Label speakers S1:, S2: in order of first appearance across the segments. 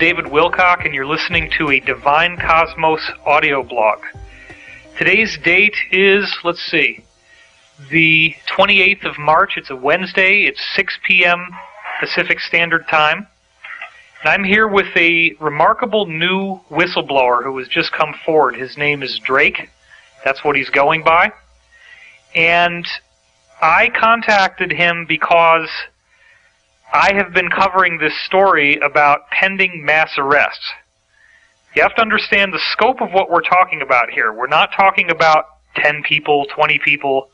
S1: David Wilcock, and you're listening to a DivineCosmos audio blog. Today's date is, the 28th of March. It's a Wednesday. It's 6 p.m. Pacific Standard Time. And I'm here with a remarkable new whistleblower who has just come forward. His name is Drake. That's what he's going by. And I contacted him because I have been covering this story about pending mass arrests. You have to understand the scope of what we're talking about here. We're not talking about 10 people, 20 people.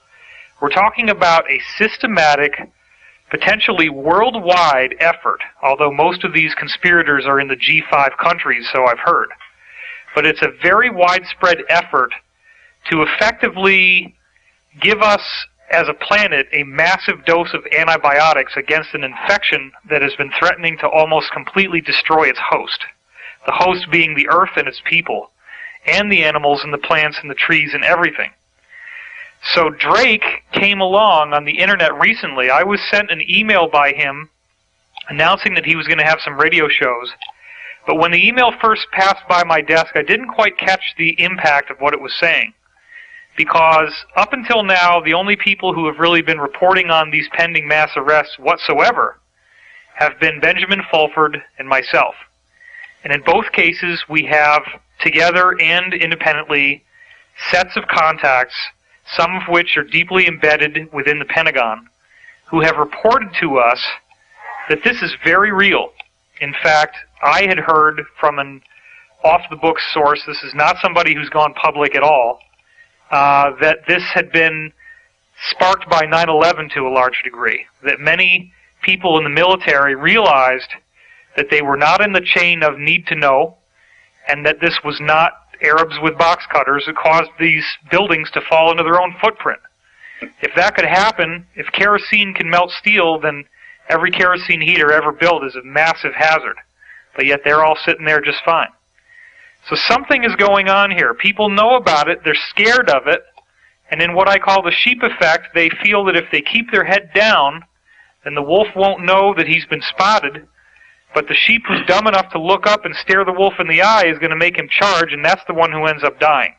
S1: We're talking about a systematic, potentially worldwide effort, although most of these conspirators are in the G5 countries, so I've heard. But it's a very widespread effort to effectively give us, as a planet, a massive dose of antibiotics against an infection that has been threatening to almost completely destroy its host. The host being the earth and its people, and the animals and the plants and the trees and everything. So Drake came along on the internet recently. I was sent an email by him announcing that he was going to have some radio shows. But when the email first passed by my desk, I didn't quite catch the impact of what it was saying. Because up until now, the only people who have really been reporting on these pending mass arrests whatsoever have been Benjamin Fulford and myself. And in both cases, we have, together and independently, sets of contacts, some of which are deeply embedded within the Pentagon, who have reported to us that this is very real. In fact, I had heard from an off-the-books source, this is not somebody who's gone public at all, that this had been sparked by 9/11 to a large degree, that many people in the military realized that they were not in the chain of need to know, and that this was not Arabs with box cutters who caused these buildings to fall into their own footprint. If that could happen, if kerosene can melt steel, then every kerosene heater ever built is a massive hazard. But yet they're all sitting there just fine. So something is going on here. People know about it, they're scared of it, and in what I call the sheep effect, they feel that if they keep their head down, then the wolf won't know that he's been spotted, but the sheep who's dumb enough to look up and stare the wolf in the eye is going to make him charge, and that's the one who ends up dying.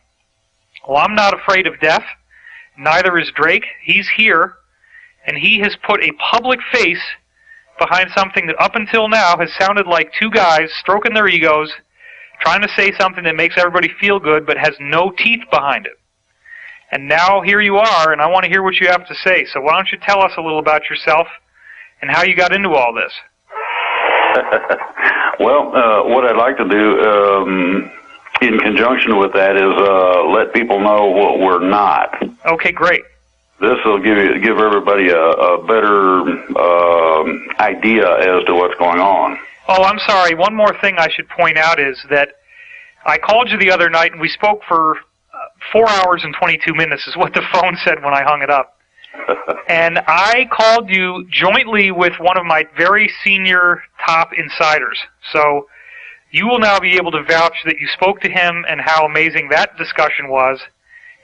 S1: Well, I'm not afraid of death. Neither is Drake. He's here, and he has put a public face behind something that up until now has sounded like two guys stroking their egos, trying to say something that makes everybody feel good, but has no teeth behind it. And now here you are, and I want to hear what you have to say. So why don't you tell us a little about yourself and how you got into all this?
S2: Well, what I'd like to do in conjunction with that is let people know what we're not.
S1: Okay, great.
S2: This will give everybody a better idea as to what's going on.
S1: Oh, I'm sorry. One more thing I should point out is that I called you the other night, and we spoke for 4 hours and 22 minutes is what the phone said when I hung it up. And I called you jointly with one of my very senior top insiders. So you will now be able to vouch that you spoke to him and how amazing that discussion was.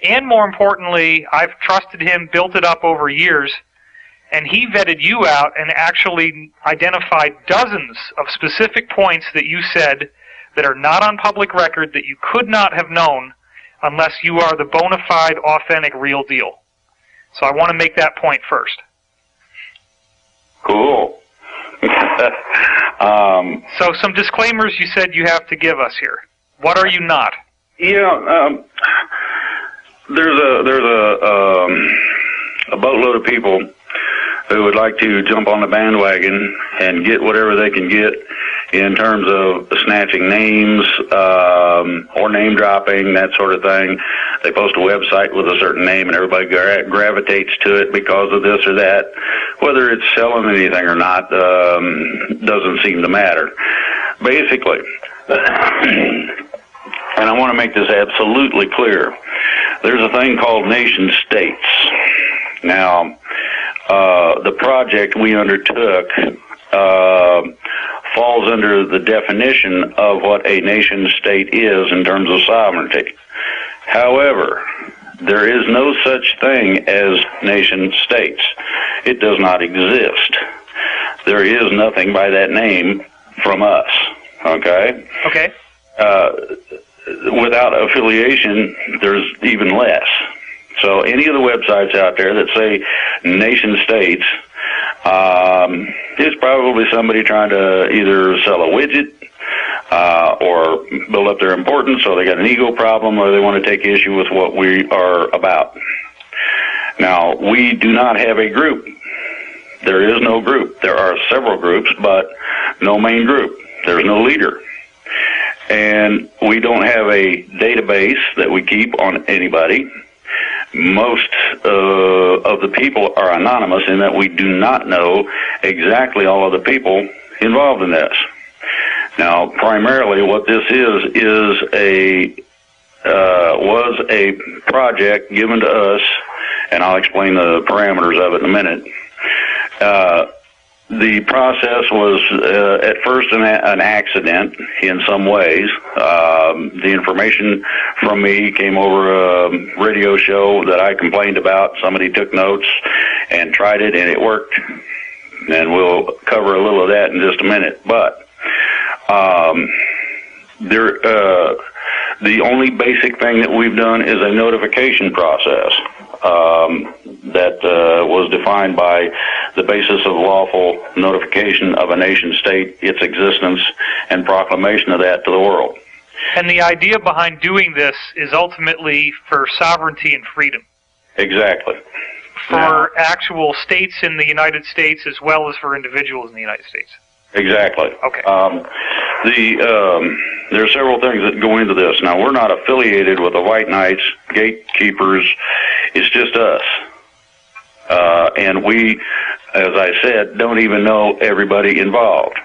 S1: And more importantly, I've trusted him, built it up over years, and he vetted you out and actually identified dozens of specific points that you said that are not on public record that you could not have known unless you are the bona fide, authentic, real deal. So I want to make that point first.
S2: Cool.
S1: So some disclaimers you said you have to give us here. What are you not?
S2: Yeah, there's a boatload of people who would like to jump on the bandwagon and get whatever they can get in terms of snatching names or name dropping, that sort of thing. They post a website with a certain name and everybody gravitates to it because of this or that. Whether it's selling anything or not doesn't seem to matter. Basically, and I want to make this absolutely clear, there's a thing called nation states. Now, the project we undertook falls under the definition of what a nation state is in terms of sovereignty. However, there is no such thing as nation states. It does not exist. There is nothing by that name from us. Okay?
S1: Okay.
S2: Without affiliation, there's even less. So any of the websites out there that say nation states, is probably somebody trying to either sell a widget, or build up their importance, or they got an ego problem, or they want to take issue with what we are about. Now, we do not have a group. There is no group. There are several groups, but no main group. There's no leader. And we don't have a database that we keep on anybody. Most of the people are anonymous in that we do not know exactly all of the people involved in this. Now, primarily what this was a project given to us, and I'll explain the parameters of it in a minute. The process was at first an accident in some ways. The information from me came over a radio show that I complained about. Somebody took notes and tried it, and it worked. And we'll cover a little of that in just a minute. But the only basic thing that we've done is a notification process that was defined by the basis of lawful notification of a nation state, its existence, and proclamation of that to the world.
S1: And the idea behind doing this is ultimately for sovereignty and freedom.
S2: Exactly.
S1: For actual states in the United States as well as for individuals in the United States.
S2: Exactly.
S1: Okay.
S2: There are several things that go into this. Now, we're not affiliated with the White Knights, gatekeepers. It's just us. And we, as I said, don't even know everybody involved.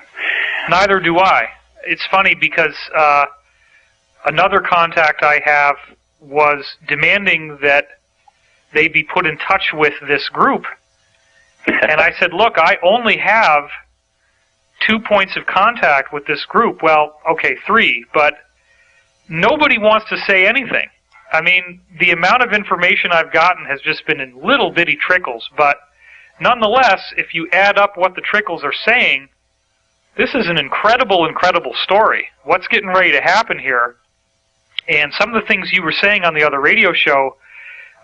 S1: Neither do I. It's funny because another contact I have was demanding that they be put in touch with this group. And I said, look, I only have 2 points of contact with this group. Well, okay, 3, but nobody wants to say anything. I mean, the amount of information I've gotten has just been in little bitty trickles, but nonetheless, if you add up what the trickles are saying, this is an incredible, incredible story. What's getting ready to happen here? And some of the things you were saying on the other radio show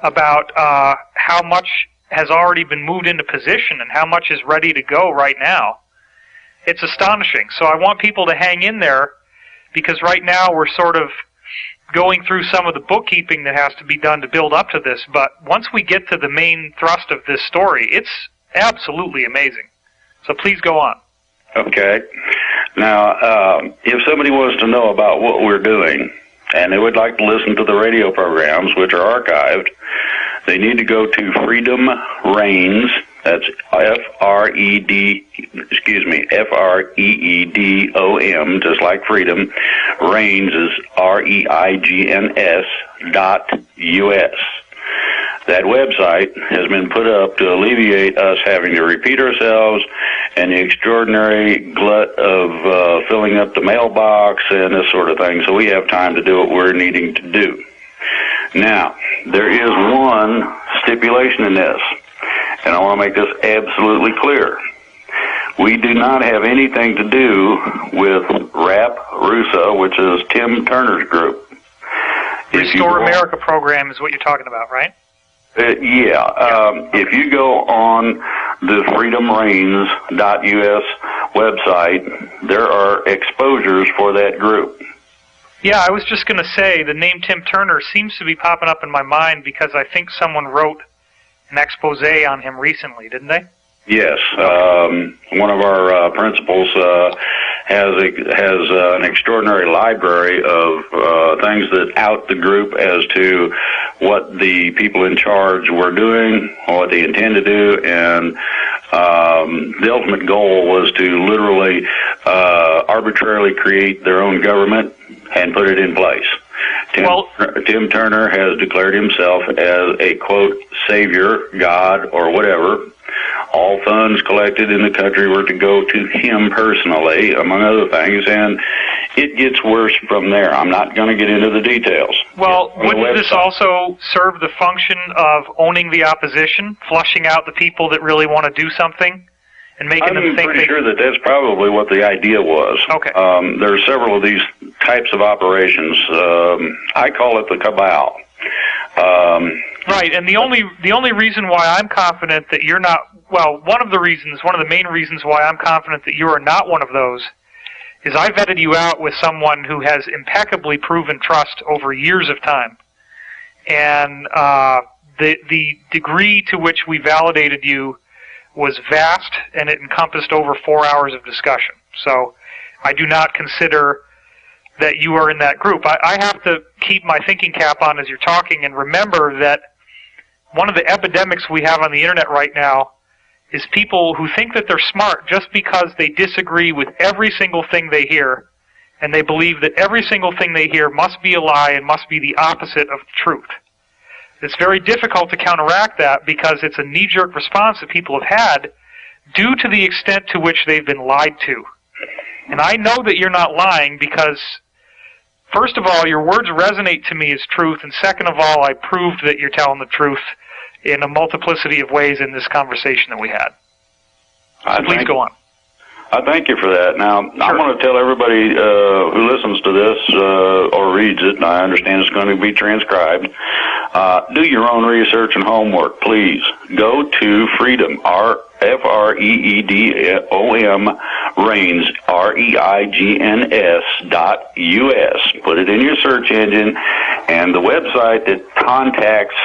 S1: about how much has already been moved into position and how much is ready to go right now, it's astonishing. So I want people to hang in there, because right now we're sort of going through some of the bookkeeping that has to be done to build up to this. But once we get to the main thrust of this story, it's absolutely amazing. So please go on.
S2: Okay. Now, if somebody wants to know about what we're doing, and they would like to listen to the radio programs, which are archived, they need to go to Freedom Reigns. That's Freedom, just like freedom. Reigns is REIGNS.US. That website has been put up to alleviate us having to repeat ourselves and the extraordinary glut of filling up the mailbox and this sort of thing, so we have time to do what we're needing to do. Now, there is one stipulation in this, and I want to make this absolutely clear. We do not have anything to do with RAP Rusa, which is Tim Turner's group.
S1: Restore America program is what you're talking about, right?
S2: If you go on the freedomreigns.us website, there are exposures for that group.
S1: Yeah, I was just going to say, the name Tim Turner seems to be popping up in my mind because I think someone wrote an expose on him recently, didn't they?
S2: Yes. One of our principals has an extraordinary library of things that out the group as to what the people in charge were doing, what they intend to do, and the ultimate goal was to literally arbitrarily create their own government and put it in place. Tim Turner has declared himself as a, quote, savior, God, or whatever. All funds collected in the country were to go to him personally, among other things, and it gets worse from there. I'm not going to get into the details.
S1: Well, wouldn't this also serve the function of owning the opposition, flushing out the people that really want to do something, and making them think.
S2: I'm pretty sure that that's probably what the idea was.
S1: Okay.
S2: There are several of these types of operations. I call it the cabal.
S1: Right, and the only reason why I'm confident that you're not, well, one of the main reasons why I'm confident that you are not one of those is I vetted you out with someone who has impeccably proven trust over years of time. And the degree to which we validated you was vast, and it encompassed over 4 hours of discussion. So I do not consider that you are in that group. I have to keep my thinking cap on as you're talking and remember that one of the epidemics we have on the internet right now is people who think that they're smart just because they disagree with every single thing they hear, and they believe that every single thing they hear must be a lie and must be the opposite of the truth. It's very difficult to counteract that because it's a knee-jerk response that people have had due to the extent to which they've been lied to. And I know that you're not lying because, first of all, your words resonate to me as truth, and second of all, I proved that you're telling the truth in a multiplicity of ways in this conversation that we had. So please go on.
S2: I thank you for that. Now, sure. I want to tell everybody who listens to this or reads it, and I understand it's going to be transcribed, do your own research and homework, please. Go to Freedom, FREEDOM, Reigns, REIGNS.US. Put it in your search engine, and the website that contacts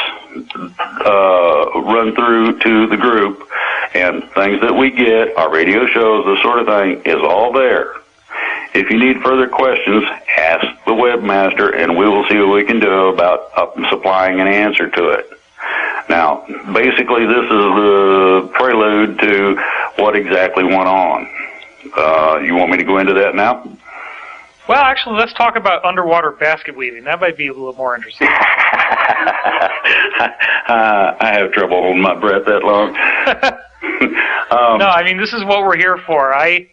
S2: run through to the group and things that we get, our radio shows, this sort of thing, is all there. If you need further questions, ask the webmaster, and we will see what we can do about supplying an answer to it. Now, basically, this is the prelude to what exactly went on. You want me to go into that now?
S1: Well, actually, let's talk about underwater basket weaving. That might be a little more interesting.
S2: I have trouble holding my breath that long.
S1: No, I mean, this is what we're here for. I've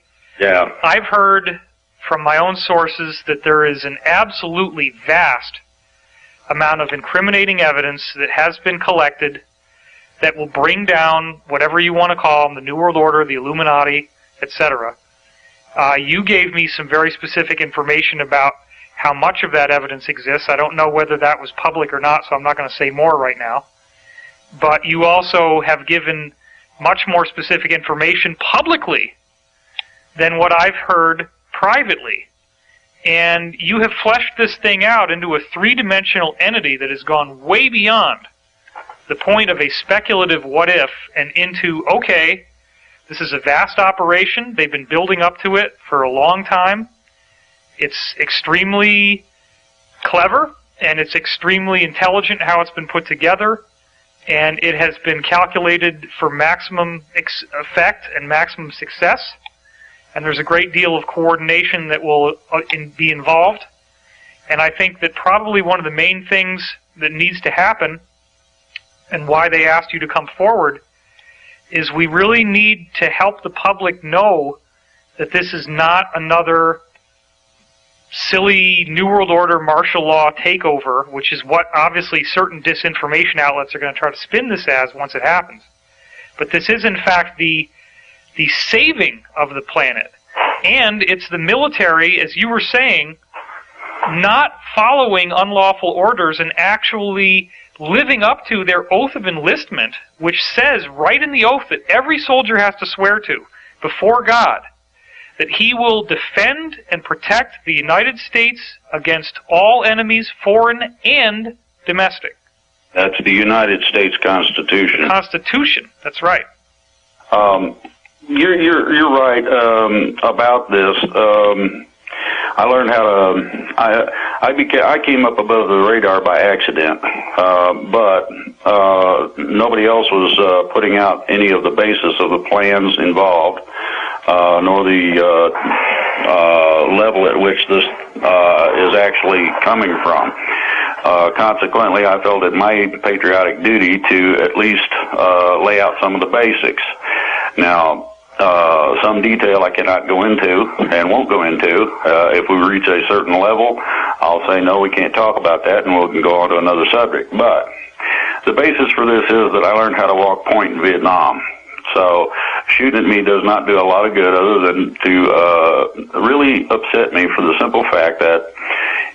S1: heard from my own sources that there is an absolutely vast amount of incriminating evidence that has been collected that will bring down whatever you want to call them, the New World Order, the Illuminati, etc. You gave me some very specific information about how much of that evidence exists. I don't know whether that was public or not, so I'm not going to say more right now. But you also have given much more specific information publicly than what I've heard privately. And you have fleshed this thing out into a three-dimensional entity that has gone way beyond the point of a speculative what-if and into, okay, this is a vast operation. They've been building up to it for a long time. It's extremely clever, and it's extremely intelligent how it's been put together, and it has been calculated for maximum effect and maximum success. And there's a great deal of coordination that will be involved. And I think that probably one of the main things that needs to happen, and why they asked you to come forward, is we really need to help the public know that this is not another silly New World Order martial law takeover, which is what obviously certain disinformation outlets are going to try to spin this as once it happens. But this is in fact the saving of the planet. And it's the military, as you were saying, not following unlawful orders and actually living up to their oath of enlistment, which says right in the oath that every soldier has to swear to before God, that he will defend and protect the United States against all enemies, foreign and domestic.
S2: That's the United States Constitution.
S1: The Constitution, that's right.
S2: You're right about this. I learned how to. I came up above the radar by accident, but nobody else was putting out any of the basis of the plans involved, nor the level at which this is actually coming from. Consequently, I felt it my patriotic duty to at least lay out some of the basics. Now, some detail I cannot go into and won't go into. If we reach a certain level, I'll say, no, we can't talk about that, and we can go on to another subject. But the basis for this is that I learned how to walk point in Vietnam. So shooting at me does not do a lot of good other than to really upset me for the simple fact that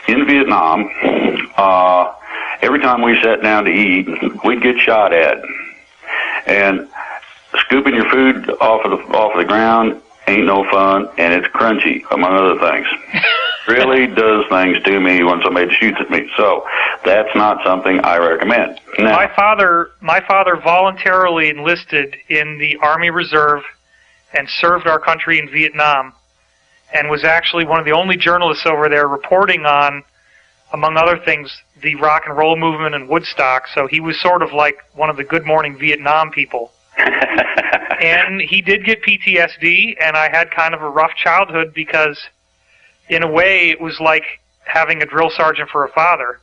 S2: in Vietnam, every time we sat down to eat, we'd get shot at. And scooping your food off of the ground ain't no fun, and it's crunchy, among other things. Really does things to me when somebody shoots at me. So that's not something I recommend. Now,
S1: my father voluntarily enlisted in the Army Reserve and served our country in Vietnam, and was actually one of the only journalists over there reporting on, among other things, the rock and roll movement in Woodstock. So he was sort of like one of the Good Morning Vietnam people. And he did get PTSD, and I had kind of a rough childhood because, in a way, it was like having a drill sergeant for a father.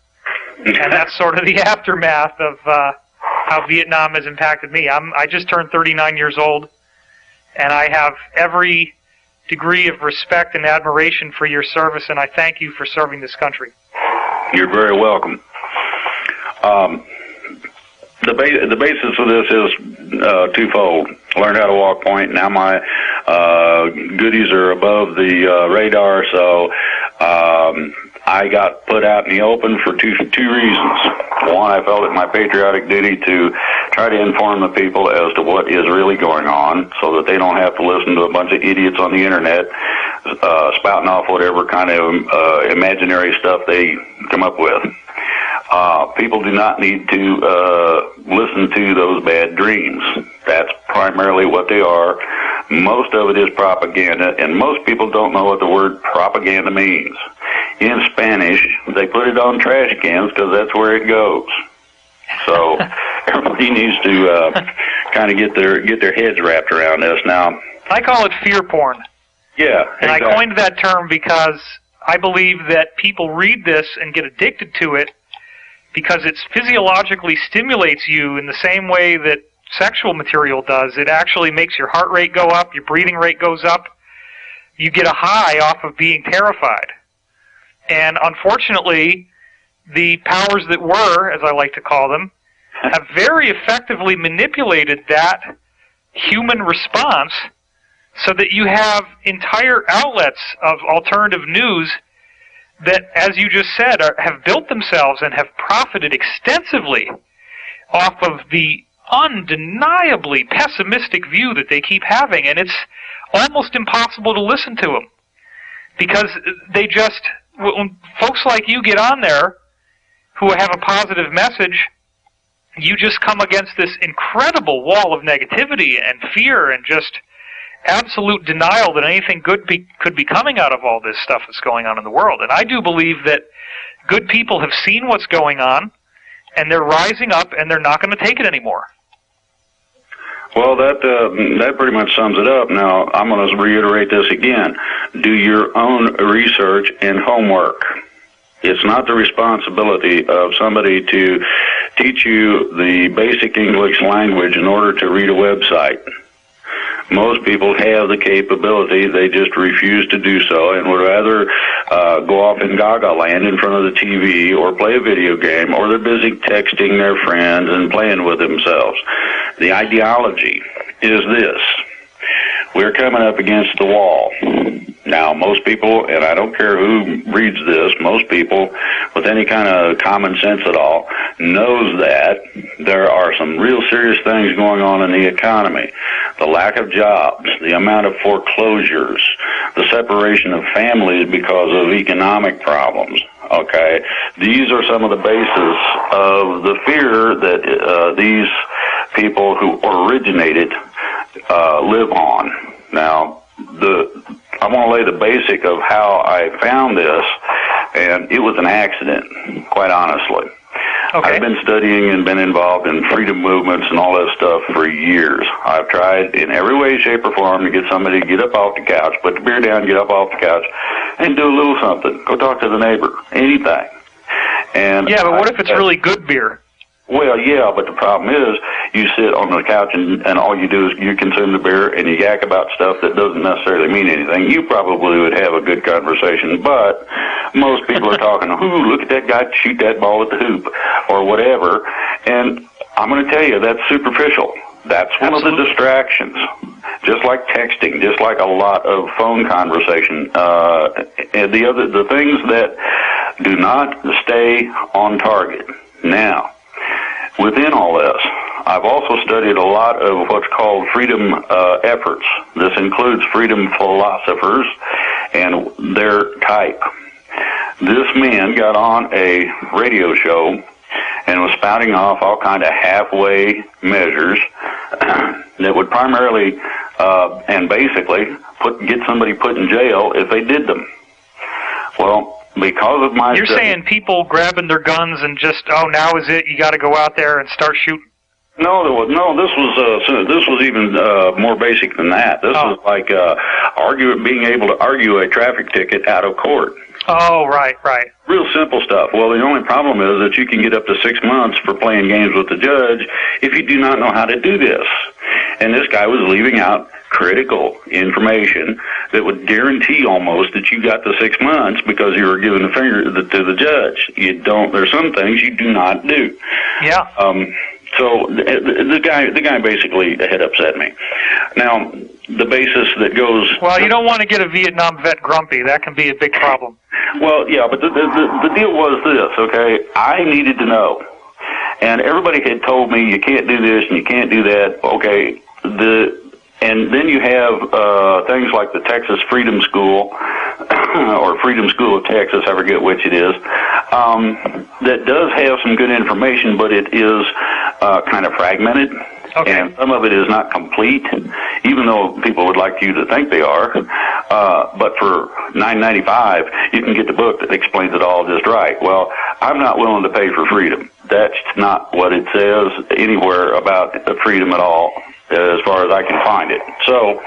S1: And that's sort of the aftermath of how Vietnam has impacted me. I just turned 39 years old, and I have every degree of respect and admiration for your service, and I thank you for serving this country.
S2: You're very welcome. The basis of this is twofold. Learned how to walk point. Now my goodies are above the radar, so I got put out in the open for two reasons. One, I felt it my patriotic duty to try to inform the people as to what is really going on so that they don't have to listen to a bunch of idiots on the internet spouting off whatever kind of imaginary stuff they come up with. People do not need to listen to those bad dreams. That's primarily what they are. Most of it is propaganda, and most people don't know what the word propaganda means. In Spanish, they put it on trash cans because that's where it goes. So everybody needs to kind of get their heads wrapped around this. Now,
S1: I call it fear porn.
S2: Yeah,
S1: and
S2: exactly.
S1: I coined that term because I believe that people read this and get addicted to it because it physiologically stimulates you in the same way that sexual material does. It actually makes your heart rate go up, your breathing rate goes up. You get a high off of being terrified. And unfortunately, the powers that were, as I like to call them, have very effectively manipulated that human response so that you have entire outlets of alternative news that, as you just said, have built themselves and have profited extensively off of the undeniably pessimistic view that they keep having, and it's almost impossible to listen to them because they just, when folks like you get on there who have a positive message, you just come against this incredible wall of negativity and fear and just absolute denial that anything good could be coming out of all this stuff that's going on in the world. And I do believe that good people have seen what's going on, and they're rising up, and they're not going to take it anymore.
S2: Well, that pretty much sums it up. Now, I'm going to reiterate this again. Do your own research and homework. It's not the responsibility of somebody to teach you the basic English language in order to read a website. Most people have the capability, they just refuse to do so and would rather go off in gaga land in front of the TV or play a video game, or they're busy texting their friends and playing with themselves. The ideology is this. We're coming up against the wall. Now, most people, and I don't care who reads this, most people with any kind of common sense at all knows that there are some real serious things going on in the economy. The lack of jobs, the amount of foreclosures, the separation of families because of economic problems. Okay, these are some of the basis of the fear that these people who originated live on. Now, I want to lay the basic of how I found this, and it was an accident, quite honestly. Okay. I've been studying and been involved in freedom movements and all that stuff for years. I've tried in every way, shape, or form to get somebody to get up off the couch, put the beer down, get up off the couch, and do a little something. Go talk to the neighbor, anything. And
S1: yeah, but what if it's really good beer?
S2: Well, yeah, but the problem is you sit on the couch and all you do is you consume the beer and you yak about stuff that doesn't necessarily mean anything. You probably would have a good conversation, but most people are talking, ooh, look at that guy shoot that ball at the hoop or whatever. And I'm going to tell you, that's superficial. That's one of the distractions. just like texting, just like a lot of phone conversation. And the things that do not stay on target. Now, within all this, I've also studied a lot of what's called freedom efforts. This includes freedom philosophers and their type. This man got on a radio show and was spouting off all kind of halfway measures that would primarily and basically get somebody put in jail if they did them. Well, because of my
S1: You're saying people grabbing their guns and just, now is it, you got to go out there and start shooting?
S2: No, this was even more basic than that. This was like being able to argue a traffic ticket out of court.
S1: Oh, right.
S2: Real simple stuff. Well, the only problem is that you can get up to 6 months for playing games with the judge if you do not know how to do this. And this guy was leaving out critical information that would guarantee almost that you got the 6 months because you were giving the finger to the judge. There's some things you do not do.
S1: Yeah.
S2: So the guy basically had upset me. Now, the basis that goes...
S1: Well, you don't want to get a Vietnam vet grumpy. That can be a big problem.
S2: Well, yeah, but the deal was this, okay? I needed to know. And everybody had told me you can't do this and you can't do that. Okay, and then you have things like the Texas Freedom School or Freedom School of Texas, I forget which it is, that does have some good information, but it is kind of fragmented. Okay. And some of it is not complete, even though people would like you to think they are. But for $9.95, you can get the book that explains it all just right. Well, I'm not willing to pay for freedom. That's not what it says anywhere about freedom at all, as far as I can find it. So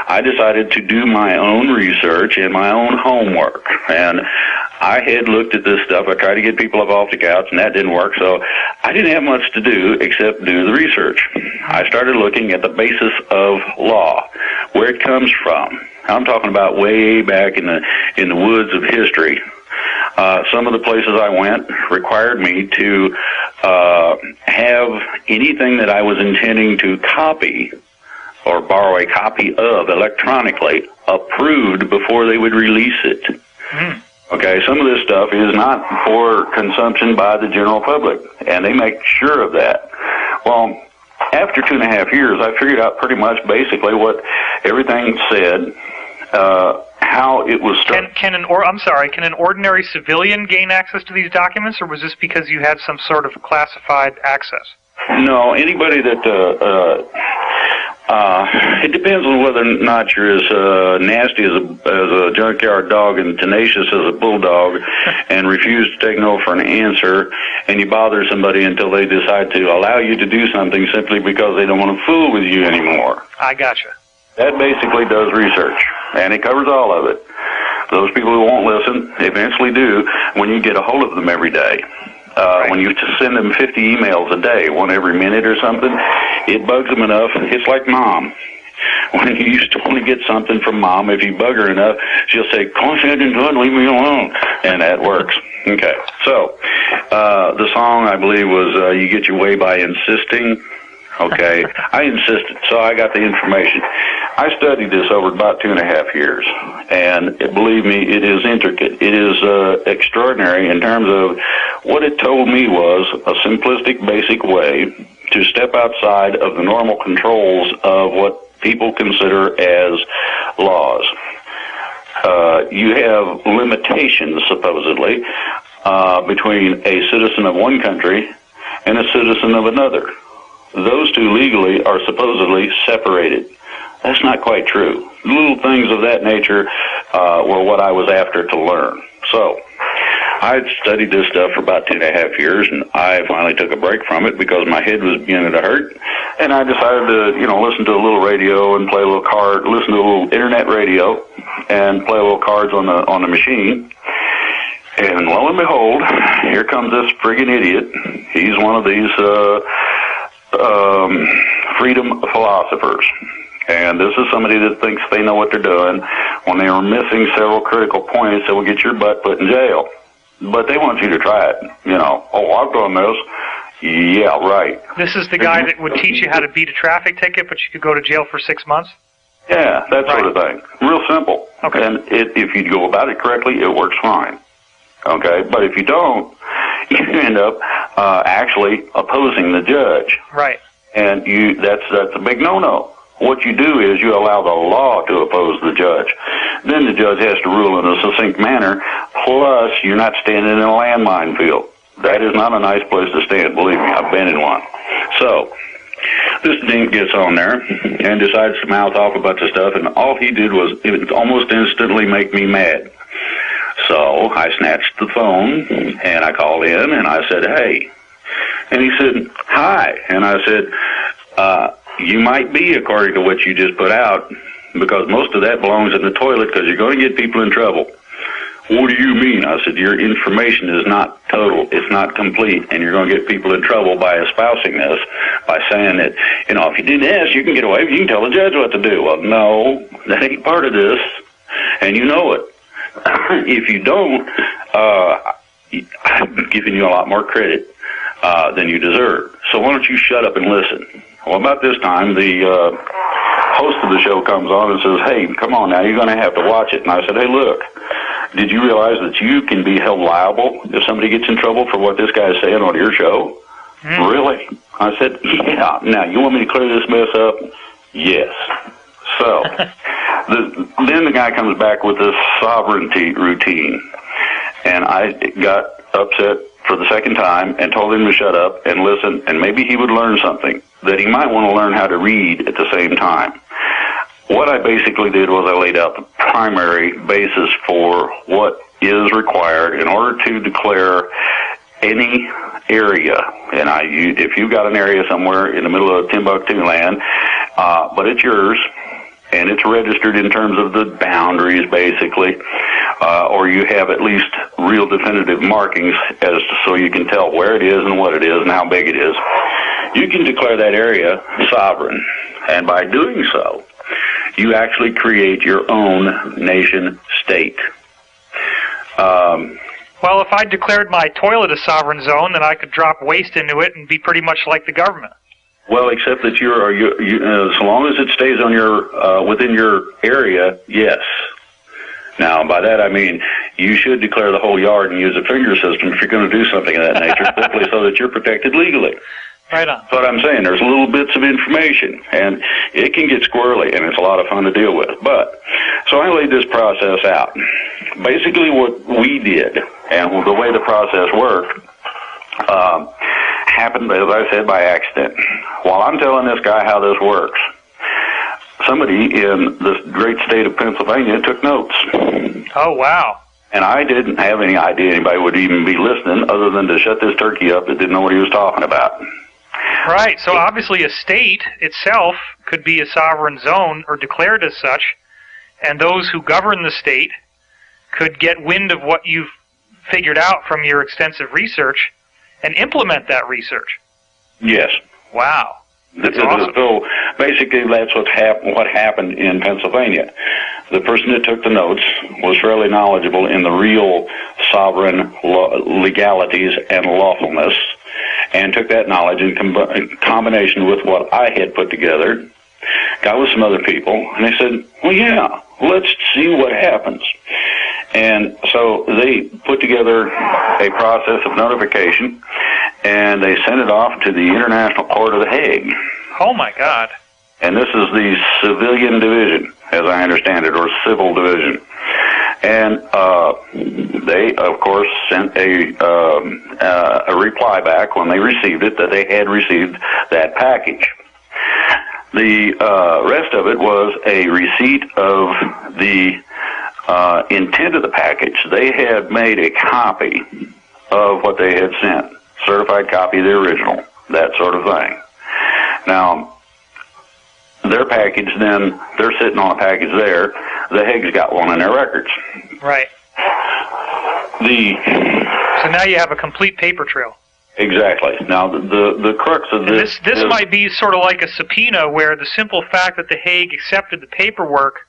S2: I decided to do my own research and my own homework. And I had looked at this stuff. I tried to get people up off the couch, and that didn't work. So I didn't have much to do except do the research. I started looking at the basis of law, where it comes from. I'm talking about way back in the woods of history. Some of the places I went required me to have anything that I was intending to copy or borrow a copy of electronically approved before they would release it. Okay, some of this stuff is not for consumption by the general public, and they make sure of that. Well, after 2.5 years, I figured out pretty much basically what everything said, how it was started. Can
S1: an ordinary civilian gain access to these documents, or was this because you had some sort of classified access?
S2: No, anybody that it depends on whether or not you're as nasty as a junkyard dog and tenacious as a bulldog and refuse to take no for an answer, and you bother somebody until they decide to allow you to do something simply because they don't want to fool with you anymore.
S1: I gotcha.
S2: That basically does research, and it covers all of it. Those people who won't listen eventually do when you get a hold of them every day. Right. When you just send them 50 emails a day, one every minute or something, it bugs them enough. It's like Mom. When you used to want to get something from Mom, if you bug her enough, she'll say, "Go ahead and do it, leave me alone." And that works. Okay. So, the song, I believe, was You Get Your Way by Insisting. Okay. I insisted, so I got the information. I studied this over about 2.5 years, and believe me, it is intricate. It is extraordinary in terms of what it told me was a simplistic, basic way to step outside of the normal controls of what people consider as laws. You have limitations, supposedly, between a citizen of one country and a citizen of another. Those two legally are supposedly separated. That's not quite true. Little things of that nature were what I was after to learn. So I studied this stuff for about 2.5 years, and I finally took a break from it because my head was beginning to hurt. And I decided to, listen to a little radio and play a little card, listen to a little internet radio, and play a little cards on the machine. And lo and behold, here comes this friggin' idiot. He's one of these freedom philosophers. And this is somebody that thinks they know what they're doing when they are missing several critical points that will get your butt put in jail. But they want you to try it. I've done this. Yeah, right.
S1: This is the guy that would teach you how to beat a traffic ticket, but you could go to jail for 6 months?
S2: Yeah, that sort of thing. Real simple.
S1: Okay.
S2: And if you go about it correctly, it works fine. Okay, but if you don't, you end up actually opposing the judge.
S1: Right.
S2: And that's a big no-no. What you do is you allow the law to oppose the judge. Then the judge has to rule in a succinct manner, plus you're not standing in a landmine field. That is not a nice place to stand, believe me. I've been in one. So, this dink gets on there and decides to mouth off about the stuff, and all he did was almost instantly make me mad. So I snatched the phone, and I called in, and I said, hey. And he said, hi. And I said, you might be, according to what you just put out, because most of that belongs in the toilet because you're going to get people in trouble. What do you mean? I said, your information is not total. It's not complete, and you're going to get people in trouble by espousing this, by saying that, if you do this, you can get away. You can tell the judge what to do. Well, no, that ain't part of this, and you know it. If you don't, I'm giving you a lot more credit than you deserve. So why don't you shut up and listen? Well, about this time, the host of the show comes on and says, hey, come on now, you're going to have to watch it. And I said, hey, look, did you realize that you can be held liable if somebody gets in trouble for what this guy is saying on your show? Really? I said, yeah. Now, you want me to clear this mess up? Yes. So, then the guy comes back with this sovereignty routine. And I got upset for the second time and told him to shut up and listen, and maybe he would learn something, that he might want to learn how to read at the same time. What I basically did was I laid out the primary basis for what is required in order to declare any area. And if you've got an area somewhere in the middle of Timbuktu land, but it's yours, and it's registered in terms of the boundaries, basically, or you have at least real definitive markings so you can tell where it is and what it is and how big it is, you can declare that area sovereign. And by doing so, you actually create your own nation-state.
S1: Well, if I declared my toilet a sovereign zone, then I could drop waste into it and be pretty much like the government.
S2: Well, except that so long as it stays on your within your area, yes. Now, by that I mean you should declare the whole yard and use a finger system if you're going to do something of that nature, simply so that you're protected legally.
S1: Right on.
S2: That's what I'm saying. There's little bits of information, and it can get squirrely, and it's a lot of fun to deal with. But, so I laid this process out. Basically what we did, and the way the process worked, happened, as I said, by accident. While I'm telling this guy how this works, somebody in this great state of Pennsylvania took notes.
S1: Oh, wow.
S2: And I didn't have any idea anybody would even be listening other than to shut this turkey up that didn't know what he was talking about.
S1: Right, so obviously a state itself could be a sovereign zone or declared as such, and those who govern the state could get wind of what you've figured out from your extensive research and implement that research.
S2: Yes.
S1: Wow. That's awesome.
S2: So basically that's what happened in Pennsylvania. The person that took the notes was fairly knowledgeable in the real sovereign legalities and lawfulness, and took that knowledge in combination with what I had put together, got with some other people, and they said, well, yeah, let's see what happens. And so they put together a process of notification, and they sent it off to the International Court of The Hague.
S1: Oh, my God.
S2: And this is the civilian division, as I understand it, or civil division. And they, of course, sent a reply back when they received it that they had received that package. The rest of it was a receipt of the intent of the package. They had made a copy of what they had sent, certified copy of the original, that sort of thing. Now, their package then, they're sitting on a package there. The Hague's got one in their records.
S1: Right. So now you have a complete paper trail.
S2: Exactly. Now, the crux of this
S1: might be sort of like a subpoena where the simple fact that the Hague accepted the paperwork,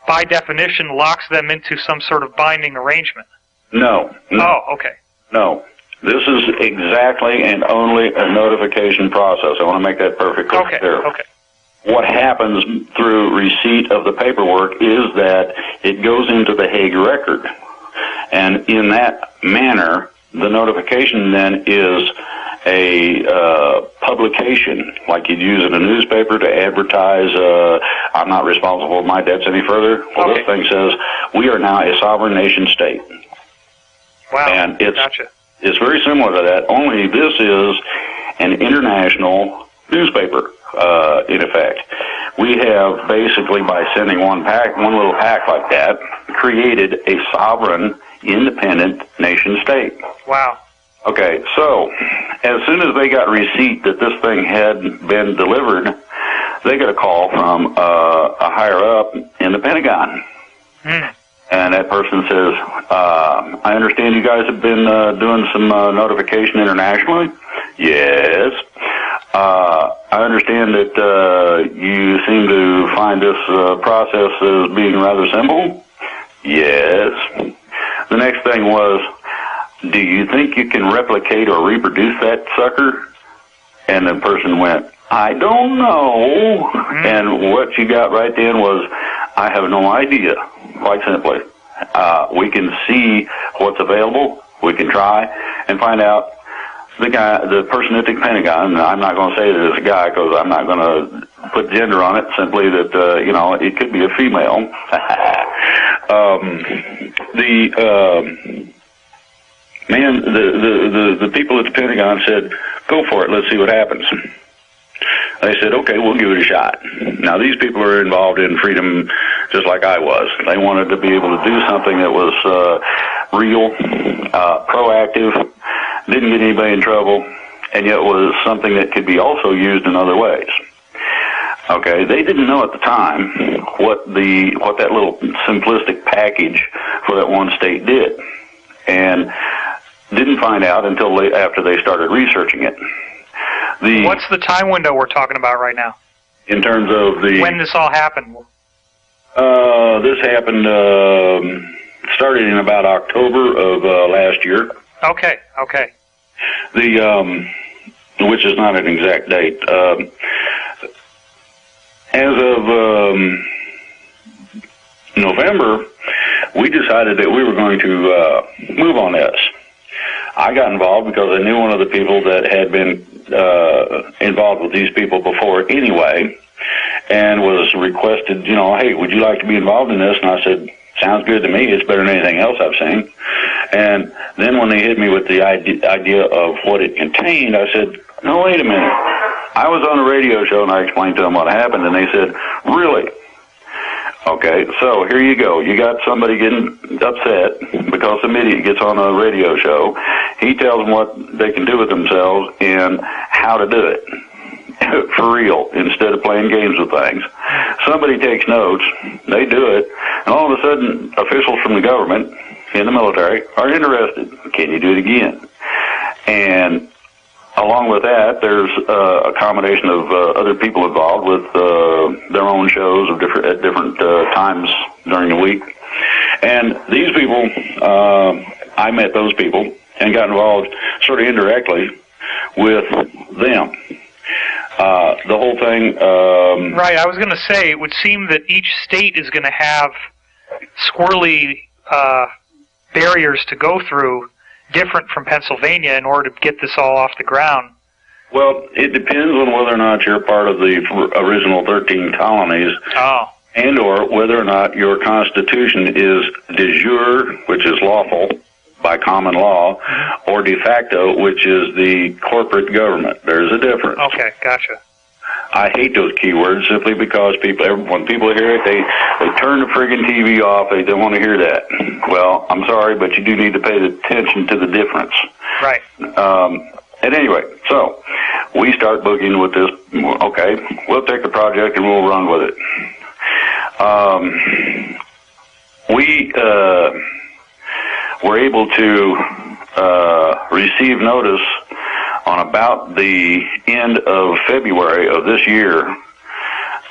S1: by definition, locks them into some sort of binding arrangement.
S2: No.
S1: Oh, okay.
S2: No. This is exactly and only a notification process. I want to make that perfectly clear.
S1: Okay.
S2: what happens through receipt of the paperwork is that it goes into the Hague record. And in that manner, the notification then is a publication, like you'd use in a newspaper to advertise, I'm not responsible for my debts any further. Well,
S1: Okay.
S2: this thing says, we are now a sovereign nation state.
S1: Wow.
S2: And it's,
S1: gotcha.
S2: it's very similar to that, only this is an international newspaper, in effect. We have basically, by sending one little pack like that, created a sovereign, independent nation state.
S1: Wow.
S2: Okay, so as soon as they got receipt that this thing had been delivered, they got a call from a higher up in the Pentagon. And that person says, I understand you guys have been doing some notification internationally? Yes. I understand that you seem to find this process as being rather simple? Yes. The next thing was, do you think you can replicate or reproduce that sucker? And the person went, I don't know. And what you got right then was, I have no idea, quite simply. We can see what's available. We can try and find out. The person at the Pentagon, I'm not going to say that it's a guy because I'm not going to put gender on it, simply that, it could be a female. The people at the Pentagon said, go for it, let's see what happens. They said, okay, we'll give it a shot. Now, these people are involved in freedom just like I was. They wanted to be able to do something that was real, proactive, didn't get anybody in trouble, and yet was something that could be also used in other ways. Okay, they didn't know at the time what that little simplistic package for that one state did, and didn't find out until after they started researching it.
S1: What's the time window we're talking about right now?
S2: In terms of
S1: when this all happened?
S2: This happened, started in about October of last year.
S1: Okay.
S2: Which is not an exact date. As of November, we decided that we were going to move on this. I got involved because I knew one of the people that had been involved with these people before anyway, and was requested, hey, would you like to be involved in this? And I said, sounds good to me. It's better than anything else I've seen. And then when they hit me with the idea of what it contained, I said, no, wait a minute. I was on a radio show and I explained to them what happened, and they said, really? Okay, so here you go. You got somebody getting upset because some idiot gets on a radio show. He tells them what they can do with themselves and how to do it. For real, instead of playing games with things. Somebody takes notes, they do it, and all of a sudden, officials from the government in the military are interested. Can you do it again? And along with that, there's a combination of other people involved with their own shows at different times during the week. And these people, I met those people and got involved sort of indirectly with them. The whole thing...
S1: right, I was going to say, it would seem that each state is going to have squirrely barriers to go through, different from Pennsylvania, in order to get this all off the ground.
S2: Well, it depends on whether or not you're part of the original 13 colonies, and or whether or not your constitution is de jure, which is lawful by common law, or de facto, which is the corporate government. There's a difference.
S1: Okay, gotcha.
S2: I hate those keywords simply because when people hear it, they turn the friggin' TV off. They don't want to hear that. Well, I'm sorry, but you do need to pay attention to the difference.
S1: Right.
S2: At any rate, so we start booking with this. Okay, we'll take the project and we'll run with it. We were able to receive notice on about the end of February of this year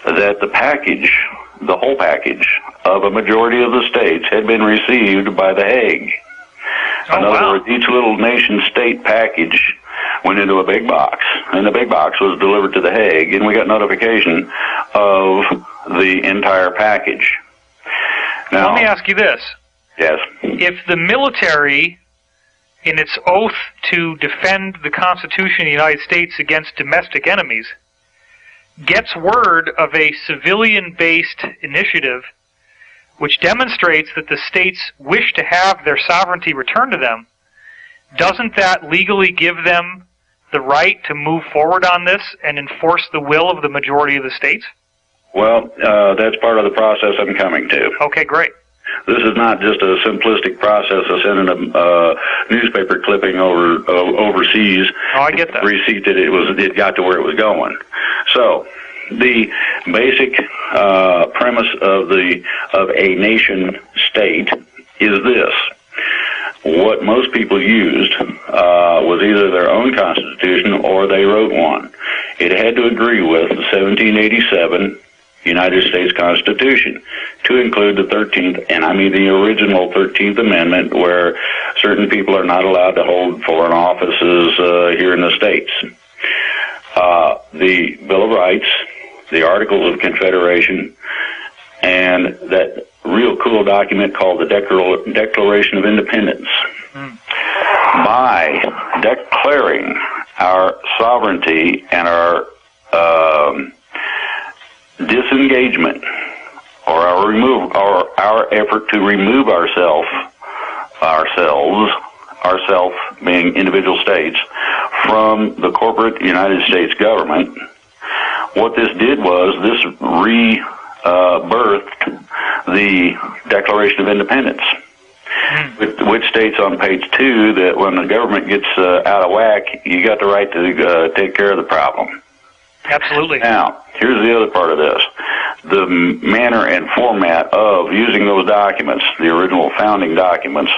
S2: that the whole package of a majority of the states had been received by the Hague. In other words, each little nation-state package went into a big box, and the big box was delivered to The Hague, and we got notification of the entire package. Now,
S1: let me ask you this.
S2: Yes.
S1: If the military, in its oath to defend the Constitution of the United States against domestic enemies, gets word of a civilian-based initiative which demonstrates that the states wish to have their sovereignty returned to them, doesn't that legally give them the right to move forward on this and enforce the will of the majority of the states?
S2: Well, that's part of the process I'm coming to.
S1: Okay, great.
S2: This is not just a simplistic process of sending a newspaper clipping overseas.
S1: Oh, I get that.
S2: Receipt that it got to where it was going. So, the basic premise of a nation state is this: what most people used was either their own constitution or they wrote one. It had to agree with the 1787 United States Constitution, to include the 13th, and I mean the original 13th Amendment, where certain people are not allowed to hold foreign offices here in the States. The Bill of Rights, the Articles of Confederation, and that real cool document called the Declaration of Independence. By declaring our sovereignty and our disengagement, or our effort to remove ourselves being individual states, from the corporate United States government, what this did was this rebirthed the Declaration of Independence, which states on page 2 that when the government gets out of whack, you got the right to take care of the problem.
S1: Absolutely.
S2: Now, here's the other part of this. The manner and format of using those documents, the original founding documents,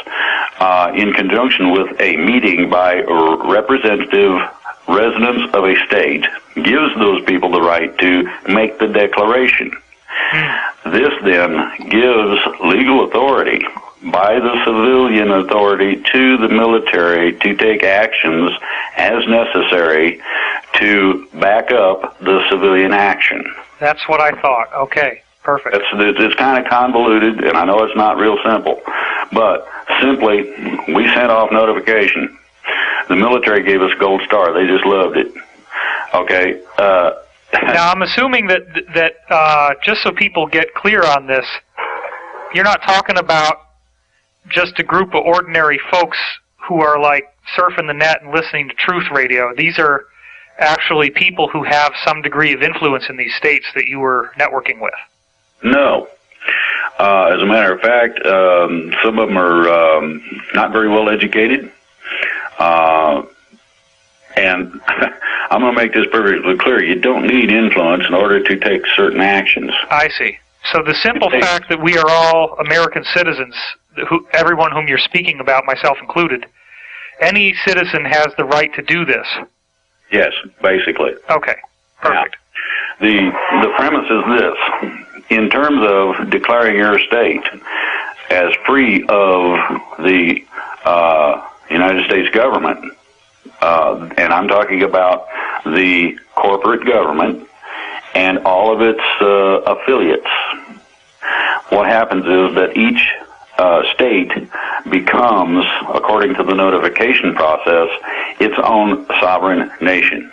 S2: in conjunction with a meeting by representative residents of a state, gives those people the right to make the declaration. This then gives legal authority by the civilian authority to the military to take actions as necessary to back up the civilian action.
S1: That's what I thought. Okay, perfect.
S2: It's kind of convoluted, and I know it's not real simple, but simply, we sent off notification. The military gave us a gold star. They just loved it. Okay.
S1: Now, I'm assuming that just so people get clear on this, you're not talking about just a group of ordinary folks who are like surfing the net and listening to truth radio. These are actually people who have some degree of influence in these states that you were networking with. No.
S2: As a matter of fact, some of them are not very well educated. And I'm going to make this perfectly clear. You don't need influence in order to take certain actions.
S1: I see. So the simple fact that we are all American citizens, everyone whom you're speaking about, myself included, any citizen has the right to do this.
S2: Yes, basically.
S1: Okay, perfect.
S2: Now, the premise is this. In terms of declaring your state as free of the United States government, and I'm talking about the corporate government and all of its affiliates, what happens is that each state becomes, according to the notification process, its own sovereign nation.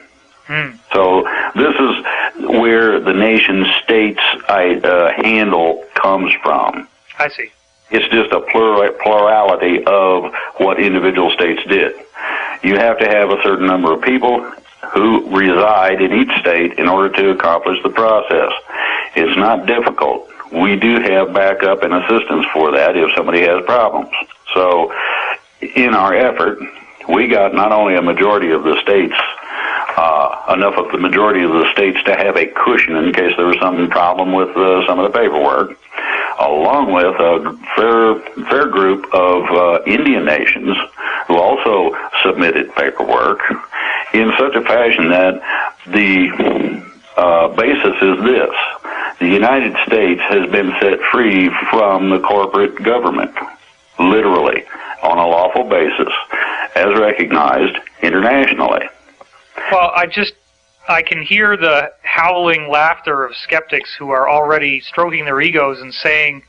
S2: So this is where the nation states handle comes from.
S1: I see.
S2: It's just a plurality of what individual states did. You have to have a certain number of people who reside in each state in order to accomplish the process. It's not difficult. We do have backup and assistance for that if somebody has problems. So in our effort, we got not only a majority of the states, enough of the majority of the states to have a cushion in case there was some problem with some of the paperwork, along with a fair group of Indian nations who also submitted paperwork in such a fashion that the basis is this. The United States has been set free from the corporate government, literally, on a lawful basis, as recognized internationally.
S1: Well, I can hear the howling laughter of skeptics who are already stroking their egos and saying,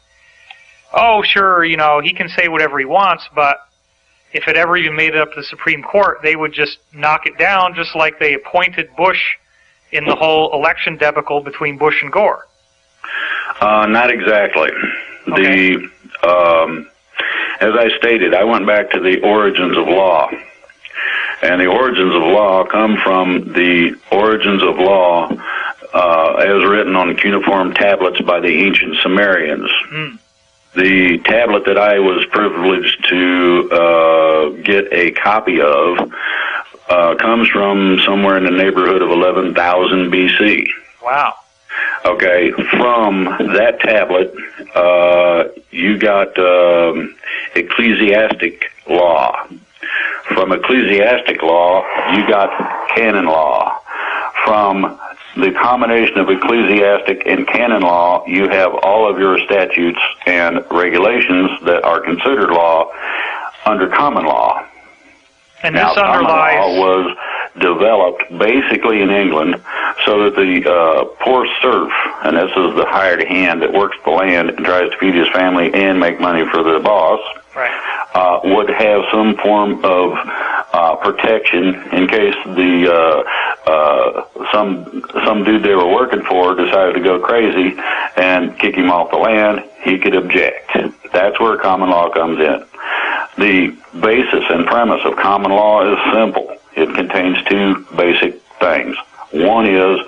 S1: oh, sure, he can say whatever he wants, but if it ever even made it up to the Supreme Court, they would just knock it down, just like they appointed Bush in the whole election debacle between Bush and Gore.
S2: Not exactly.
S1: Okay.
S2: As I stated, I went back to the origins of law. And the origins of law come from the origins of law as written on cuneiform tablets by the ancient Sumerians. Mm. The tablet that I was privileged to get a copy of comes from somewhere in the neighborhood of 11,000 BC.
S1: Wow.
S2: Okay, from that tablet, you got ecclesiastic law. From ecclesiastic law, you got canon law. From the combination of ecclesiastic and canon law, you have all of your statutes and regulations that are considered law under common law.
S1: And
S2: now,
S1: this underlies...
S2: common law was developed basically in England so that the poor serf, and this is the hired hand that works the land and tries to feed his family and make money for the boss,
S1: right,
S2: would have some form of protection in case the some dude they were working for decided to go crazy and kick him off the land. He could object. That's where common law comes in. The basis and premise of common law is simple. It contains two basic things. One is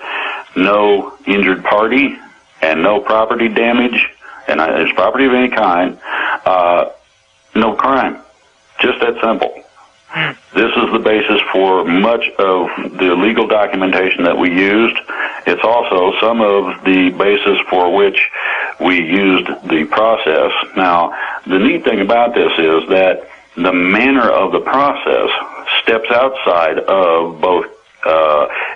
S2: no injured party and no property damage, and it's property of any kind, no crime. Just that simple. This is the basis for much of the legal documentation that we used. It's also some of the basis for which we used the process. Now, the neat thing about this is that the manner of the process steps outside of both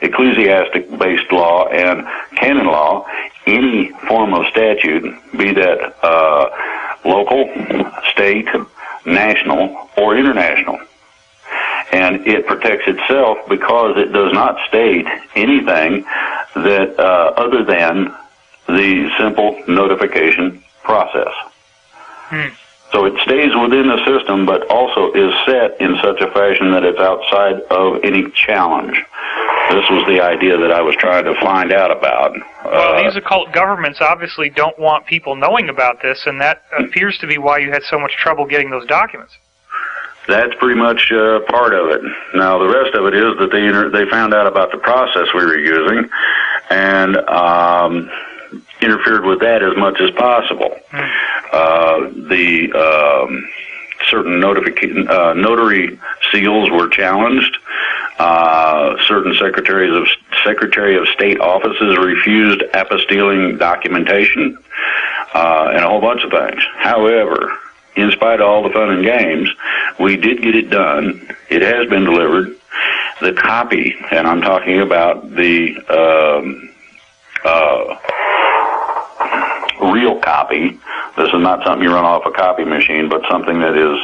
S2: ecclesiastic-based law and canon law. Any form of statute, be that local, state, national, or international. And it protects itself because it does not state anything that other than the simple notification process. So it stays within the system, but also is set in such a fashion that it's outside of any challenge. This was the idea that I was trying to find out about.
S1: Well, these occult governments obviously don't want people knowing about this, and that appears to be why you had so much trouble getting those documents.
S2: That's pretty much part of it. Now, the rest of it is that they found out about the process we were using and interfered with that as much as possible. Certain notary seals were challenged. Certain Secretary of State offices refused apostilling documentation, and a whole bunch of things. However, in spite of all the fun and games, we did get it done. It has been delivered. The copy, and I'm talking about the real copy. This is not something you run off a copy machine, but something that is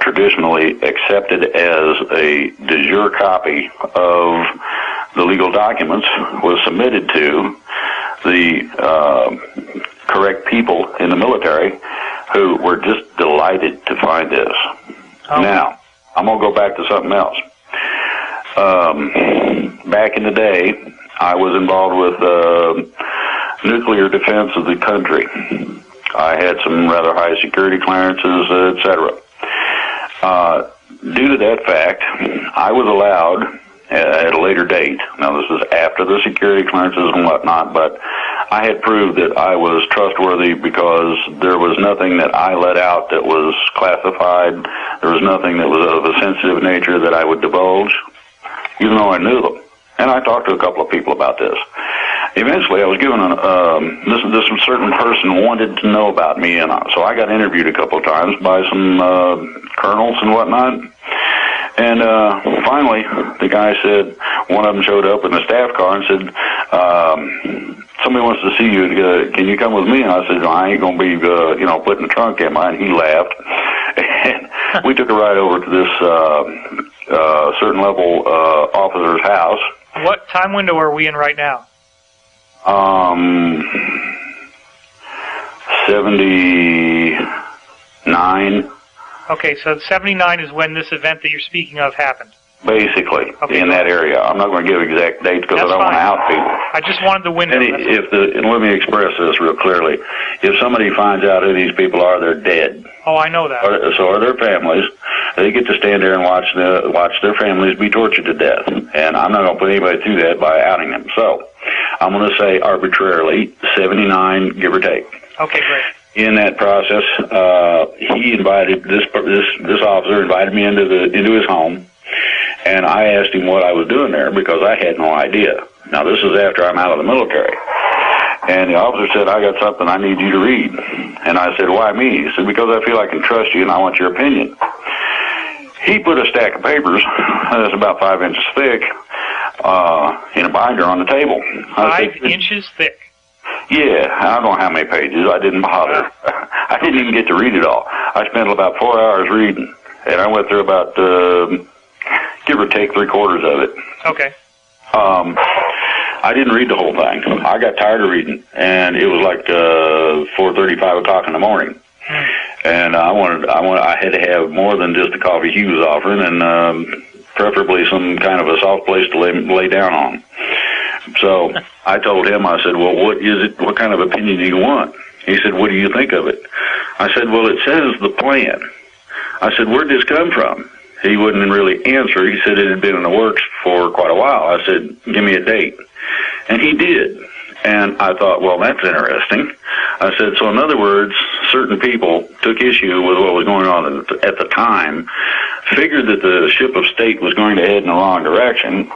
S2: traditionally accepted as a de jure copy of the legal documents, was submitted to the correct people in the military, who were just delighted to find this. Now, I'm going to go back to something else. Back in the day, I was involved with nuclear defense of the country. I had some rather high security clearances, etc. Due to that fact, I was allowed at a later date, now this is after the security clearances and whatnot, but I had proved that I was trustworthy because there was nothing that I let out that was classified. There was nothing that was of a sensitive nature that I would divulge, even though I knew them. And I talked to a couple of people about this. Eventually, I was given this certain person wanted to know about me, and so I got interviewed a couple of times by some colonels and whatnot. And finally, the guy said, one of them showed up in the staff car and said, somebody wants to see you. Can you come with me? And I said, I ain't going to be, putting the trunk in mine. And he laughed. And we took a ride over to this certain level officer's house.
S1: What time window are we in right now?
S2: 79.
S1: Okay, so 79 is when this event that you're speaking of happened.
S2: Basically,
S1: okay,
S2: in that area. I'm not going to give exact dates because I don't want to out people.
S1: I just wanted the window.
S2: And let me express this real clearly. If somebody finds out who these people are, they're dead.
S1: Oh, I know that.
S2: So are their families. They get to stand there and watch their families be tortured to death. And I'm not going to put anybody through that by outing them. So I'm going to say arbitrarily 79, give or take.
S1: Okay, great.
S2: In that process, he invited this officer invited me into his home. And I asked him what I was doing there because I had no idea. Now, this is after I'm out of the military. And the officer said, I got something I need you to read. And I said, why me? He said, because I feel I can trust you and I want your opinion. He put a stack of papers that's about 5 inches thick in a binder on the table.
S1: 5 inches thick?
S2: Yeah, I don't know how many pages. I didn't bother. I didn't even get to read it all. I spent about 4 hours reading. And I went through about... give or take 3/4 of it.
S1: Okay.
S2: I didn't read the whole thing. I got tired of reading, and it was like 4:30, 5 o'clock in the morning. And I had to have more than just the coffee he was offering, and preferably some kind of a soft place to lay down on. So I told him, I said, well, what is it? What kind of opinion do you want? He said, what do you think of it? I said, well, it says the plan. I said, where'd this come from? He wouldn't really answer. He said it had been in the works for quite a while. I said, give me a date. And he did. And I thought, well, that's interesting. I said, so in other words, certain people took issue with what was going on at the time, figured that the ship of state was going to head in the wrong direction,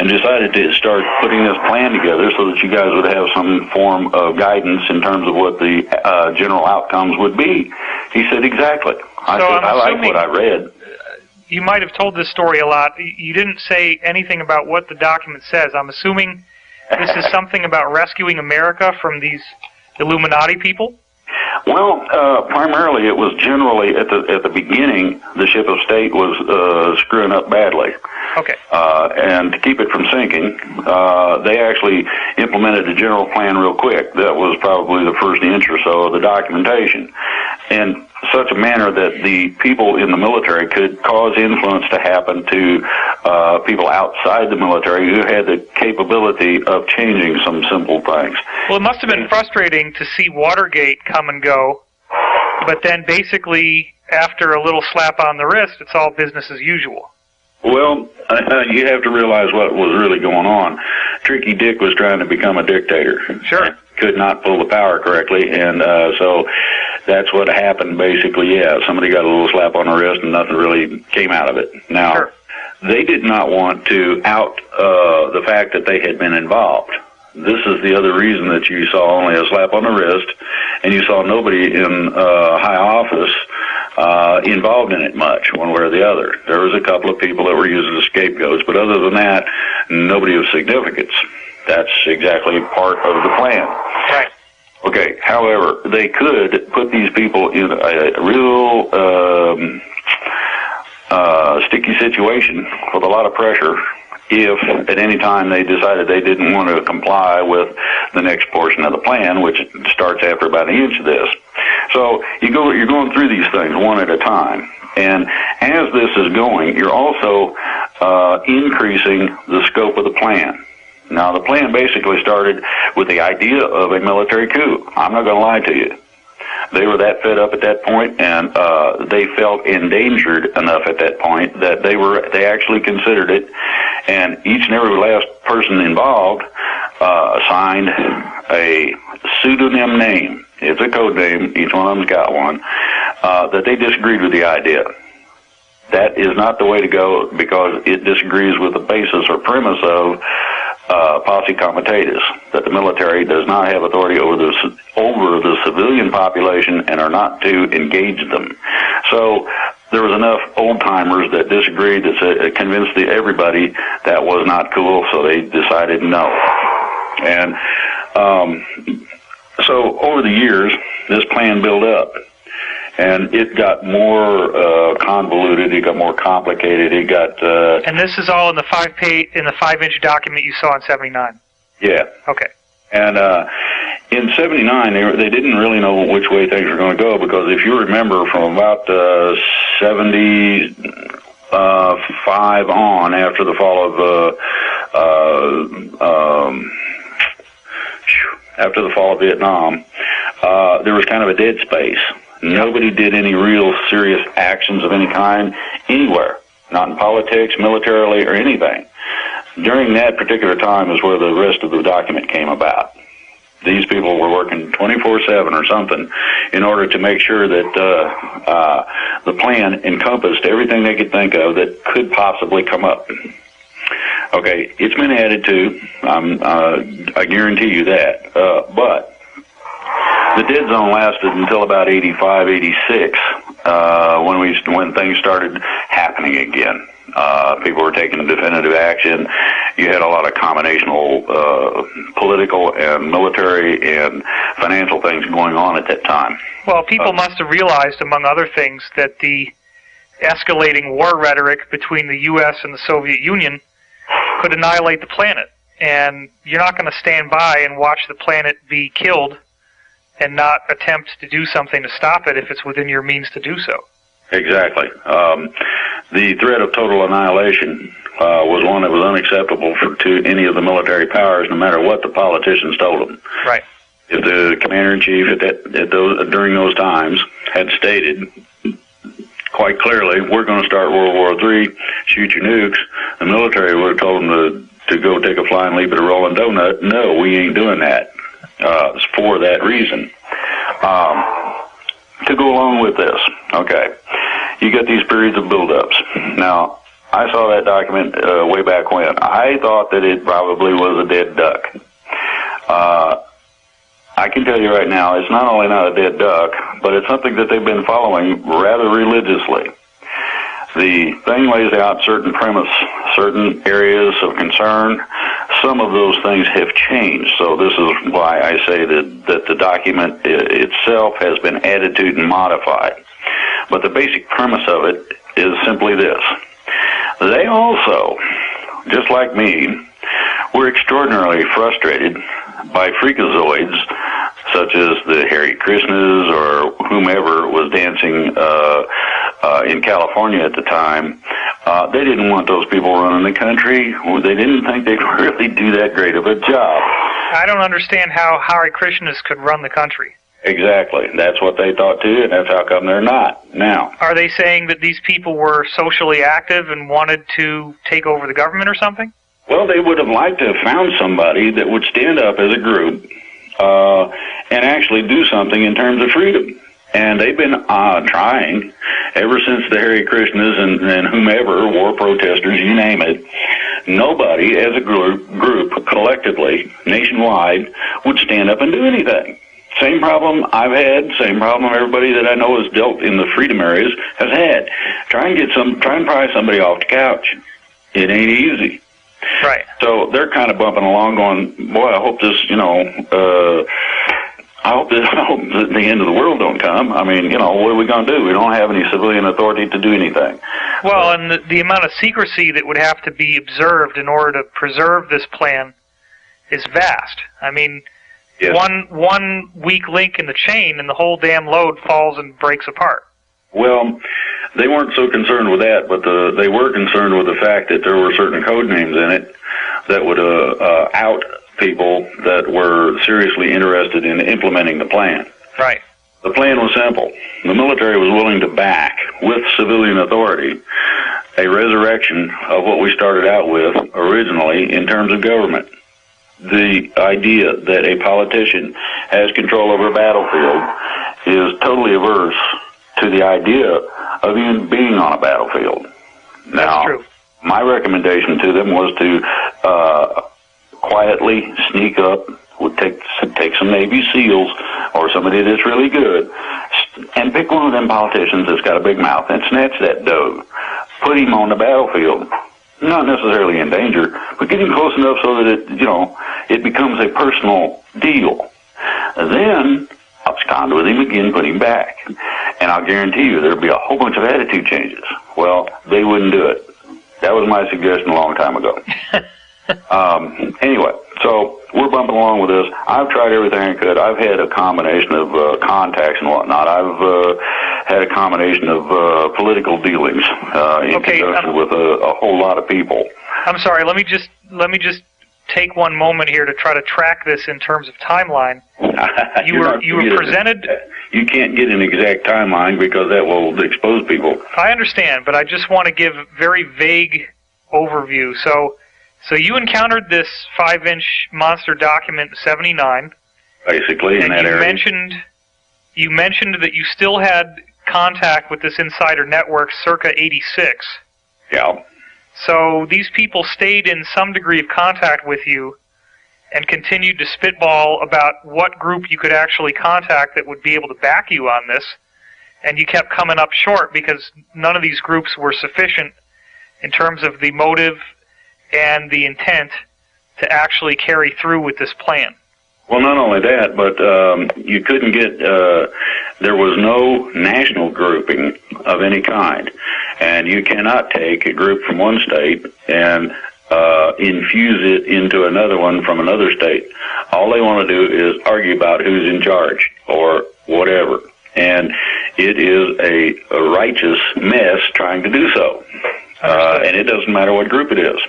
S2: and decided to start putting this plan together so that you guys would have some form of guidance in terms of what the general outcomes would be. He said, exactly. I said, I like what I read.
S1: You might have told this story a lot. You didn't say anything about what the document says. I'm assuming this is something about rescuing America from these Illuminati people?
S2: Well, primarily it was generally at the beginning the ship of state was screwing up badly.
S1: Okay.
S2: And to keep it from sinking, they actually implemented the general plan real quick. That was probably the first inch or so of the documentation. In such a manner that the people in the military could cause influence to happen to people outside the military who had the capability of changing some simple things.
S1: Well, it must have been frustrating to see Watergate come and go, but then basically after a little slap on the wrist, it's all business as usual.
S2: Well, you have to realize what was really going on. Tricky Dick was trying to become a dictator.
S1: Sure.
S2: Could not pull the power correctly, and so that's what happened, basically. Yeah, somebody got a little slap on the wrist, and nothing really came out of it. Now,
S1: sure.
S2: They did not want to out the fact that they had been involved. This is the other reason that you saw only a slap on the wrist, and you saw nobody in high office involved in it much, one way or the other. There was a couple of people that were used as scapegoats, but other than that, nobody of significance. That's exactly part of the plan.
S1: Right.
S2: Okay, however, they could put these people in a real sticky situation with a lot of pressure if at any time they decided they didn't want to comply with the next portion of the plan, which starts after about an inch of this. So you're going through these things one at a time. And as this is going, you're also increasing the scope of the plan. Now, the plan basically started with the idea of a military coup. I'm not going to lie to you. They were that fed up at that point, and they felt endangered enough at that point that they actually considered it, and each and every last person involved signed a pseudonym name. It's a code name. Each one of them's got one. That they disagreed with the idea. That is not the way to go because it disagrees with the basis or premise of posse comitatus, that the military does not have authority over the civilian population and are not to engage them. So there was enough old-timers that disagreed that convinced everybody that was not cool, so they decided no. And so over the years, this plan built up. And it got more convoluted. It got more complicated. It got.
S1: And this is all in the 5-inch document you saw in '79.
S2: Yeah.
S1: Okay.
S2: And in '79, they didn't really know which way things were going to go, because if you remember, from about '75 on, after the fall of Vietnam, there was kind of a dead space. Nobody did any real serious actions of any kind anywhere, not in politics, militarily, or anything. During that particular time is where the rest of the document came about. These people were working 24/7 or something in order to make sure that the plan encompassed everything they could think of that could possibly come up. Okay, it's been added to, I guarantee you that, but the dead zone lasted until about 85, 86, when things started happening again. People were taking definitive action. You had a lot of combinational political and military and financial things going on at that time.
S1: Well, people must have realized, among other things, that the escalating war rhetoric between the U.S. and the Soviet Union could annihilate the planet. And you're not going to stand by and watch the planet be killed and not attempt to do something to stop it if it's within your means to do so.
S2: Exactly. The threat of total annihilation was one that was unacceptable to any of the military powers, no matter what the politicians told them.
S1: Right.
S2: If the commander-in-chief during those times had stated quite clearly, we're going to start World War III, shoot your nukes, the military would have told them to go take a flying leap at a rolling donut. No, we ain't doing that. It's for that reason. To go along with this, okay, you get these periods of buildups. Now, I saw that document way back when. I thought that it probably was a dead duck. I can tell you right now, it's not only not a dead duck, but it's something that they've been following rather religiously. The thing lays out certain premise, certain areas of concern. Some of those things have changed, so this is why I say that the document itself has been added to and modified. But the basic premise of it is simply this. They also, just like me, were extraordinarily frustrated by freakazoids such as the Hare Krishnas or whomever was dancing in California at the time. They didn't want those people running the country. They didn't think they could really do that great of a job.
S1: I don't understand how Hare Krishnas could run the country.
S2: Exactly. That's what they thought too, and that's how come they're not now.
S1: Are they saying that these people were socially active and wanted to take over the government or something?
S2: Well, they would have liked to have found somebody that would stand up as a group and actually do something in terms of freedom. And they've been trying ever since the Hare Krishnas and whomever, war protesters, you name it. Nobody as a group collectively, nationwide, would stand up and do anything. Same problem I've had, same problem everybody that I know has dealt in the freedom areas has had. Try and pry somebody off the couch. It ain't easy.
S1: Right.
S2: So they're kind of bumping along going, boy, I hope this, I hope that the end of the world don't come. I mean, what are we going to do? We don't have any civilian authority to do anything.
S1: Well, and the amount of secrecy that would have to be observed in order to preserve this plan is vast. I mean, yes. One weak link in the chain and the whole damn load falls and breaks apart.
S2: Well, they weren't so concerned with that, but they were concerned with the fact that there were certain code names in it that would out people that were seriously interested in implementing the plan.
S1: Right.
S2: The plan was simple. The military was willing to back, with civilian authority, a resurrection of what we started out with originally in terms of government. The idea that a politician has control over a battlefield is totally averse to the idea of even being on a battlefield. Now,
S1: that's true.
S2: My recommendation to them was to quietly sneak up, would take some Navy SEALs or somebody that's really good, and pick one of them politicians that's got a big mouth and snatch that dough. Put him on the battlefield. Not necessarily in danger, but get him close enough so that it becomes a personal deal. Then abscond with him again, put him back. and I'll guarantee you there'll be a whole bunch of attitude changes. Well, they wouldn't do it. That was my suggestion a long time ago. Anyway, so we're bumping along with this. I've tried everything I could. I've had a combination of contacts and whatnot. I've had a combination of political dealings in conjunction with a whole lot of people.
S1: I'm sorry. Let me just take one moment here to try to track this in terms of timeline. You were presented.
S2: You can't get an exact timeline because that will expose people.
S1: I understand, but I just want to give a very vague overview. So you encountered this 5-inch monster document in '79.
S2: Basically, in that area.
S1: You mentioned that you still had contact with this insider network circa '86.
S2: Yeah.
S1: So these people stayed in some degree of contact with you and continued to spitball about what group you could actually contact that would be able to back you on this, and you kept coming up short because none of these groups were sufficient in terms of the motive and the intent to actually carry through with this plan.
S2: Well, not only that, but you couldn't get, there was no national grouping of any kind, and you cannot take a group from one state and infuse it into another one from another state. All they want to do is argue about who's in charge or whatever, and it is a righteous mess trying to do so, and it doesn't matter what group it is.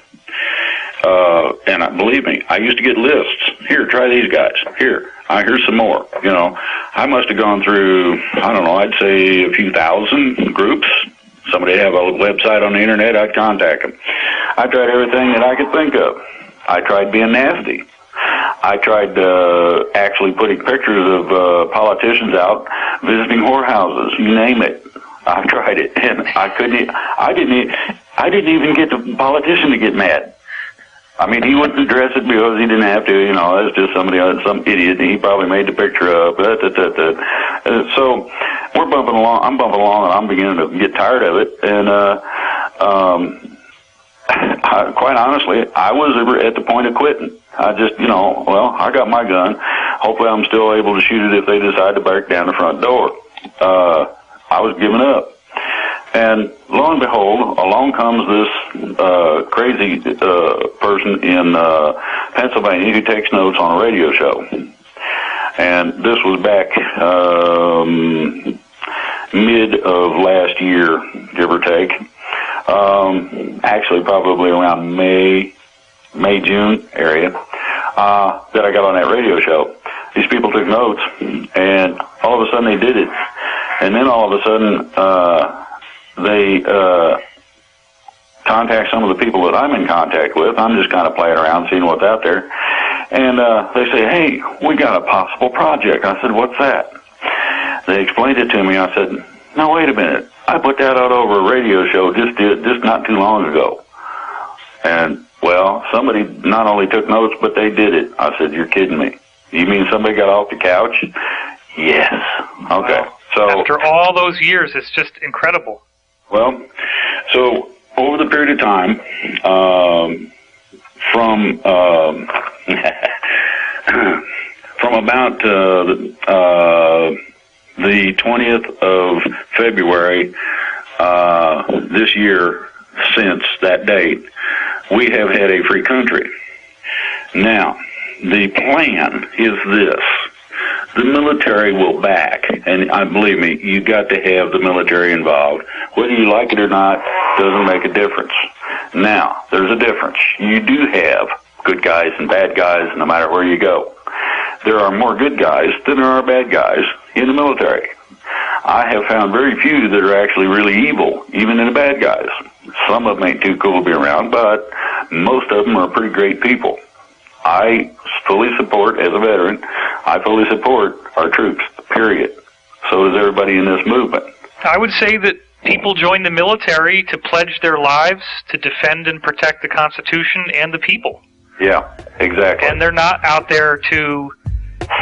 S2: And believe me, I used to get lists. Here, try these guys. Here's some more. You know, I must have gone through, I don't know, I'd say a few thousand groups. Somebody have a website on the internet, I'd contact them. I tried everything that I could think of. I tried being nasty. I tried actually putting pictures of politicians out visiting whorehouses. You name it. I tried it, and I couldn't. I didn't even get the politician to get mad. I mean, he wouldn't address it because he didn't have to. You know, that's just some idiot, and he probably made the picture up. So we're bumping along. I'm bumping along, and I'm beginning to get tired of it. And quite honestly, I was at the point of quitting. I just, I got my gun. Hopefully, I'm still able to shoot it if they decide to break down the front door. I was giving up. And lo and behold, along comes this crazy person in Pennsylvania who takes notes on a radio show. And this was back mid of last year, give or take. Actually, probably around May, June area, that I got on that radio show. These people took notes, and all of a sudden they did it. And then all of a sudden, they contact some of the people that I'm in contact with. I'm just kind of playing around, seeing what's out there. And they say, hey, we got a possible project. I said, what's that? They explained it to me. I said, no, wait a minute. I put that out over a radio show just not too long ago. And, well, somebody not only took notes, but they did it. I said, you're kidding me. You mean somebody got off the couch? Yes. Okay.
S1: Wow.
S2: So
S1: after all those years, it's just incredible.
S2: Well, so over the period of time, from about the 20th of February this year, since that date, we have had a free country. Now, the plan is this. The military will back, and believe me, you got to have the military involved. Whether you like it or not doesn't make a difference. Now, there's a difference. You do have good guys and bad guys no matter where you go. There are more good guys than there are bad guys in the military. I have found very few that are actually really evil, even in the bad guys. Some of them ain't too cool to be around, but most of them are pretty great people. I fully support, as a veteran, I fully support our troops, period. So does everybody in this movement.
S1: I would say that people join the military to pledge their lives to defend and protect the Constitution and the people.
S2: Yeah, exactly.
S1: And they're not out there to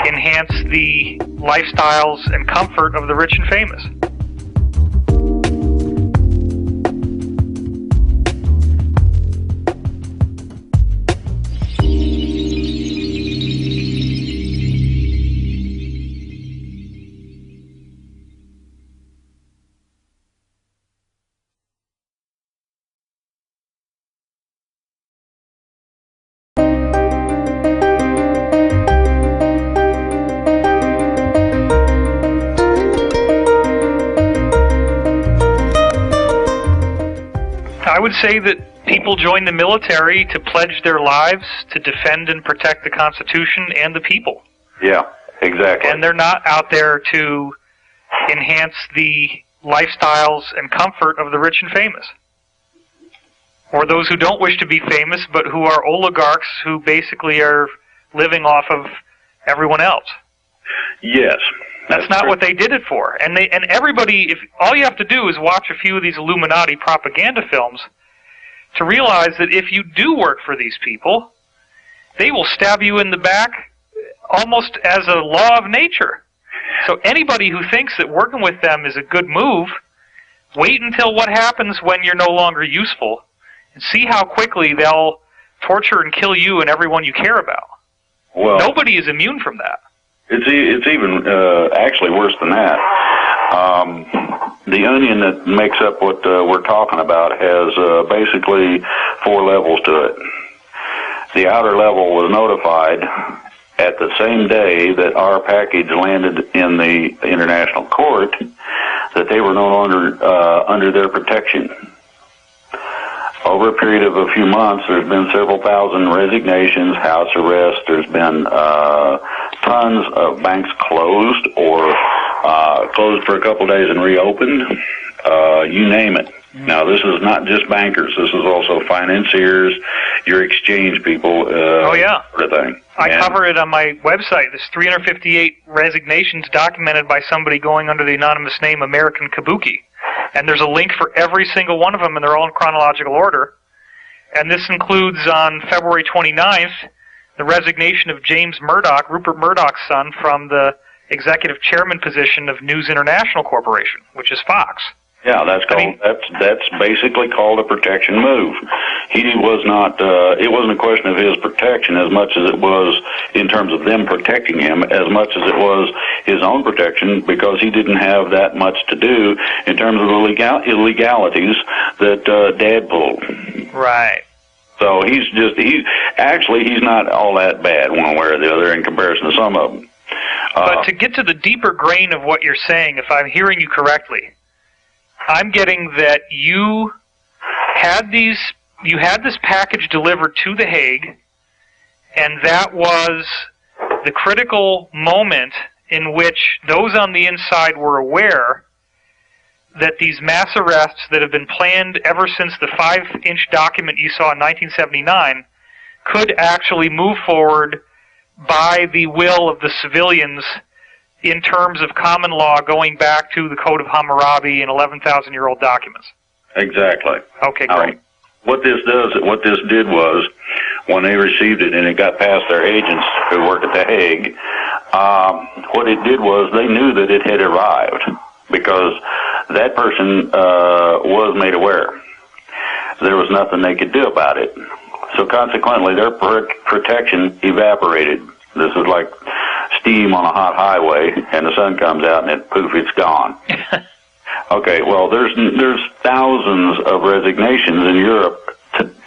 S1: enhance the lifestyles and comfort of the rich and famous. would say that people join the military to pledge their lives to defend and protect the Constitution and the people.
S2: Yeah, exactly.
S1: And they're not out there to enhance the lifestyles and comfort of the rich and famous, or those who don't wish to be famous but who are oligarchs who basically are living off of everyone else.
S2: Yes.
S1: That's not what they did it for. And everybody, if all you have to do is watch a few of these Illuminati propaganda films to realize that if you do work for these people, they will stab you in the back almost as a law of nature. So anybody who thinks that working with them is a good move, wait until what happens when you're no longer useful, and see how quickly they'll torture and kill you and everyone you care about.
S2: Well,
S1: nobody is immune from that.
S2: It's even actually worse than that. The onion that makes up what we're talking about has basically 4 levels to it. The outer level was notified at the same day that our package landed in the international court that they were no longer under their protection. Over a period of a few months, there's been several thousand resignations, house arrests. There's been tons of banks closed or closed for a couple days and reopened. You name it. Now, this is not just bankers. This is also financiers, your exchange people,
S1: oh, yeah.
S2: sort of thing.
S1: I cover it on my website. There's 358 resignations documented by somebody going under the anonymous name American Kabuki. And there's a link for every single one of them, and they're all in chronological order. And this includes, on February 29th, the resignation of James Murdoch, Rupert Murdoch's son, from the executive chairman position of News International Corporation, which is Fox.
S2: Yeah, that's basically called a protection move. He was not. It wasn't a question of his protection as much as it was in terms of them protecting him, as much as it was his own protection, because he didn't have that much to do in terms of the illegalities that Dad pulled.
S1: Right.
S2: So he's not all that bad one way or the other in comparison to some of them.
S1: But to get to the deeper grain of what you're saying, if I'm hearing you correctly, I'm getting that you had this package delivered to The Hague, and that was the critical moment in which those on the inside were aware that these mass arrests that have been planned ever since the 5-inch document you saw in 1979 could actually move forward by the will of the civilians in terms of common law going back to the Code of Hammurabi and 11,000-year-old documents.
S2: Exactly.
S1: Okay, great.
S2: What this did was, when they received it and it got past their agents who work at The Hague, what it did was they knew that it had arrived because that person was made aware. There was nothing they could do about it. So consequently, their protection evaporated. This is like steam on a hot highway, and the sun comes out, and poof, it's gone. Okay, well, there's thousands of resignations in Europe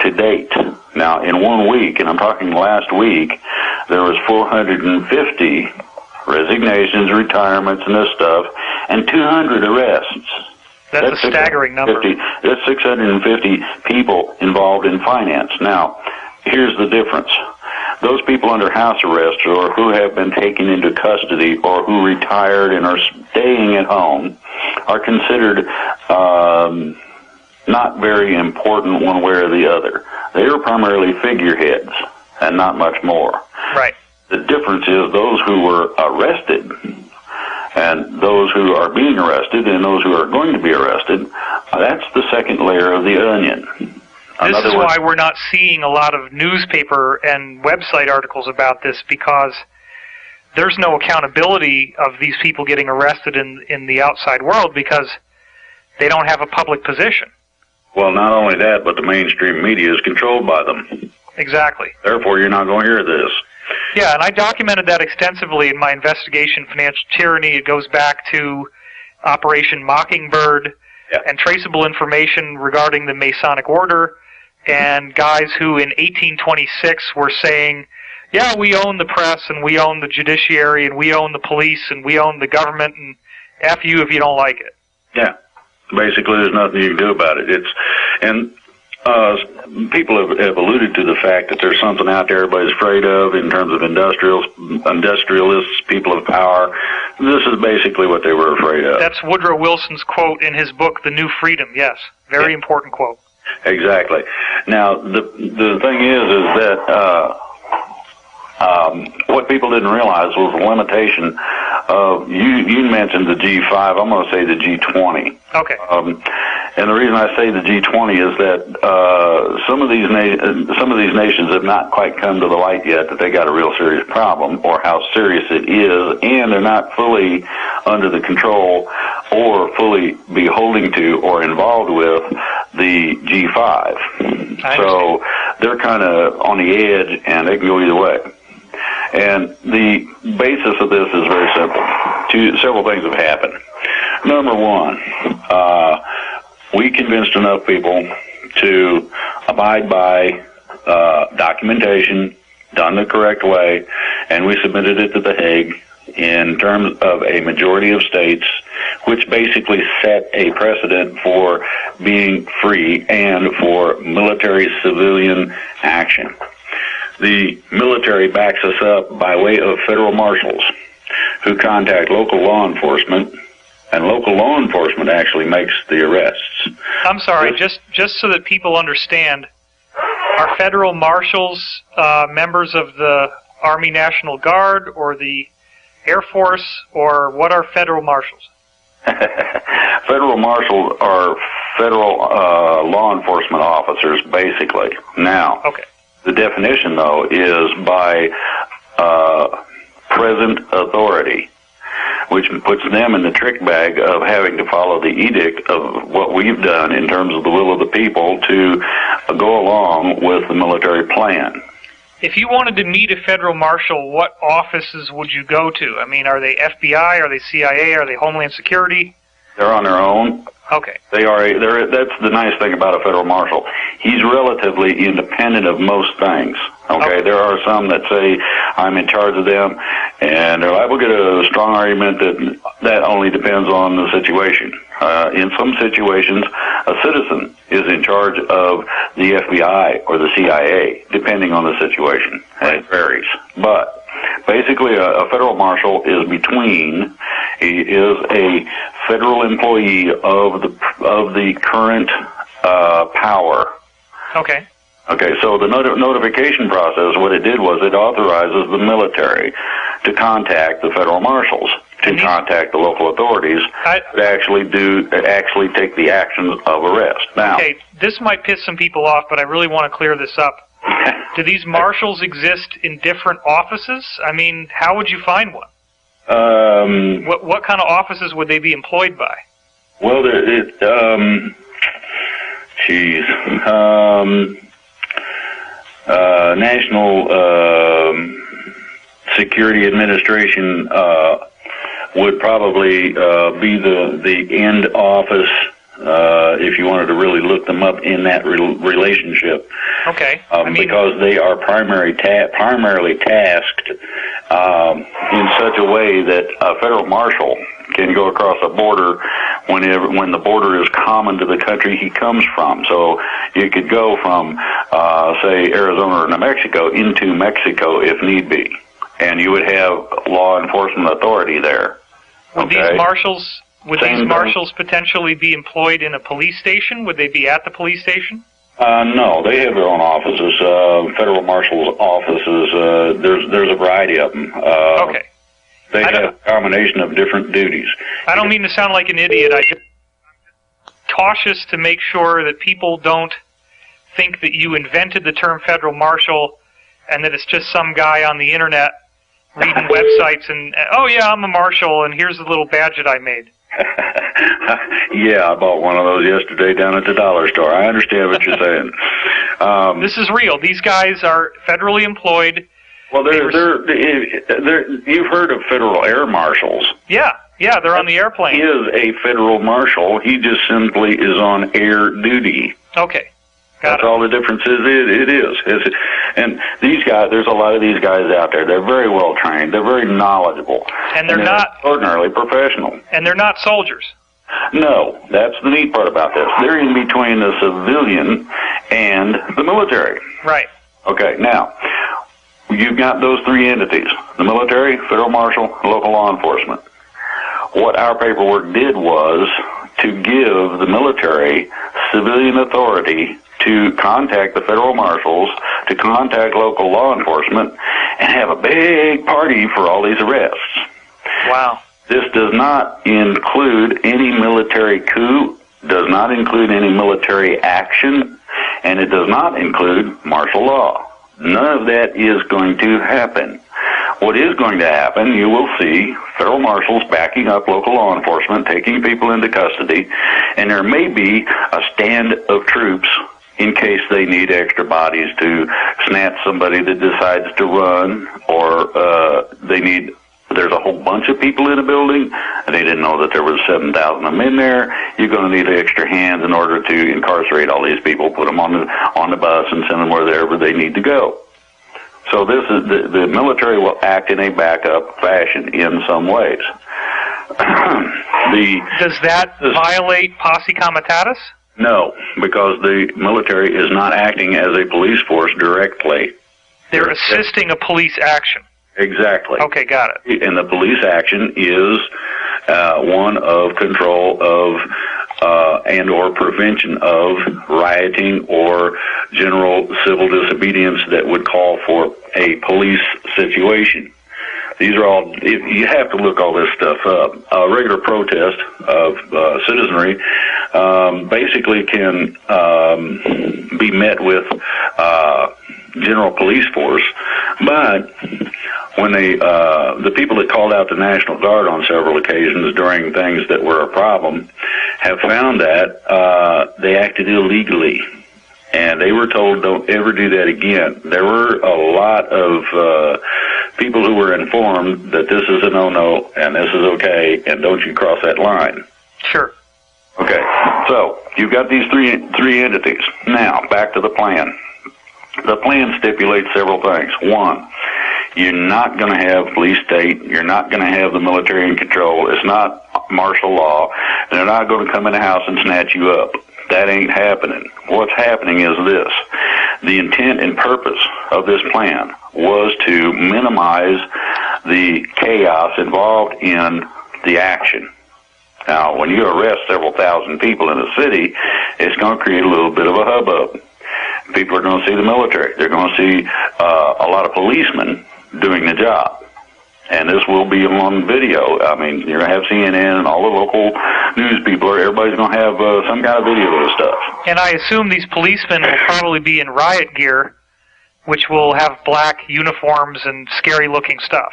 S2: to date. Now, in 1 week, and I'm talking last week, there was 450 resignations, retirements, and this stuff, and 200 arrests.
S1: That's a staggering number.
S2: That's 650 people involved in finance. Now, here's the difference. Those people under house arrest or who have been taken into custody or who retired and are staying at home are considered not very important one way or the other. They are primarily figureheads and not much more.
S1: Right.
S2: The difference is those who were arrested and those who are being arrested and those who are going to be arrested, that's the second layer of the onion.
S1: This is why we're not seeing a lot of newspaper and website articles about this, because there's no accountability of these people getting arrested in the outside world because they don't have a public position.
S2: Well, not only that, but the mainstream media is controlled by them.
S1: Exactly.
S2: Therefore, you're not going to hear this.
S1: Yeah, and I documented that extensively in my investigation, Financial Tyranny. It goes back to Operation Mockingbird and traceable information regarding the Masonic Order, and guys who in 1826 were saying, yeah, we own the press, and we own the judiciary, and we own the police, and we own the government, and F you if you don't like it.
S2: Yeah. Basically, there's nothing you can do about it. And People have alluded to the fact that there's something out there everybody's afraid of in terms of industrialists, people of power. This is basically what they were afraid of.
S1: That's Woodrow Wilson's quote in his book, The New Freedom. Yes, very important quote.
S2: Exactly. Now, the thing is that what people didn't realize was the limitation of, you mentioned the G5, I'm going to say the G20.
S1: Okay.
S2: And the reason I say the G20 is that some of these nations have not quite come to the light yet that they got a real serious problem, or how serious it is, and they're not fully under the control or fully beholding to or involved with the G5. So they're kind of on the edge, and they can go either way. And the basis of this is very simple. Several things have happened. Number one, we convinced enough people to abide by documentation done the correct way, and we submitted it to The Hague in terms of a majority of states, which basically set a precedent for being free and for military-civilian action. The military backs us up by way of federal marshals who contact local law enforcement, and local law enforcement actually makes the arrests.
S1: I'm sorry, just so that people understand, are federal marshals members of the Army National Guard or the Air Force, or what are federal marshals?
S2: Federal marshals are federal law enforcement officers, basically. Now,
S1: okay.
S2: The definition, though, is by present authority, which puts them in the trick bag of having to follow the edict of what we've done in terms of the will of the people to go along with the military plan.
S1: If you wanted to meet a federal marshal, what offices would you go to? I mean, are they FBI? Are they CIA? Are they Homeland Security?
S2: They're on their own.
S1: Okay.
S2: That's the nice thing about a federal marshal. He's relatively independent of most things. Okay? There are some that say, I'm in charge of them, and they're liable to get a strong argument that only depends on the situation. In some situations, a citizen is in charge of the FBI or the CIA, depending on the situation. And it varies. But basically, a federal marshal is he is a federal employee of the current power.
S1: Okay.
S2: Okay, so the notification process, what it did was it authorizes the military to contact the federal marshals, to contact the local authorities, to actually take the actions of arrest. Now,
S1: okay, this might piss some people off, but I really want to clear this up. Do these marshals exist in different offices? I mean, how would you find one? What kind of offices would they be employed by?
S2: Well, National Security Administration would probably be the end office if you wanted to really look them up in that relationship.
S1: Okay.
S2: Because they are primarily tasked in such a way that a federal marshal can go across a border when the border is common to the country he comes from. So you could go from, say, Arizona or New Mexico into Mexico if need be, and you would have law enforcement authority there.
S1: Would these marshals potentially be employed in a police station? Would they be at the police station?
S2: No, they have their own offices, federal marshals' offices. There's a variety of them.
S1: Okay.
S2: They have a combination of different duties.
S1: I don't mean to sound like an idiot. I'm just cautious to make sure that people don't think that you invented the term federal marshal and that it's just some guy on the internet reading websites and, oh yeah, I'm a marshal and here's the little badge that I made.
S2: Yeah, I bought one of those yesterday down at the dollar store. I understand what you're saying.
S1: This is real. These guys are federally employed.
S2: Well, you've heard of federal air marshals.
S1: Yeah, they're on the airplane.
S2: He is a federal marshal. He just simply is on air duty.
S1: Okay.
S2: That's all the difference is. It is. And these guys, there's a lot of these guys out there. They're very well trained. They're very knowledgeable.
S1: And they're not
S2: extraordinarily professional.
S1: And they're not soldiers.
S2: No, that's the neat part about this. They're in between the civilian and the military.
S1: Right.
S2: Okay, now, you've got those three entities, the military, federal marshal, and local law enforcement. What our paperwork did was to give the military civilian authority to contact the federal marshals, to contact local law enforcement, and have a big party for all these arrests.
S1: Wow.
S2: This does not include any military coup, does not include any military action, and it does not include martial law. None of that is going to happen. What is going to happen, you will see federal marshals backing up local law enforcement, taking people into custody, and there may be a stand of troops in case they need extra bodies to snatch somebody that decides to run, or there's a whole bunch of people in a building, and they didn't know that there was 7,000 of them in there. You're going to need extra hands in order to incarcerate all these people, put them on the bus, and send them wherever they need to go. So this is the military will act in a backup fashion in some ways.
S1: Does that violate posse comitatus?
S2: No, because the military is not acting as a police force directly.
S1: They're assisting a police action.
S2: Exactly.
S1: Okay, got it.
S2: And the police action is one of control of and or prevention of rioting or general civil disobedience that would call for a police situation. These are all, you have to look all this stuff up. A regular protest of citizenry basically can be met with general police force, but when the people that called out the National Guard on several occasions during things that were a problem have found that they acted illegally. And they were told, don't ever do that again. There were a lot of people who were informed that this is a no-no and this is okay and don't you cross that line.
S1: Sure.
S2: Okay, so you've got these three entities. Now, back to the plan. The plan stipulates several things. One, you're not going to have police state. You're not going to have the military in control. It's not martial law. And they're not going to come in the house and snatch you up. That ain't happening. What's happening is this. The intent and purpose of this plan was to minimize the chaos involved in the action. Now, when you arrest several thousand people in a city, it's going to create a little bit of a hubbub. People are going to see the military. They're going to see a lot of policemen doing the job. And this will be on video. I mean, you're going to have CNN and all the local news people. Everybody's going to have some kind of video of this stuff.
S1: And I assume these policemen will probably be in riot gear, which will have black uniforms and scary-looking stuff.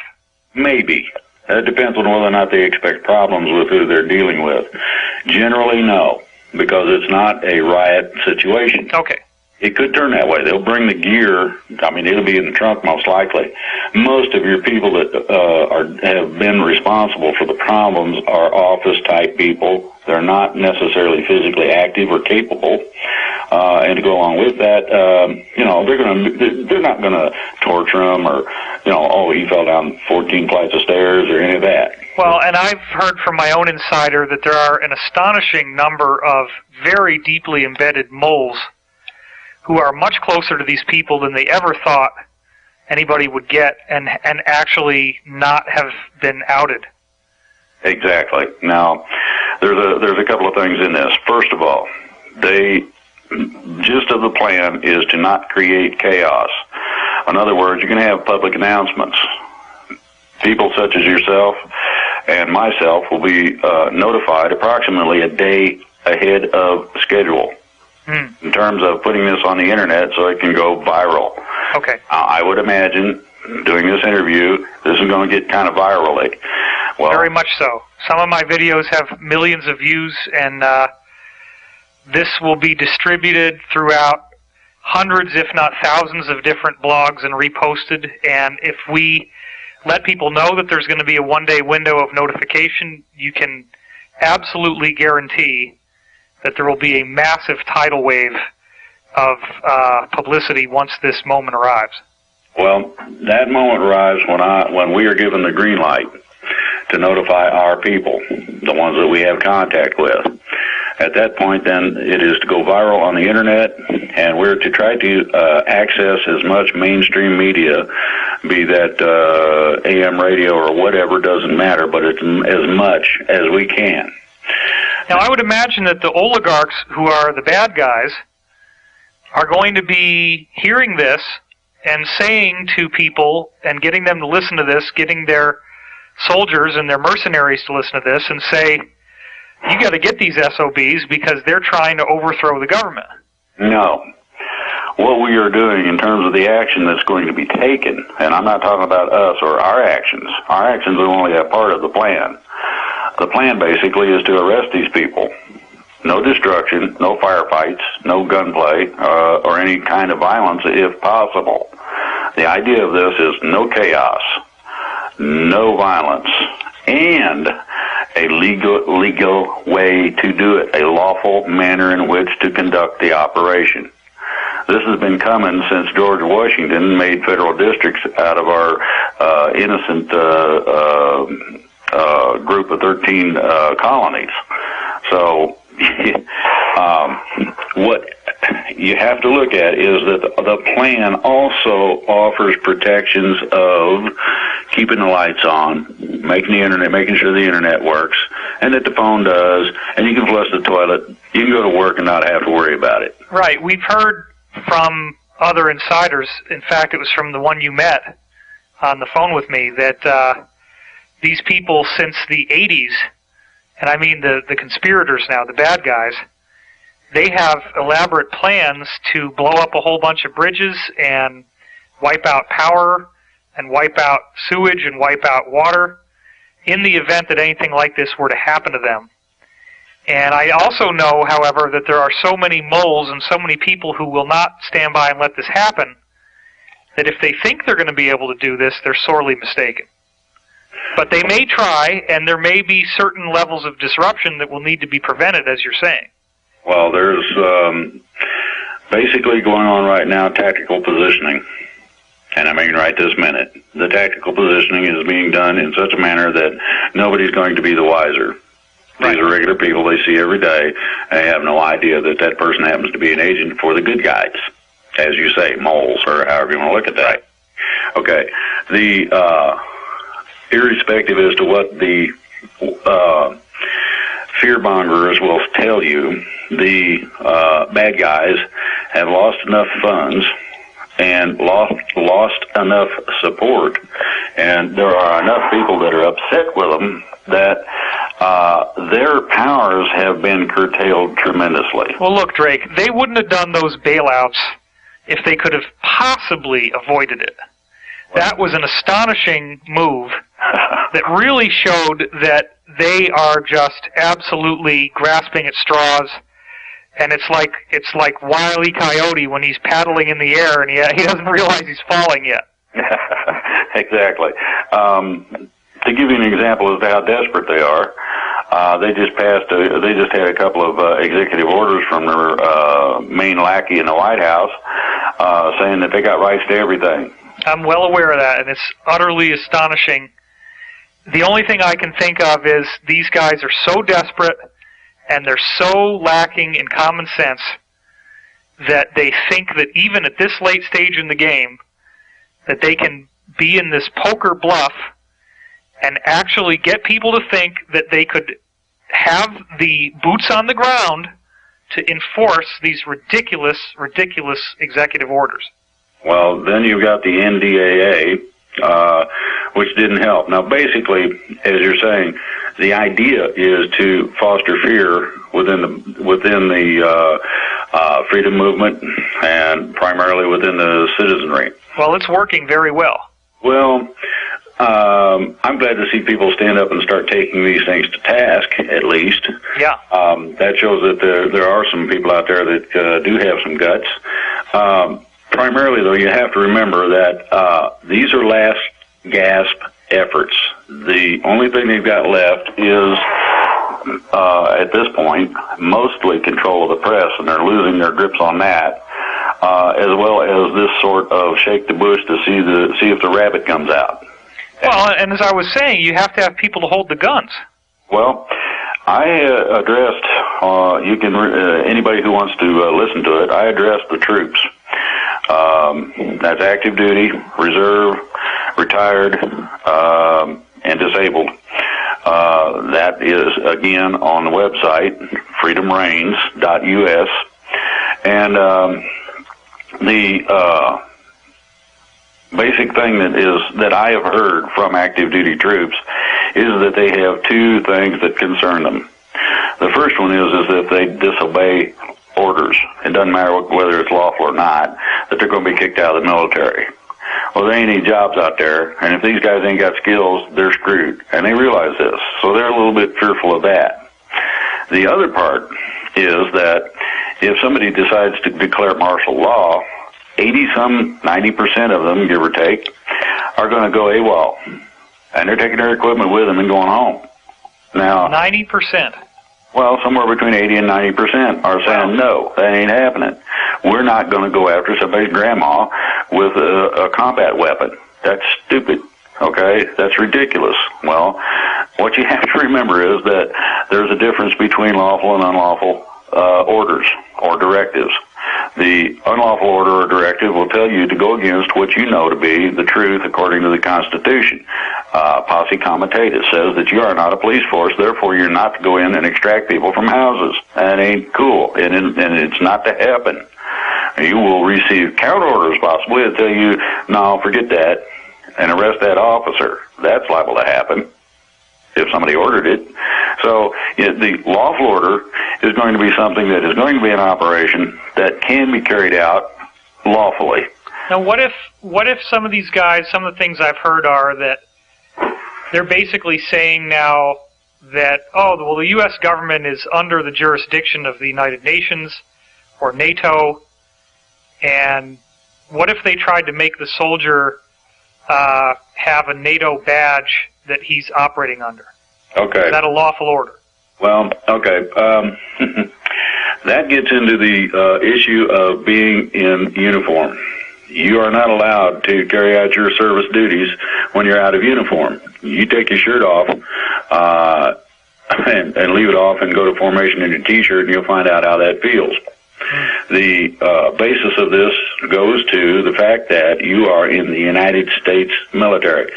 S2: Maybe. It depends on whether or not they expect problems with who they're dealing with. Generally, no, because it's not a riot situation.
S1: Okay.
S2: It could turn that way. They'll bring the gear. I mean, it'll be in the trunk most likely. Most of your people that have been responsible for the problems are office-type people. They're not necessarily physically active or capable. And to go along with that, they're not going to torture them or, he fell down 14 flights of stairs or any of that.
S1: Well, and I've heard from my own insider that there are an astonishing number of very deeply embedded moles who are much closer to these people than they ever thought anybody would get, and actually not have been outed.
S2: Exactly. Now, there's a couple of things in this. First of all, the gist of the plan is to not create chaos. In other words, you're going to have public announcements. People such as yourself and myself will be notified approximately a day ahead of schedule. In terms of putting this on the internet so it can go viral.
S1: Okay.
S2: I would imagine, doing this interview, this is going to get kind of viral-y. Well,
S1: very much so. Some of my videos have millions of views, and this will be distributed throughout hundreds, if not thousands, of different blogs and reposted. And if we let people know that there's going to be a one-day window of notification, you can absolutely guarantee that there will be a massive tidal wave of publicity once this moment arrives.
S2: Well, that moment arrives when we are given the green light to notify our people, the ones that we have contact with. At that point, then, it is to go viral on the Internet, and we're to try to access as much mainstream media, be that AM radio or whatever, doesn't matter, but it's as much as we can.
S1: Now, I would imagine that the oligarchs, who are the bad guys, are going to be hearing this and saying to people and getting them to listen to this, getting their soldiers and their mercenaries to listen to this and say, you got to get these SOBs because they're trying to overthrow the government.
S2: No. What we are doing in terms of the action that's going to be taken, and I'm not talking about us or our actions are only a part of the plan. The plan basically is to arrest these people. No destruction, no firefights, no gunplay, or any kind of violence if possible. The idea of this is no chaos, no violence, and a legal way to do it, a lawful manner in which to conduct the operation. This has been coming since George Washington made federal districts out of our innocent group of 13 colonies. So what you have to look at is that the plan also offers protections of keeping the lights on, making sure the internet works, and that the phone does, and you can flush the toilet. You can go to work and not have to worry about it.
S1: Right. We've heard from other insiders, in fact, it was from the one you met on the phone with me, that these people since the 80s, and I mean the conspirators now, the bad guys, they have elaborate plans to blow up a whole bunch of bridges and wipe out power and wipe out sewage and wipe out water in the event that anything like this were to happen to them. And I also know, however, that there are so many moles and so many people who will not stand by and let this happen that if they think they're going to be able to do this, they're sorely mistaken. But they may try, and there may be certain levels of disruption that will need to be prevented, as you're saying.
S2: Well, there's basically going on right now tactical positioning. And I mean right this minute. The tactical positioning is being done in such a manner that nobody's going to be the wiser. These are regular people they see every day. They have no idea that that person happens to be an agent for the good guys, as you say, moles, or however you want to look at that. Okay. The irrespective as to what the fearmongers will tell you, the bad guys have lost enough funds and lost enough support, and there are enough people that are upset with them that their powers have been curtailed tremendously.
S1: Well, look, Drake, they wouldn't have done those bailouts if they could have possibly avoided it. That was an astonishing move that really showed that they are just absolutely grasping at straws. And it's like Wile E. Coyote when he's paddling in the air and he doesn't realize he's falling yet.
S2: Exactly. To give you an example as to how desperate they are, they just had a couple of executive orders from their main lackey in the White House saying that they got rights to everything.
S1: I'm well aware of that, and it's utterly astonishing. The only thing I can think of is these guys are so desperate and they're so lacking in common sense that they think that even at this late stage in the game that they can be in this poker bluff and actually get people to think that they could have the boots on the ground to enforce these ridiculous executive orders.
S2: Well, then you've got the NDAA, which didn't help. Now, basically, as you're saying, the idea is to foster fear within the freedom movement and primarily within the citizenry.
S1: Well, it's working very well.
S2: Well, I'm glad to see people stand up and start taking these things to task, at least.
S1: Yeah.
S2: That shows that there are some people out there that do have some guts. Primarily, though, you have to remember that these are last gasp efforts. The only thing they've got left is, at this point, mostly control of the press, and they're losing their grips on that, as well as this sort of shake the bush to see if the rabbit comes out.
S1: Well, and as I was saying, you have to have people to hold the guns.
S2: Well, I addressed, anybody who wants to listen to it, I addressed the troops. That's active duty, reserve, retired, and disabled. That is, again, on the website, freedomreigns.us. And the basic thing that I have heard from active duty troops is that they have two things that concern them. The first one is that they disobey orders. It doesn't matter whether it's lawful or not, that they're going to be kicked out of the military. Well, there ain't any jobs out there, and if these guys ain't got skills, they're screwed. And they realize this, so they're a little bit fearful of that. The other part is that if somebody decides to declare martial law, 90% of them, give or take, are going to go AWOL. And they're taking their equipment with them and going home. Now,
S1: 90%?
S2: Well, somewhere between 80 and 90% are saying, no, that ain't happening. We're not going to go after somebody's grandma with a combat weapon. That's stupid, okay? That's ridiculous. Well, what you have to remember is that there's a difference between lawful and unlawful orders or directives. The unlawful order or directive will tell you to go against what you know to be the truth according to the Constitution. Posse comitatus says that you are not a police force, therefore you're not to go in and extract people from houses. That ain't cool, and it's not to happen. You will receive counter orders possibly that tell you, no, forget that, and arrest that officer. That's liable to happen if somebody ordered it. So the lawful order is going to be something that is going to be an operation that can be carried out lawfully.
S1: Now, what if some of these guys, some of the things I've heard are that they're basically saying now that, the U.S. government is under the jurisdiction of the United Nations or NATO, and what if they tried to make the soldier have a NATO badge that he's operating under?
S2: Okay.
S1: Is that a lawful order?
S2: Well, okay. That gets into the issue of being in uniform. You are not allowed to carry out your service duties when you're out of uniform. You take your shirt off and leave it off and go to formation in your T-shirt, and you'll find out how that feels. The basis of this goes to the fact that you are in the United States military.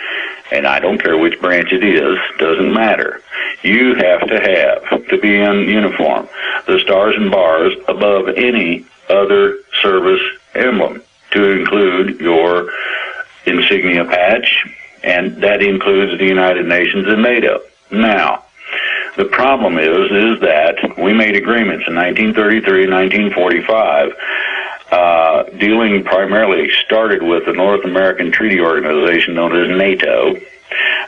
S2: And I don't care which branch it is, doesn't matter. You have to be in uniform. The stars and bars above any other service emblem, to include your insignia patch, and that includes the United Nations and NATO. Now, the problem is that we made agreements in 1933, 1945, dealing primarily, started with the North American Treaty Organization known as NATO,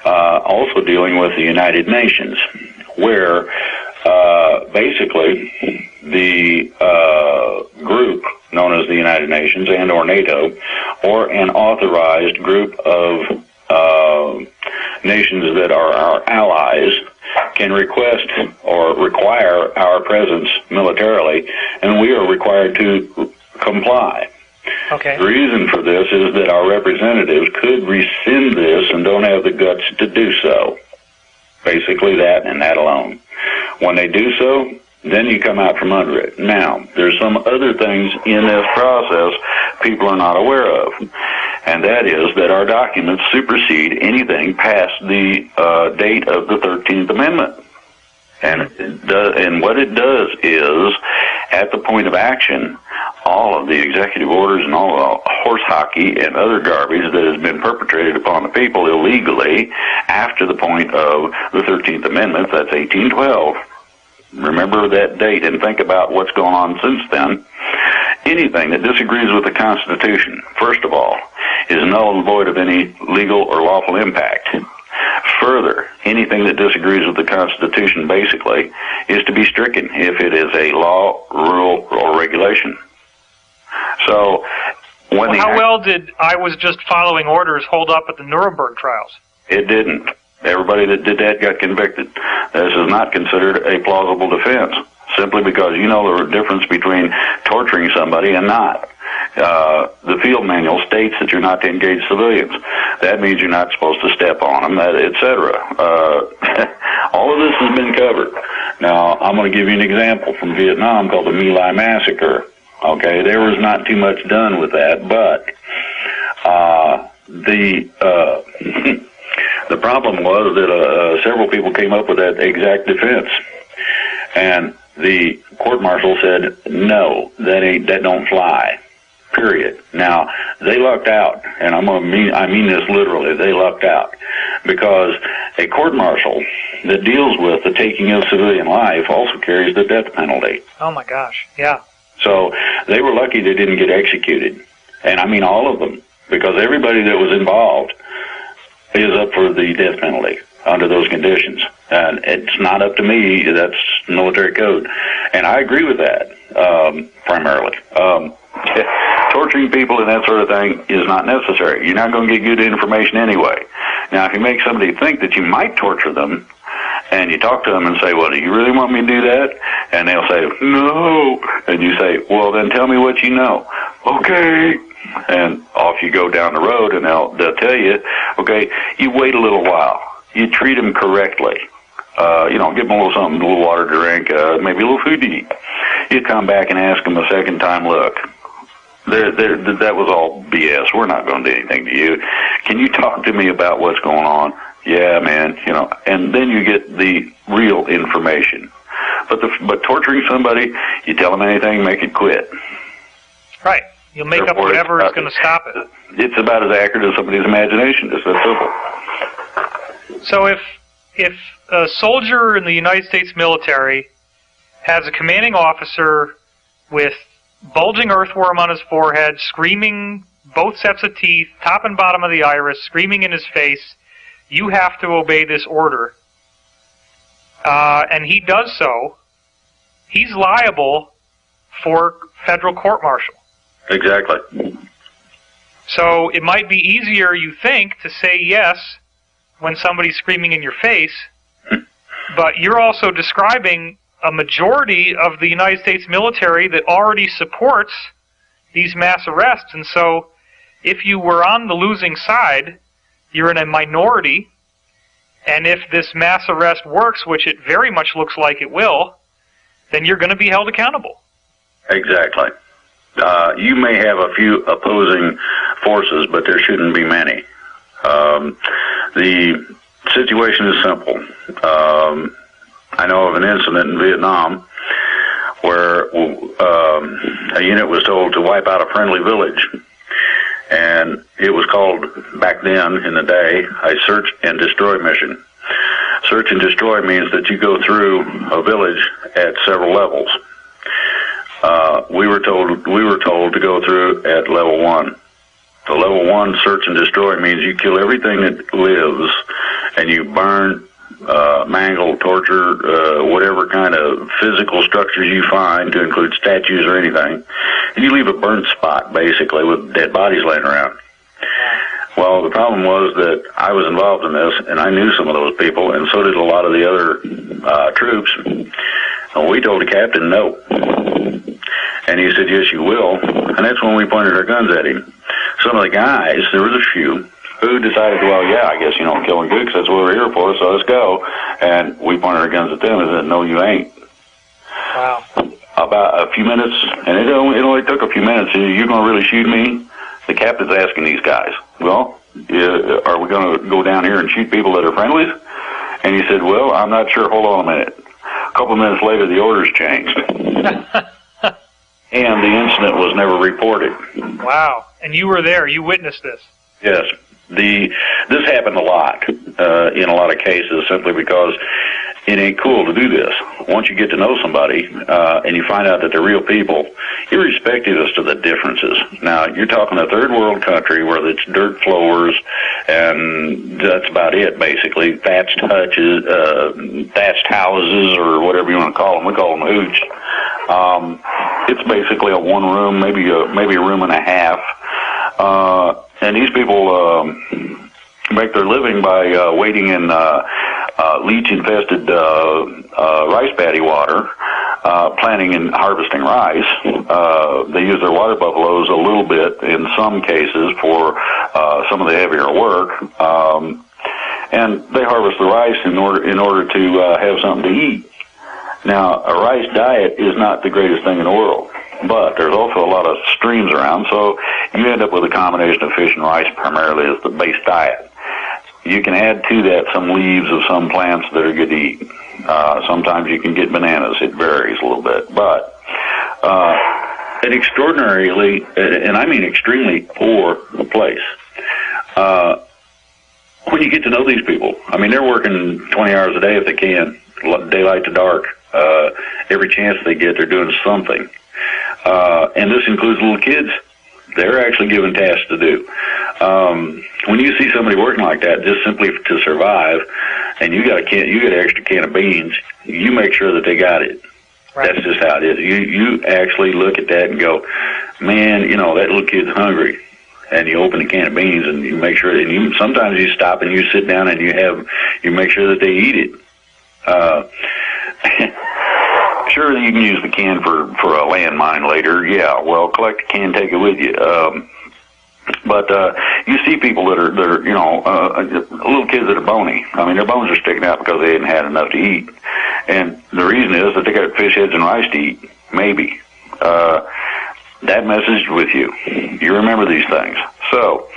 S2: also dealing with the United Nations, where basically the group known as the United Nations and or NATO, or an authorized group of nations that are our allies, can request or require our presence militarily, and we are required to comply.
S1: Okay.
S2: The reason for this is that our representatives could rescind this and don't have the guts to do so. Basically that and that alone. When they do so, then you come out from under it. Now, there's some other things in this process people are not aware of, and that is that our documents supersede anything past the date of the 13th Amendment. And what it does is, at the point of action, all of the executive orders and all the horse hockey and other garbage that has been perpetrated upon the people illegally after the point of the 13th Amendment, that's 1812. Remember that date and think about what's going on since then. Anything that disagrees with the Constitution, first of all, is null and void of any legal or lawful impact. Further, anything that disagrees with the Constitution, basically, is to be stricken if it is a law, rule, or regulation. So,
S1: how well did I was just following orders hold up at the Nuremberg trials?
S2: It didn't. Everybody that did that got convicted. This is not considered a plausible defense, simply because you know the difference between torturing somebody and not. The field manual states that you're not to engage civilians. That means you're not supposed to step on them, etc. All of this has been covered. Now, I'm going to give you an example from Vietnam called the My Lai Massacre. Okay, there was not too much done with that, but the problem was that several people came up with that exact defense, and the court-martial said, no, that don't fly, period. Now, they lucked out, and I mean this literally, they lucked out, because a court-martial that deals with the taking of civilian life also carries the death penalty.
S1: Oh my gosh, yeah.
S2: So they were lucky they didn't get executed, and I mean all of them, because everybody that was involved is up for the death penalty under those conditions. And it's not up to me, that's military code. And I agree with that, primarily. Torturing people and that sort of thing is not necessary. You're not going to get good information anyway. Now, if you make somebody think that you might torture them, and you talk to them and say, well, do you really want me to do that? And they'll say, no. And you say, well, then tell me what you know. Okay. And off you go down the road, and they'll tell you, okay, you wait a little while. You treat them correctly. Give them a little something, a little water to drink, maybe a little food to eat. You come back and ask them a second time, look, that was all BS. We're not going to do anything to you. Can you talk to me about what's going on? Yeah, man, and then you get the real information. But torturing somebody, you tell them anything, make it quit.
S1: Right. You'll make up whatever is going to stop it.
S2: It's about as accurate as somebody's imagination. It's that simple.
S1: So if a soldier in the United States military has a commanding officer with bulging earthworm on his forehead, screaming both sets of teeth, top and bottom of the iris, screaming in his face, you have to obey this order, and he does so, he's liable for federal court-martial.
S2: Exactly.
S1: So it might be easier, you think, to say yes when somebody's screaming in your face, but you're also describing a majority of the United States military that already supports these mass arrests, and so if you were on the losing side, you're in a minority, and if this mass arrest works, which it very much looks like it will, then you're going to be held accountable.
S2: Exactly. You may have a few opposing forces, but there shouldn't be many. The situation is simple. I know of an incident in Vietnam where a unit was told to wipe out a friendly village, and it was called, back then in the day, a search and destroy mission. Search and destroy means that you go through a village at several levels. We were told to go through at level 1. The level 1 search and destroy means you kill everything that lives, and you burn, mangle, torture, whatever kind of physical structures you find, to include statues or anything, and you leave a burnt spot, basically, with dead bodies laying around. Well, the problem was that I was involved in this, and I knew some of those people, and so did a lot of the other troops. And we told the captain no. And he said, yes, you will. And that's when we pointed our guns at him. Some of the guys, there was a few, who decided, well, yeah, I guess, killing good, because that's what we're here for, so let's go. And we pointed our guns at them and said, no, you ain't.
S1: Wow.
S2: About a few minutes, and it only took a few minutes. You're going to really shoot me? The captain's asking these guys, well, are we going to go down here and shoot people that are friendlies? And he said, well, I'm not sure. Hold on a minute. A couple of minutes later, the orders changed. And the incident was never reported.
S1: Wow. And you were there. You witnessed this.
S2: Yes. This happened a lot in a lot of cases, simply because it ain't cool to do this. Once you get to know somebody and you find out that they're real people, irrespective as to the differences. Now, you're talking a third world country where it's dirt floors, and that's about it, basically. Thatched houses, or whatever you want to call them. We call them hooch. It's basically a one room, maybe a room and a half. And these people make their living by waiting in leech-infested rice paddy water, planting and harvesting rice. They use their water buffaloes a little bit in some cases for some of the heavier work, and they harvest the rice in order to have something to eat. Now, a rice diet is not the greatest thing in the world, but there's also a lot of streams around, so you end up with a combination of fish and rice primarily as the base diet. You can add to that some leaves of some plants that are good to eat. Sometimes you can get bananas. It varies a little bit. But an extraordinarily, and I mean extremely poor place. When you get to know these people, I mean, they're working 20 hours a day if they can, daylight to dark. Every chance they get, they're doing something. And this includes little kids. They're actually given tasks to do. When you see somebody working like that, just simply to survive, and you got an extra can of beans, you make sure that they got it. Right. That's just how it is. You actually look at that and go, man, you know, that little kid's hungry. And you open a can of beans and you make sure that sometimes you stop and you sit down and you make sure that they eat it. Sure, you can use the can for a landmine later. Yeah, well, collect the can, take it with you. But you see people that are you know, little kids that are bony. I mean, their bones are sticking out because they hadn't had enough to eat. And the reason is that they got fish heads and rice to eat. Maybe. That message with you. You remember these things. So,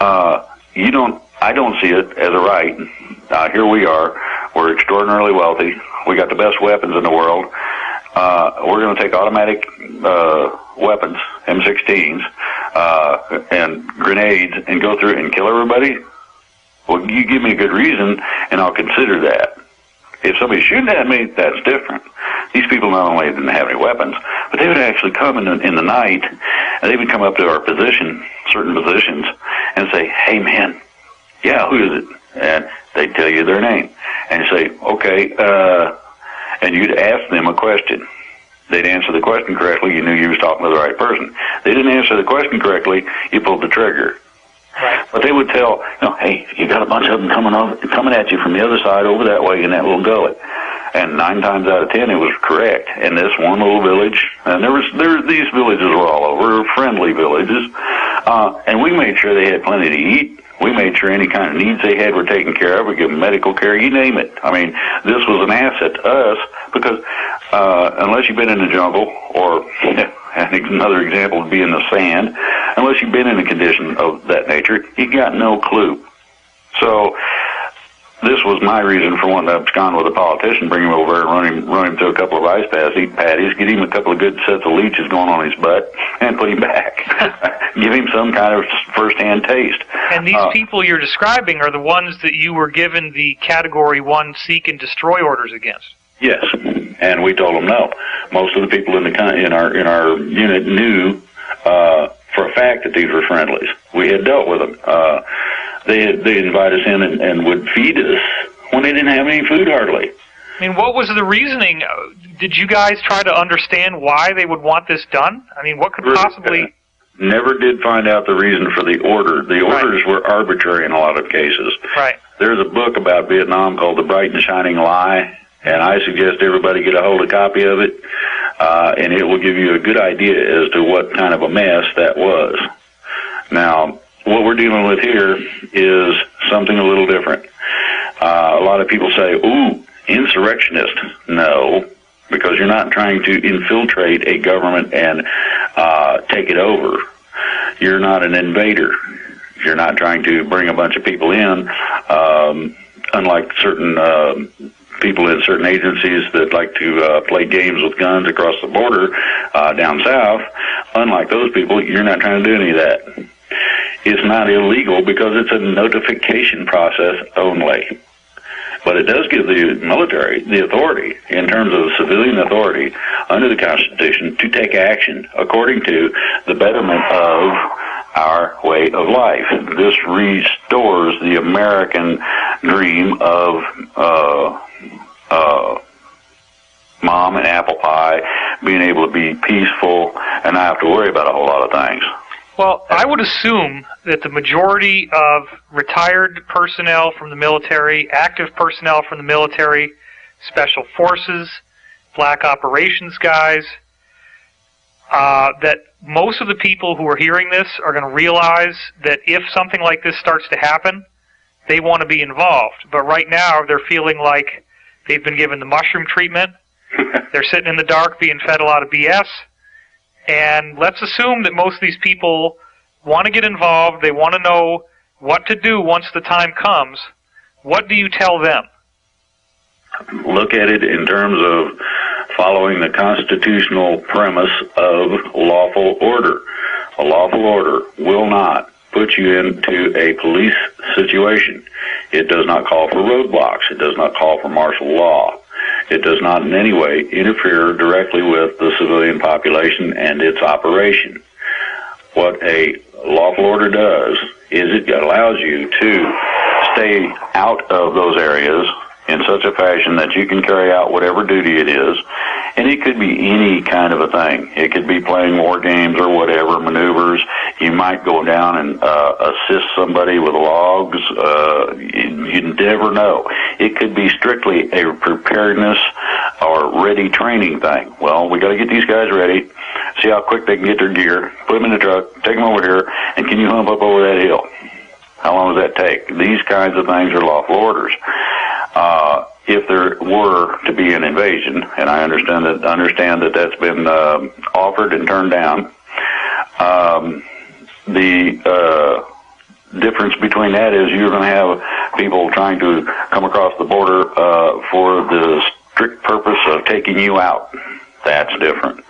S2: I don't see it as a right. Here we are. We're extraordinarily wealthy. We got the best weapons in the world. We're going to take automatic weapons, M16s, and grenades, and go through and kill everybody? Well, you give me a good reason, and I'll consider that. If somebody's shooting at me, that's different. These people not only didn't have any weapons, but they would actually come in the night, and they would come up to our position, certain positions, and say, hey, man, yeah, who is it? And they'd tell you their name. And you say, okay, and you'd ask them a question. They'd answer the question correctly, you knew you was talking to the right person. They didn't answer the question correctly, you pulled the trigger. Right. But they would tell, you know, hey, you got a bunch of them coming at you from the other side over that way in that little gully. And 9 times out of 10, it was correct. And this one little village, and these villages were all over, friendly villages, and we made sure they had plenty to eat. We made sure any kind of needs they had were taken care of. We give them medical care, you name it. I mean, this was an asset to us because unless you've been in the jungle, or another example would be in the sand, unless you've been in a condition of that nature, you got no clue. So this was my reason for wanting to abscond with a politician, bring him over and run him to a couple of ice patties, get him a couple of good sets of leeches going on his butt, and put him back. Give him some kind of first-hand taste.
S1: And these people you're describing are the ones that you were given the Category 1 seek and destroy orders against. Yes,
S2: and we told them no. Most of the people in our unit knew for a fact that these were friendlies. We had dealt with them. They'd invite us in and would feed us when they didn't have any food hardly.
S1: I mean, what was the reasoning? Did you guys try to understand why they would want this done? I mean, what could possibly...
S2: Never did find out the reason for the order. The orders were arbitrary in a lot of cases.
S1: Right.
S2: There's a book about Vietnam called The Bright and Shining Lie, and I suggest everybody get a hold of a copy of it, and it will give you a good idea as to what kind of a mess that was. Now, what we're dealing with here is something a little different. A lot of people say, ooh, insurrectionist. No, because you're not trying to infiltrate a government and take it over. You're not an invader. You're not trying to bring a bunch of people in, unlike certain people in certain agencies that like to play games with guns across the border down south. Unlike those people, you're not trying to do any of that. It's not illegal because it's a notification process only. But it does give the military the authority, in terms of civilian authority, under the Constitution, to take action according to the betterment of our way of life. This restores the American dream of mom and apple pie, being able to be peaceful and not have to worry about a whole lot of things.
S1: Well, I would assume that the majority of retired personnel from the military, active personnel from the military, special forces, black operations guys, that most of the people who are hearing this are going to realize that if something like this starts to happen, they want to be involved. But right now, they're feeling like they've been given the mushroom treatment. They're sitting in the dark being fed a lot of BS. And let's assume that most of these people want to get involved. They want to know what to do once the time comes. What do you tell them?
S2: Look at it in terms of following the constitutional premise of lawful order. A lawful order will not put you into a police situation. It does not call for roadblocks. It does not call for martial law. It does not in any way interfere directly with the civilian population and its operation. What a lawful order does is it allows you to stay out of those areas in such a fashion that you can carry out whatever duty it is. And it could be any kind of a thing. It could be playing war games or whatever, maneuvers. You might go down and assist somebody with logs. You never know. It could be strictly a preparedness or ready training thing. Well, we got to get these guys ready, see how quick they can get their gear, put them in the truck, take them over here, and can you hump up over that hill? How long does that take? These kinds of things are lawful orders. If there were to be an invasion, and I understand that that's been offered and turned down, the difference between that is you're going to have people trying to come across the border for the strict purpose of taking you out. That's different.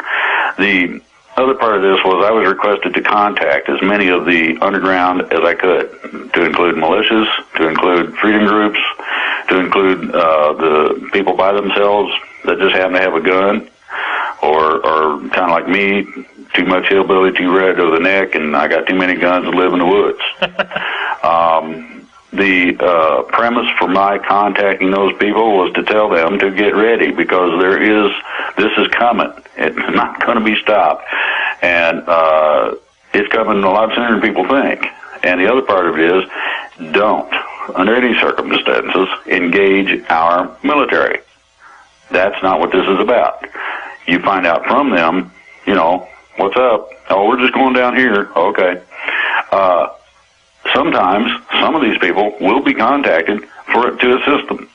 S2: The other part of this was I was requested to contact as many of the underground as I could, to include militias, to include freedom groups, to include the people by themselves that just happen to have a gun, or kind of like me, too much hillbilly, too red over the neck, and I got too many guns and live in the woods. The premise for my contacting those people was to tell them to get ready, because this is coming. It's not going to be stopped. And it's coming a lot sooner than people think. And the other part of it is, don't, under any circumstances, engage our military. That's not what this is about. You find out from them, what's up? Oh, we're just going down here. Okay. Sometimes some of these people will be contacted to assist them.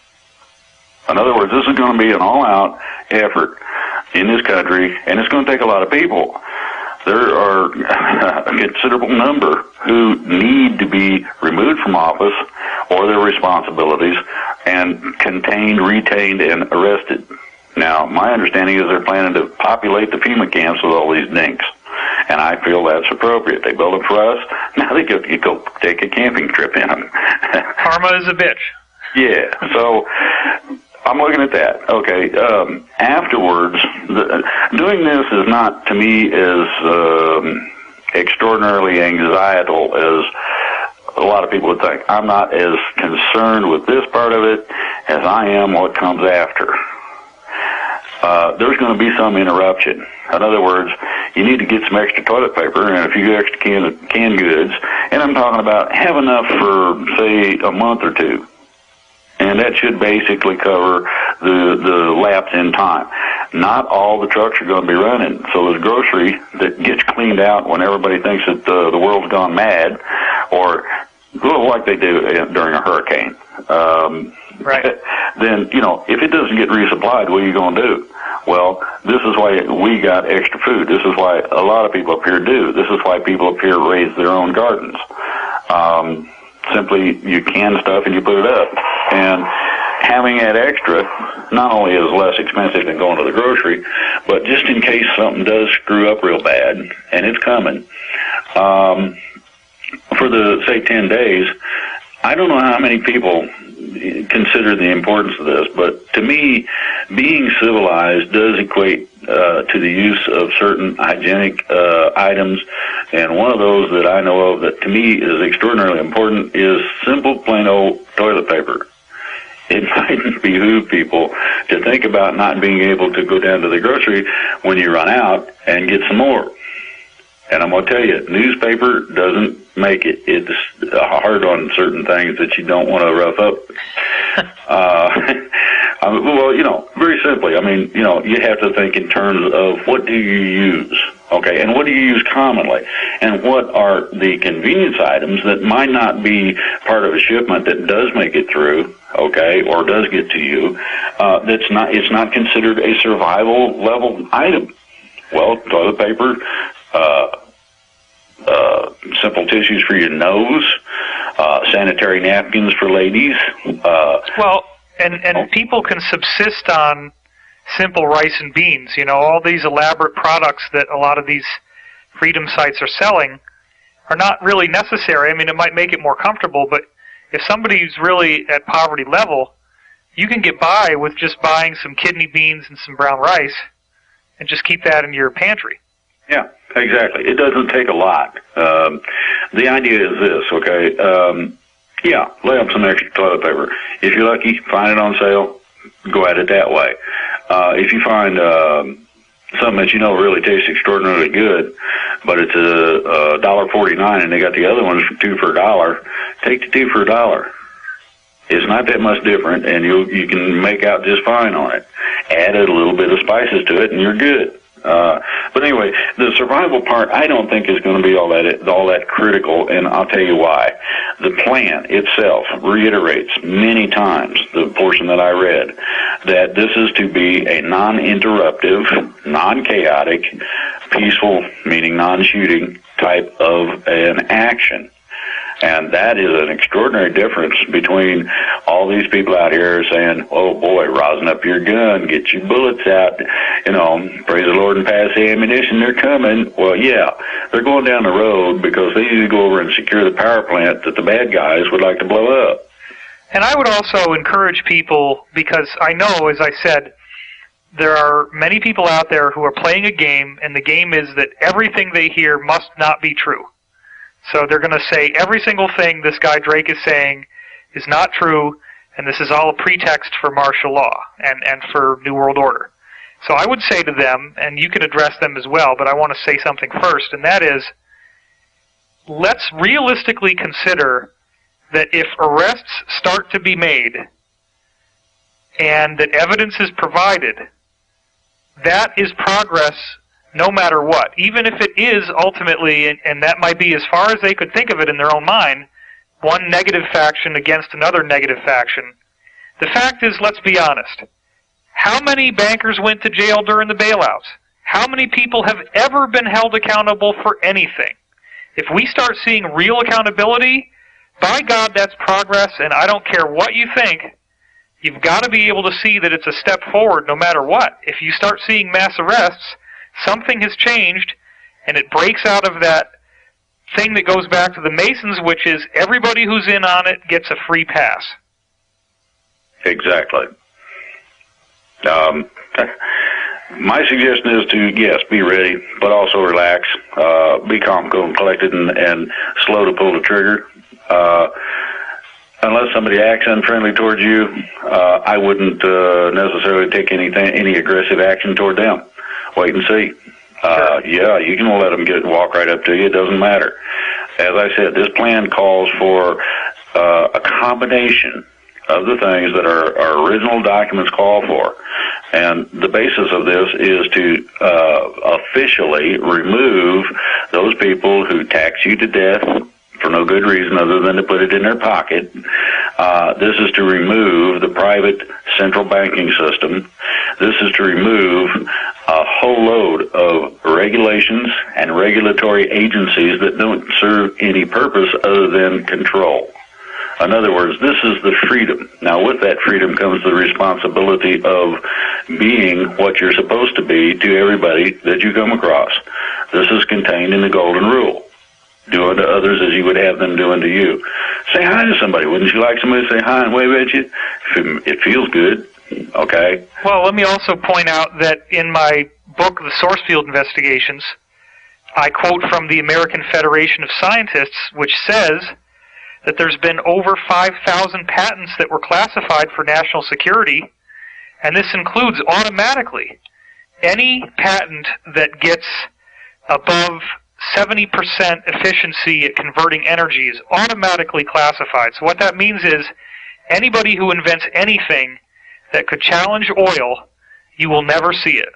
S2: In other words, this is going to be an all-out effort in this country, and it's going to take a lot of people. There are a considerable number who need to be removed from office or their responsibilities and contained, retained, and arrested. Now, my understanding is they're planning to populate the FEMA camps with all these dinks, and I feel that's appropriate. They build them for us. Now they go take a camping trip in them.
S1: Karma is a bitch.
S2: Yeah, so I'm looking at that. Okay, afterwards, doing this is not, to me, as extraordinarily anxietal as a lot of people would think. I'm not as concerned with this part of it as I am what comes after. There's going to be some interruption. In other words, you need to get some extra toilet paper and a few extra canned goods, and I'm talking about have enough for, say, a month or two. And that should basically cover the lapse in time. Not all the trucks are going to be running. So there's grocery that gets cleaned out when everybody thinks that the world's gone mad, or like they do during a hurricane.
S1: Right.
S2: Then, if it doesn't get resupplied, what are you going to do? Well, this is why we got extra food. This is why a lot of people up here do. This is why people up here raise their own gardens. Simply, you can stuff and you put it up. And having that extra not only is less expensive than going to the grocery, but just in case something does screw up real bad, and it's coming, for the, say, 10 days, I don't know how many people consider the importance of this, but to me, being civilized does equate to the use of certain hygienic items, and one of those that I know of that to me is extraordinarily important is simple, plain old toilet paper. It might behoove people to think about not being able to go down to the grocery when you run out and get some more. And I'm going to tell you, newspaper doesn't make it. It's hard on certain things that you don't want to rough up. Well, very simply, you have to think in terms of what do you use, okay, and what do you use commonly, and what are the convenience items that might not be part of a shipment that does make it through, okay, or does get to you, it's not considered a survival level item. Well, toilet paper, simple tissues for your nose, sanitary napkins for ladies.
S1: And people can subsist on simple rice and beans. All these elaborate products that a lot of these freedom sites are selling are not really necessary. It might make it more comfortable, but if somebody's really at poverty level, you can get by with just buying some kidney beans and some brown rice and just keep that in your pantry.
S2: Yeah, exactly. It doesn't take a lot. The idea is this, okay? Lay up some extra toilet paper. If you're lucky, find it on sale, go at it that way. If you find something that really tastes extraordinarily good, but it's $1.49 and they got the other ones for 2 for $1, take the 2 for $1. It's not that much different, and you can make out just fine on it. Add a little bit of spices to it, and you're good. But anyway, the survival part I don't think is going to be all that critical, and I'll tell you why. The plan itself reiterates many times, the portion that I read, that this is to be a non-interruptive, non-chaotic, peaceful, meaning non-shooting type of an action. And that is an extraordinary difference between all these people out here saying, oh boy, rosin up your gun, get your bullets out, praise the Lord and pass the ammunition, they're coming. Well, yeah, they're going down the road because they need to go over and secure the power plant that the bad guys would like to blow up.
S1: And I would also encourage people, because I know, as I said, there are many people out there who are playing a game, and the game is that everything they hear must not be true. So they're going to say every single thing this guy Drake is saying is not true, and this is all a pretext for martial law and for New World Order. So I would say to them, and you can address them as well, but I want to say something first, and that is, let's realistically consider that if arrests start to be made and that evidence is provided, that is progress no matter what. Even if it is ultimately, and that might be as far as they could think of it in their own mind, one negative faction against another negative faction. The fact is, let's be honest, how many bankers went to jail during the bailouts? How many people have ever been held accountable for anything? If we start seeing real accountability, by God, that's progress, and I don't care what you think, you've got to be able to see that it's a step forward no matter what. If you start seeing mass arrests, something has changed, and it breaks out of that thing that goes back to the Masons, which is everybody who's in on it gets a free pass.
S2: Exactly. My suggestion is to, yes, be ready, but also relax, be calm, cool, and collected, and slow to pull the trigger. Unless somebody acts unfriendly towards you, I wouldn't necessarily take any aggressive action toward them. Wait and see. Yeah, you can let them walk right up to you. It doesn't matter. As I said, this plan calls for a combination of the things that our original documents call for. And the basis of this is to officially remove those people who tax you to death for no good reason other than to put it in their pocket. This is to remove the private central banking system. This is to remove a whole load of regulations and regulatory agencies that don't serve any purpose other than control. In other words, this is the freedom. Now, with that freedom comes the responsibility of being what you're supposed to be to everybody that you come across. This is contained in the Golden Rule. Do unto others as you would have them do unto you. Say hi to somebody. Wouldn't you like somebody to say hi and wave at you? It feels good. Okay.
S1: Well, let me also point out that in my book, The Source Field Investigations, I quote from the American Federation of Scientists, which says that there's been over 5,000 patents that were classified for national security, and this includes automatically any patent that gets above 70% efficiency at converting energy is automatically classified. So what that means is anybody who invents anything that could challenge oil, you will never see it.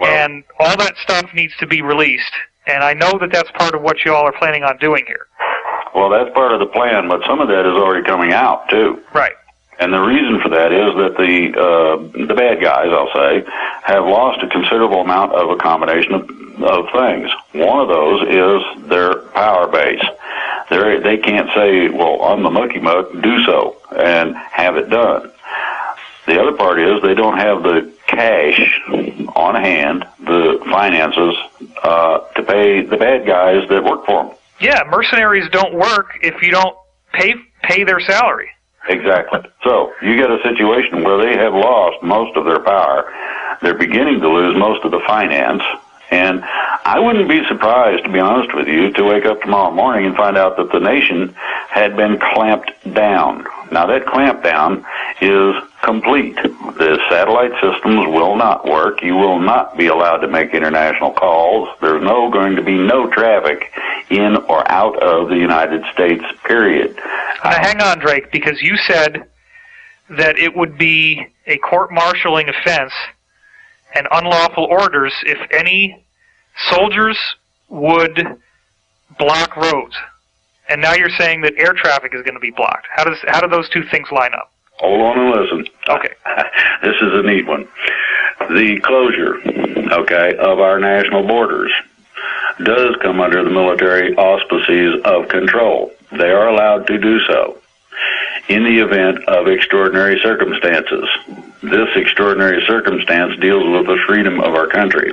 S1: Well, and all that stuff needs to be released, and I know that that's part of what you all are planning on doing here.
S2: Well, that's part of the plan, but some of that is already coming out, too.
S1: Right.
S2: And the reason for that is that the bad guys, I'll say, have lost a considerable amount of a combination of things. One of those is their power base. They can't say, well, I'm the mucky muck, do so, and have it done. The other part is they don't have the cash on hand, the finances, to pay the bad guys that work for them.
S1: Yeah, mercenaries don't work if you don't pay their salary.
S2: Exactly. So you get a situation where they have lost most of their power. They're beginning to lose most of the finance. And I wouldn't be surprised, to be honest with you, to wake up tomorrow morning and find out that the nation had been clamped down. Now, that clamp down is complete. The satellite systems will not work. You will not be allowed to make international calls. There's going to be no traffic in or out of the United States, period.
S1: Hang on, Drake, because you said that it would be a court-martialing offense and unlawful orders if any soldiers would block roads. And now you're saying that air traffic is going to be blocked. How do those two things line up?
S2: Hold on and listen.
S1: Okay.
S2: This is a neat one. The closure, of our national borders does come under the military auspices of control. They are allowed to do so in the event of extraordinary circumstances. This extraordinary circumstance deals with the freedom of our country.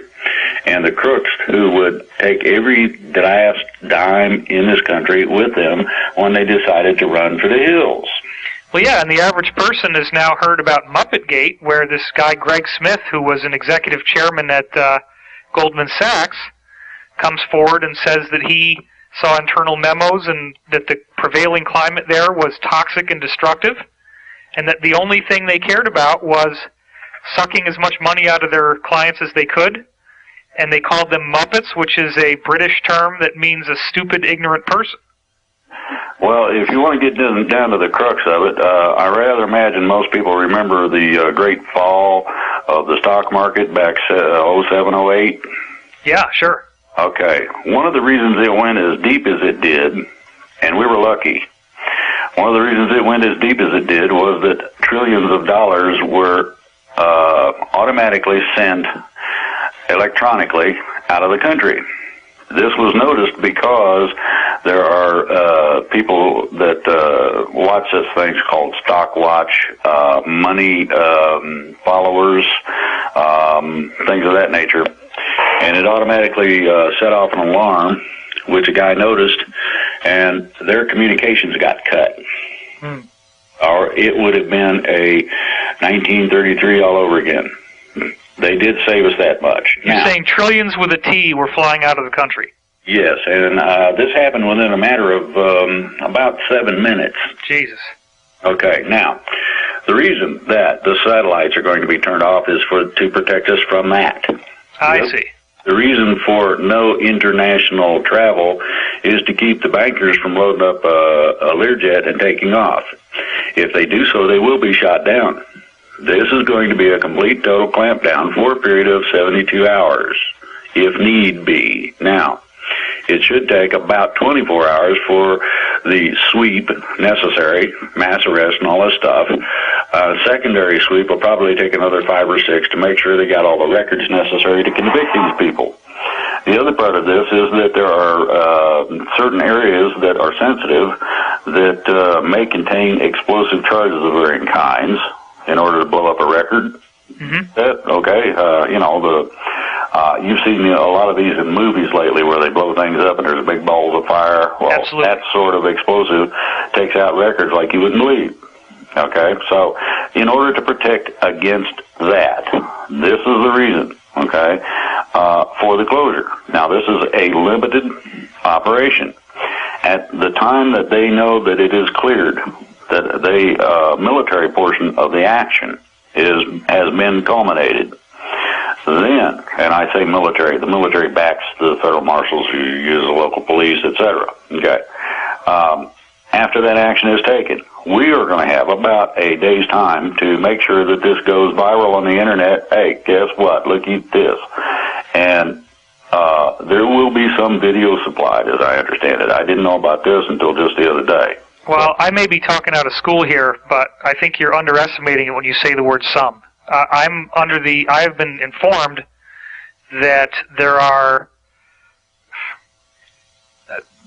S2: And the crooks who would take every last dime in this country with them when they decided to run for the hills.
S1: Well, yeah, and the average person has now heard about Muppetgate, where this guy, Greg Smith, who was an executive chairman at Goldman Sachs, comes forward and says that he saw internal memos and that the prevailing climate there was toxic and destructive, and that the only thing they cared about was sucking as much money out of their clients as they could, and they called them Muppets, which is a British term that means a stupid, ignorant person.
S2: Well, if you want to get down to the crux of it, I rather imagine most people remember the great fall of the stock market back 07, 08.
S1: Yeah, sure.
S2: Okay. One of the reasons it went as deep as it did, and we were lucky, one of the reasons it went as deep as it did was that trillions of dollars were automatically sent electronically out of the country. This was noticed because there are people that watch this thing called stock watch, money followers, things of that nature. And it automatically set off an alarm, which a guy noticed, and their communications got cut. Or it would have been a 1933 all over again. They did save us that much.
S1: You're saying trillions with a T were flying out of the country?
S2: Yes, and this happened within a matter of about 7 minutes.
S1: Jesus.
S2: Okay, now, the reason that the satellites are going to be turned off is to protect us from that.
S1: I see.
S2: The reason for no international travel is to keep the bankers from loading up a Learjet and taking off. If they do so, they will be shot down. This is going to be a complete total clampdown for a period of 72 hours, if need be. Now, it should take about 24 hours for the sweep necessary, mass arrest and all this stuff. Secondary sweep will probably take another 5 or 6 to make sure they got all the records necessary to convict these people. The other part of this is that there are certain areas that are sensitive that may contain explosive charges of varying kinds in order to blow up a record. You've seen a lot of these in movies lately where they blow things up and there's big balls of fire. Well,
S1: absolutely.
S2: That sort of explosive takes out records like you wouldn't believe. Okay, so in order to protect against that, this is the reason, for the closure. Now, this is a limited operation. At the time that they know that it is cleared, that the military portion of the action has been culminated, then, and I say military, the military backs the federal marshals who use the local police, etc. Okay. after that action is taken. We are going to have about a day's time to make sure that this goes viral on the internet. Hey, guess what? Look at this. And there will be some video supplied, as I understand it. I didn't know about this until just the other day.
S1: Well, I may be talking out of school here, but I think you're underestimating it when you say the word some. I have been informed that there are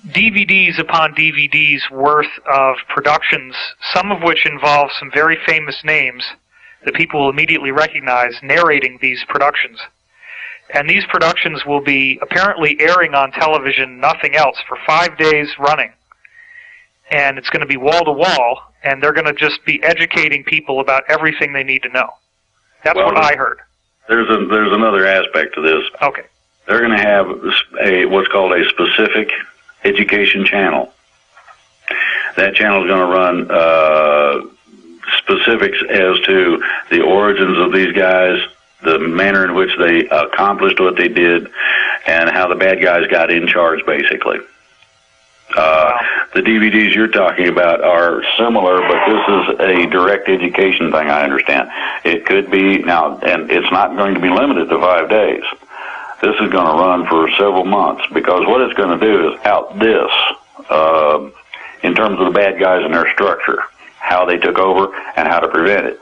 S1: DVDs upon DVDs worth of productions, some of which involve some very famous names that people will immediately recognize narrating these productions. And these productions will be apparently airing on television, nothing else, for 5 days running. And it's going to be wall-to-wall, and they're going to just be educating people about everything they need to know. That's what I heard.
S2: There's another aspect to this.
S1: Okay.
S2: They're going to have what's called a specific education channel. That channel is going to run specifics as to the origins of these guys, the manner in which they accomplished what they did, and how the bad guys got in charge, basically. The DVDs you're talking about are similar, but this is a direct education thing, I understand. It could be, now, and it's not going to be limited to 5 days. This is going to run for several months, because what it's going to do is out this, in terms of the bad guys and their structure, how they took over and how to prevent it.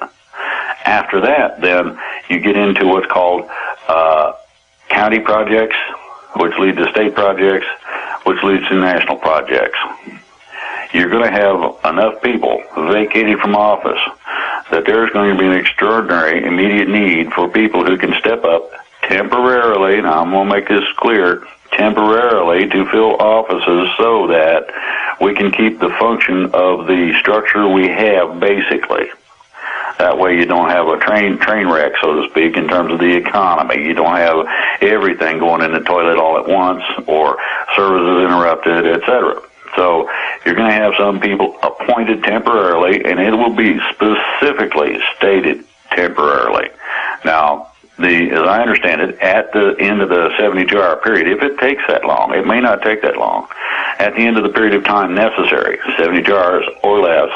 S2: After that, then, you get into what's called county projects, which lead to state projects, which leads to national projects. You're going to have enough people vacated from office that there's going to be an extraordinary immediate need for people who can step up temporarily, now I'm going to make this clear, temporarily to fill offices so that we can keep the function of the structure we have, basically. That way you don't have a train wreck, so to speak, in terms of the economy. You don't have everything going in the toilet all at once, or services interrupted, etc. So you're going to have some people appointed temporarily, and it will be specifically stated temporarily. Now, as I understand it, at the end of the 72-hour period, if it takes that long, it may not take that long, at the end of the period of time necessary, 72 hours or less,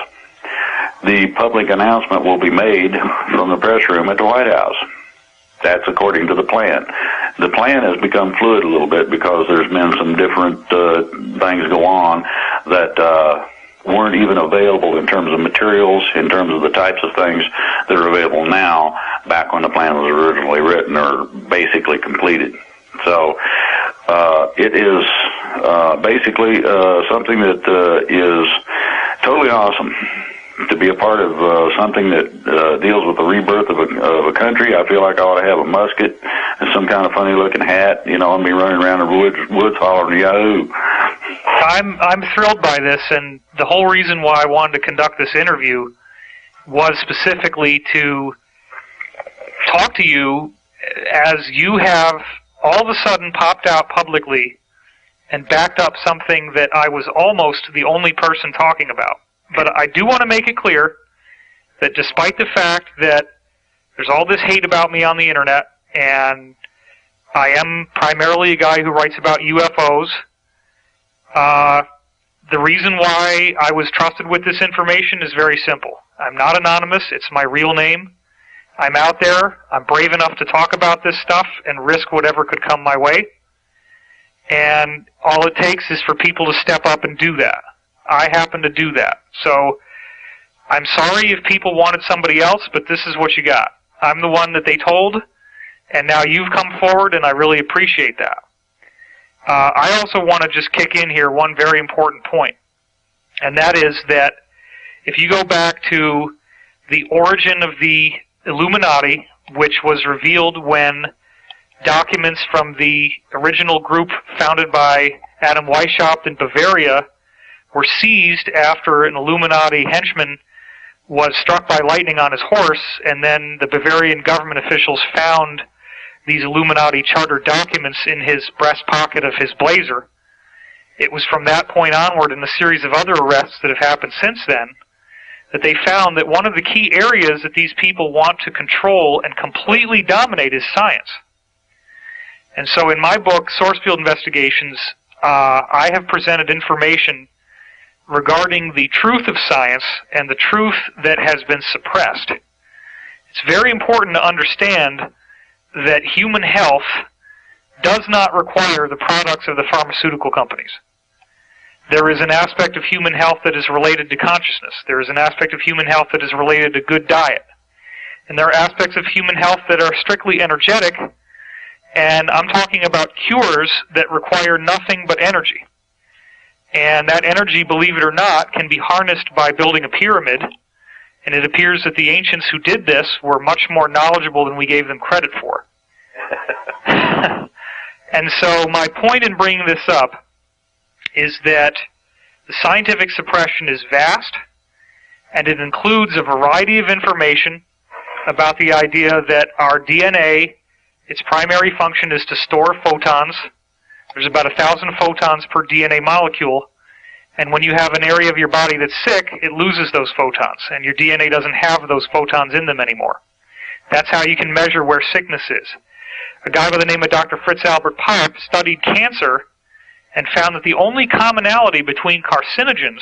S2: the public announcement will be made from the press room at the White House. That's according to the plan. The plan has become fluid a little bit because there's been some different things go on that weren't even available in terms of materials, in terms of the types of things that are available now, back when the plan was originally written or basically completed. So it is basically something that is totally awesome. To be a part of something that deals with the rebirth of a country. I feel like I ought to have a musket and some kind of funny-looking hat, and be running around the woods hollering Yahoo!
S1: I'm thrilled by this, and the whole reason why I wanted to conduct this interview was specifically to talk to you as you have all of a sudden popped out publicly and backed up something that I was almost the only person talking about. But I do want to make it clear that despite the fact that there's all this hate about me on the internet, and I am primarily a guy who writes about UFOs, the reason why I was trusted with this information is very simple. I'm not anonymous. It's my real name. I'm out there. I'm brave enough to talk about this stuff and risk whatever could come my way. And all it takes is for people to step up and do that. I happen to do that. So I'm sorry if people wanted somebody else, but this is what you got. I'm the one that they told, and now you've come forward, and I really appreciate that. I also want to just kick in here one very important point, and that is that if you go back to the origin of the Illuminati, which was revealed when documents from the original group founded by Adam Weishaupt in Bavaria were seized after an Illuminati henchman was struck by lightning on his horse, and then the Bavarian government officials found these Illuminati charter documents in his breast pocket of his blazer. It was from that point onward, in a series of other arrests that have happened since then, that they found that one of the key areas that these people want to control and completely dominate is science. And so in my book, Source Field Investigations, I have presented information regarding the truth of science and the truth that has been suppressed. It's very important to understand that human health does not require the products of the pharmaceutical companies. There is an aspect of human health that is related to consciousness. There is an aspect of human health that is related to good diet. And there are aspects of human health that are strictly energetic, and I'm talking about cures that require nothing but energy. And that energy, believe it or not, can be harnessed by building a pyramid, and it appears that the ancients who did this were much more knowledgeable than we gave them credit for. And so my point in bringing this up is that the scientific suppression is vast, and it includes a variety of information about the idea that our DNA, its primary function is to store photons. There's about 1,000 photons per DNA molecule, and when you have an area of your body that's sick, it loses those photons, and your DNA doesn't have those photons in them anymore. That's how you can measure where sickness is. A guy by the name of Dr. Fritz Albert Popp studied cancer and found that the only commonality between carcinogens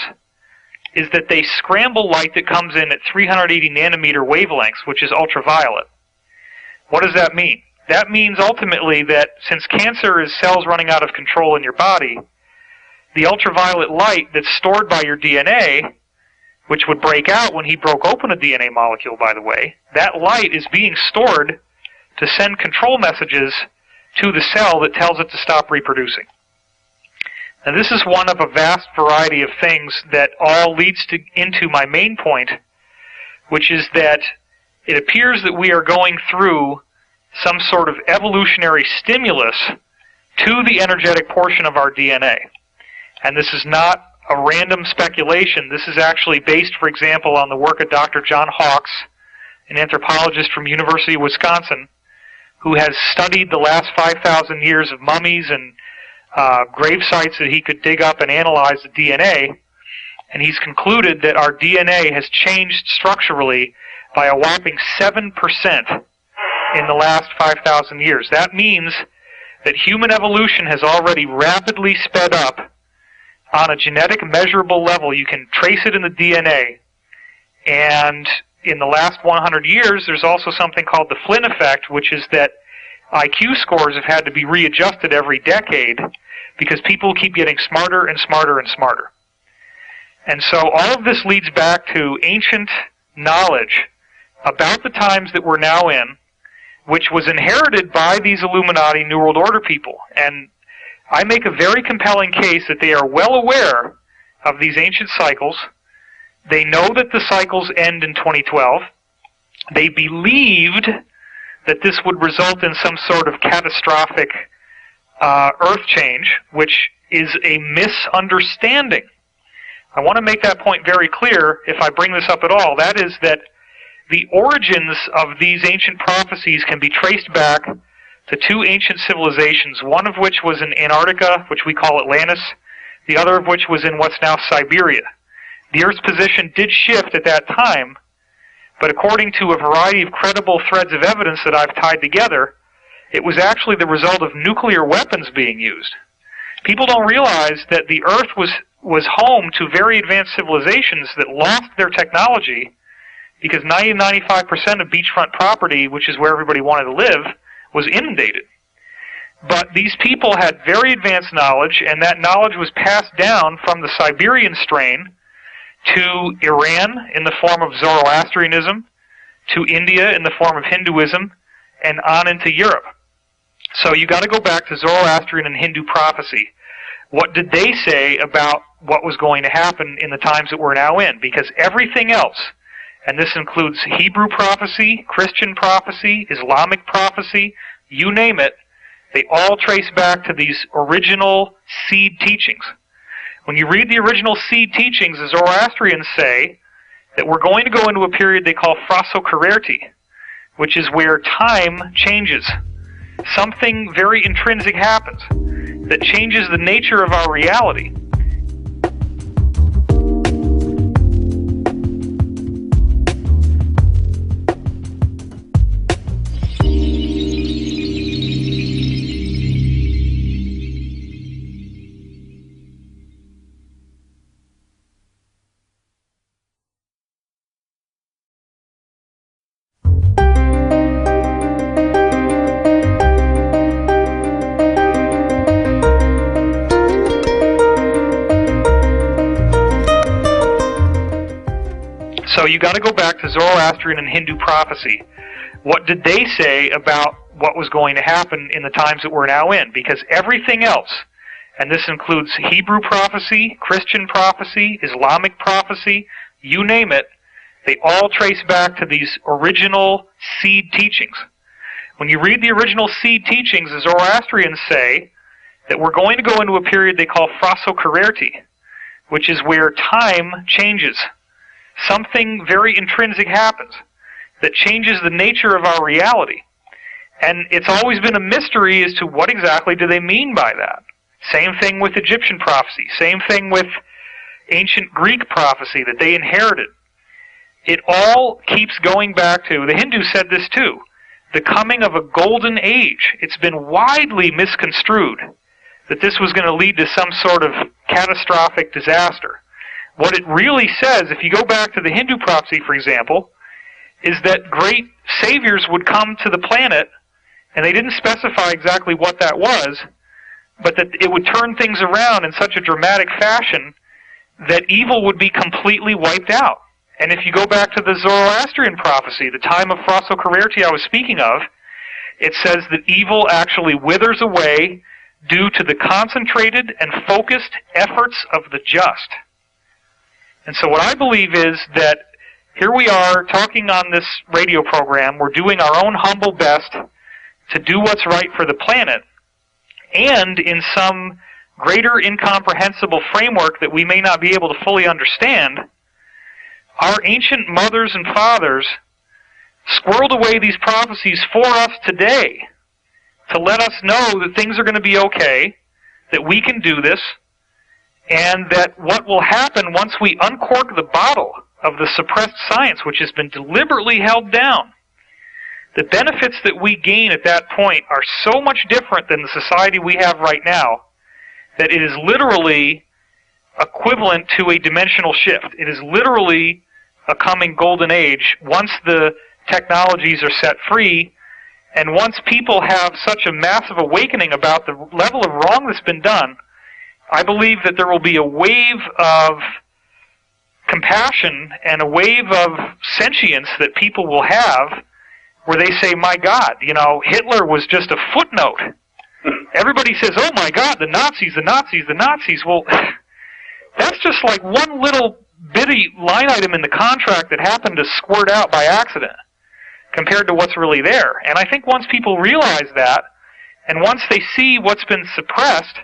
S1: is that they scramble light that comes in at 380 nanometer wavelengths, which is ultraviolet. What does that mean? That means ultimately that since cancer is cells running out of control in your body, the ultraviolet light that's stored by your DNA, which would break out when he broke open a DNA molecule, by the way, that light is being stored to send control messages to the cell that tells it to stop reproducing. Now, this is one of a vast variety of things that all leads into my main point, which is that it appears that we are going through some sort of evolutionary stimulus to the energetic portion of our DNA. And this is not a random speculation. This is actually based, for example, on the work of Dr. John Hawkes, an anthropologist from University of Wisconsin, who has studied the last 5,000 years of mummies and grave sites that he could dig up and analyze the DNA, and he's concluded that our DNA has changed structurally by a whopping 7% in the last 5,000 years. That means that human evolution has already rapidly sped up on a genetic measurable level. You can trace it in the DNA, and in the last 100 years, there's also something called the Flynn effect, which is that IQ scores have had to be readjusted every decade because people keep getting smarter and smarter and smarter. And so all of this leads back to ancient knowledge about the times that we're now in, which was inherited by these Illuminati New World Order people. And I make a very compelling case that they are well aware of these ancient cycles. They know that the cycles end in 2012. They believed that this would result in some sort of catastrophic earth change, which is a misunderstanding. I want to make that point very clear if I bring this up at all. That is that the origins of these ancient prophecies can be traced back to two ancient civilizations, one of which was in Antarctica, which we call Atlantis, the other of which was in what's now Siberia. The Earth's position did shift at that time, but according to a variety of credible threads of evidence that I've tied together, it was actually the result of nuclear weapons being used. People don't realize that the Earth was home to very advanced civilizations that lost their technology because 90-95% of beachfront property, which is where everybody wanted to live, was inundated. But these people had very advanced knowledge, and that knowledge was passed down from the Siberian strain to Iran in the form of Zoroastrianism, to India in the form of Hinduism, and on into Europe. So you got to go back to Zoroastrian and Hindu prophecy. What did they say about what was going to happen in the times that we're now in? Because everything else, and this includes Hebrew prophecy, Christian prophecy, Islamic prophecy, you name it, they all trace back to these original seed teachings. When you read the original seed teachings, the Zoroastrians say that we're going to go into a period they call Phrosokererti, which is where time changes. Something very intrinsic happens that changes the nature of our reality. So you got to go back to Zoroastrian and Hindu prophecy. What did they say about what was going to happen in the times that we're now in? Because everything else, and this includes Hebrew prophecy, Christian prophecy, Islamic prophecy, you name it, they all trace back to these original seed teachings. When you read the original seed teachings, the Zoroastrians say that we're going to go into a period they call Phrosokererti, which is where time changes. Something very intrinsic happens that changes the nature of our reality. And it's always been a mystery as to what exactly do they mean by that. Same thing with Egyptian prophecy. Same thing with ancient Greek prophecy that they inherited. It all keeps going back to, the Hindus said this too, the coming of a golden age. It's been widely misconstrued that this was going to lead to some sort of catastrophic disaster. What it really says, if you go back to the Hindu prophecy, for example, is that great saviors would come to the planet, and they didn't specify exactly what that was, but that it would turn things around in such a dramatic fashion that evil would be completely wiped out. And if you go back to the Zoroastrian prophecy, the time of Phrosokererti I was speaking of, it says that evil actually withers away due to the concentrated and focused efforts of the just. And so what I believe is that here we are talking on this radio program, we're doing our own humble best to do what's right for the planet, and in some greater incomprehensible framework that we may not be able to fully understand, our ancient mothers and fathers squirreled away these prophecies for us today to let us know that things are going to be okay, that we can do this, and that what will happen once we uncork the bottle of the suppressed science, which has been deliberately held down, the benefits that we gain at that point are so much different than the society we have right now that it is literally equivalent to a dimensional shift. It is literally a coming golden age once the technologies are set free, and once people have such a massive awakening about the level of wrong that's been done. I believe that there will be a wave of compassion and a wave of sentience that people will have where they say, my God, Hitler was just a footnote. Everybody says, oh my God, the Nazis, the Nazis, the Nazis. Well, that's just like one little bitty line item in the contract that happened to squirt out by accident compared to what's really there. And I think once people realize that, and once they see what's been suppressed,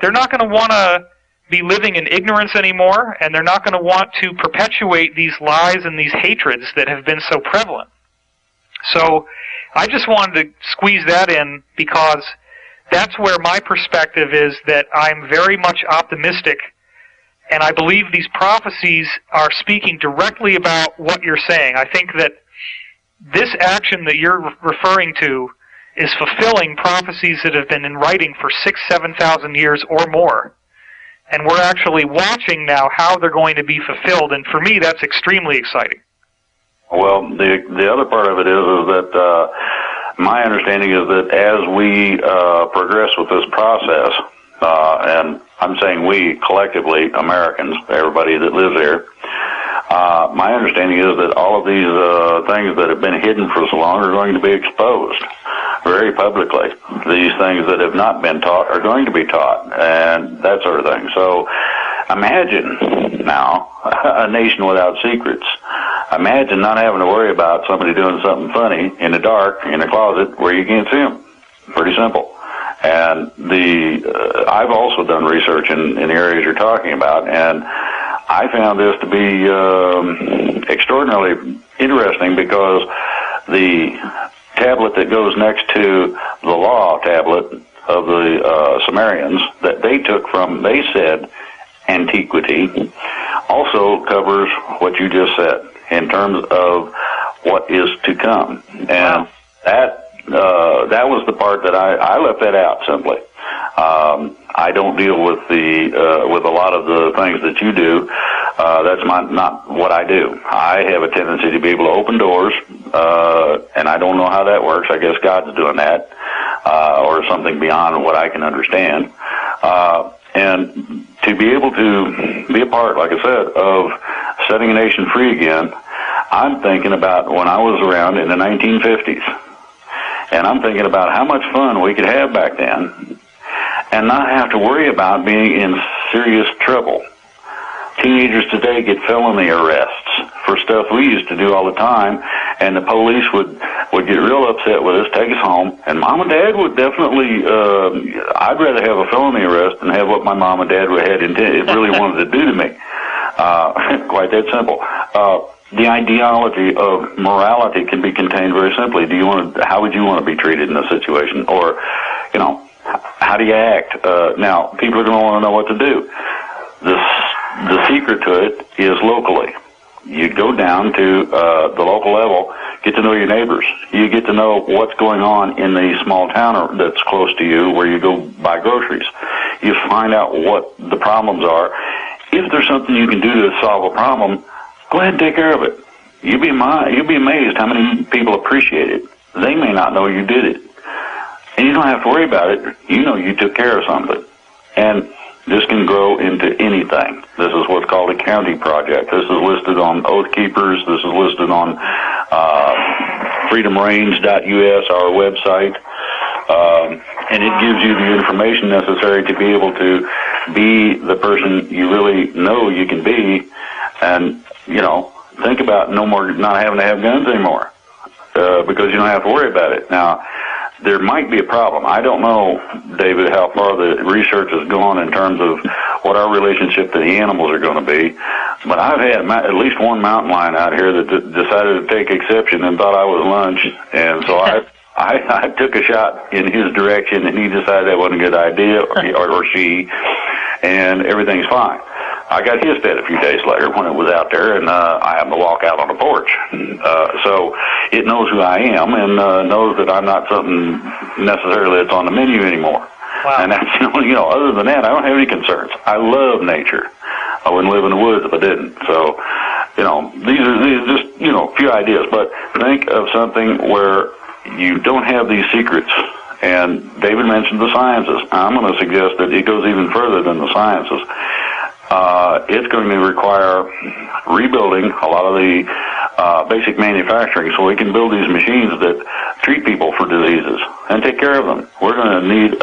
S1: they're not going to want to be living in ignorance anymore, and they're not going to want to perpetuate these lies and these hatreds that have been so prevalent. So I just wanted to squeeze that in because that's where my perspective is, that I'm very much optimistic, and I believe these prophecies are speaking directly about what you're saying. I think that this action that you're referring to is fulfilling prophecies that have been in writing for 6,000 to 7,000 years or more. And we're actually watching now how they're going to be fulfilled, and for me that's extremely exciting.
S2: Well, the other part of it is that my understanding is that as we progress with this process, and I'm saying we, collectively, Americans, everybody that lives here, my understanding is that all of these things that have been hidden for so long are going to be exposed very publicly. These things that have not been taught are going to be taught, and that sort of thing. So imagine now a nation without secrets. Imagine not having to worry about somebody doing something funny in the dark, in a closet, where you can't see them. Pretty simple. And I've also done research in the areas you're talking about, and I found this to be extraordinarily interesting because the tablet that goes next to the law tablet of the Sumerians that they took from, they said, antiquity, also covers what you just said in terms of what is to come. And that was the part that I left that out simply. I don't deal with with a lot of the things that you do. That's not what I do. I have a tendency to be able to open doors, and I don't know how that works. I guess God's doing that, or something beyond what I can understand. And to be able to be a part, like I said, of setting a nation free again, I'm thinking about when I was around in the 1950s. And I'm thinking about how much fun we could have back then and not have to worry about being in serious trouble. Teenagers today get felony arrests for stuff we used to do all the time, and the police would get real upset with us, take us home, and Mom and Dad would definitely, I'd rather have a felony arrest than have what my Mom and Dad really wanted to do to me. Quite that simple. The ideology of morality can be contained very simply. How would you want to be treated in a situation? Or, how do you act? Now, people are going to want to know what to do. The secret to it is locally. You go down to the local level, get to know your neighbors. You get to know what's going on in the small town that's close to you where you go buy groceries. You find out what the problems are. If there's something you can do to solve a problem, go ahead and take care of it. You'll be amazed how many people appreciate it. They may not know you did it. And you don't have to worry about it. You know you took care of something. And this can grow into anything. This is what's called a county project. This is listed on Oath Keepers. This is listed on freedomrange.us, our website. And it gives you the information necessary to be able to be the person you really know you can be. And, think about not having to have guns anymore because you don't have to worry about it. Now, there might be a problem. I don't know, David, how far the research has gone in terms of what our relationship to the animals are going to be, but I've had at least one mountain lion out here that decided to take exception and thought I was lunch, and so I took a shot in his direction, and he decided that wasn't a good idea, or she, and everything's fine. I got his fed a few days later when it was out there, and I happened to walk out on the porch. So it knows who I am and knows that I'm not something necessarily that's on the menu anymore. Wow. And that's, other than that, I don't have any concerns. I love nature. I wouldn't live in the woods if I didn't. So, these are just, a few ideas. But think of something where you don't have these secrets. And David mentioned the sciences. I'm going to suggest that it goes even further than the sciences. It's going to require rebuilding a lot of the basic manufacturing so we can build these machines that treat people for diseases and take care of them. We're going to need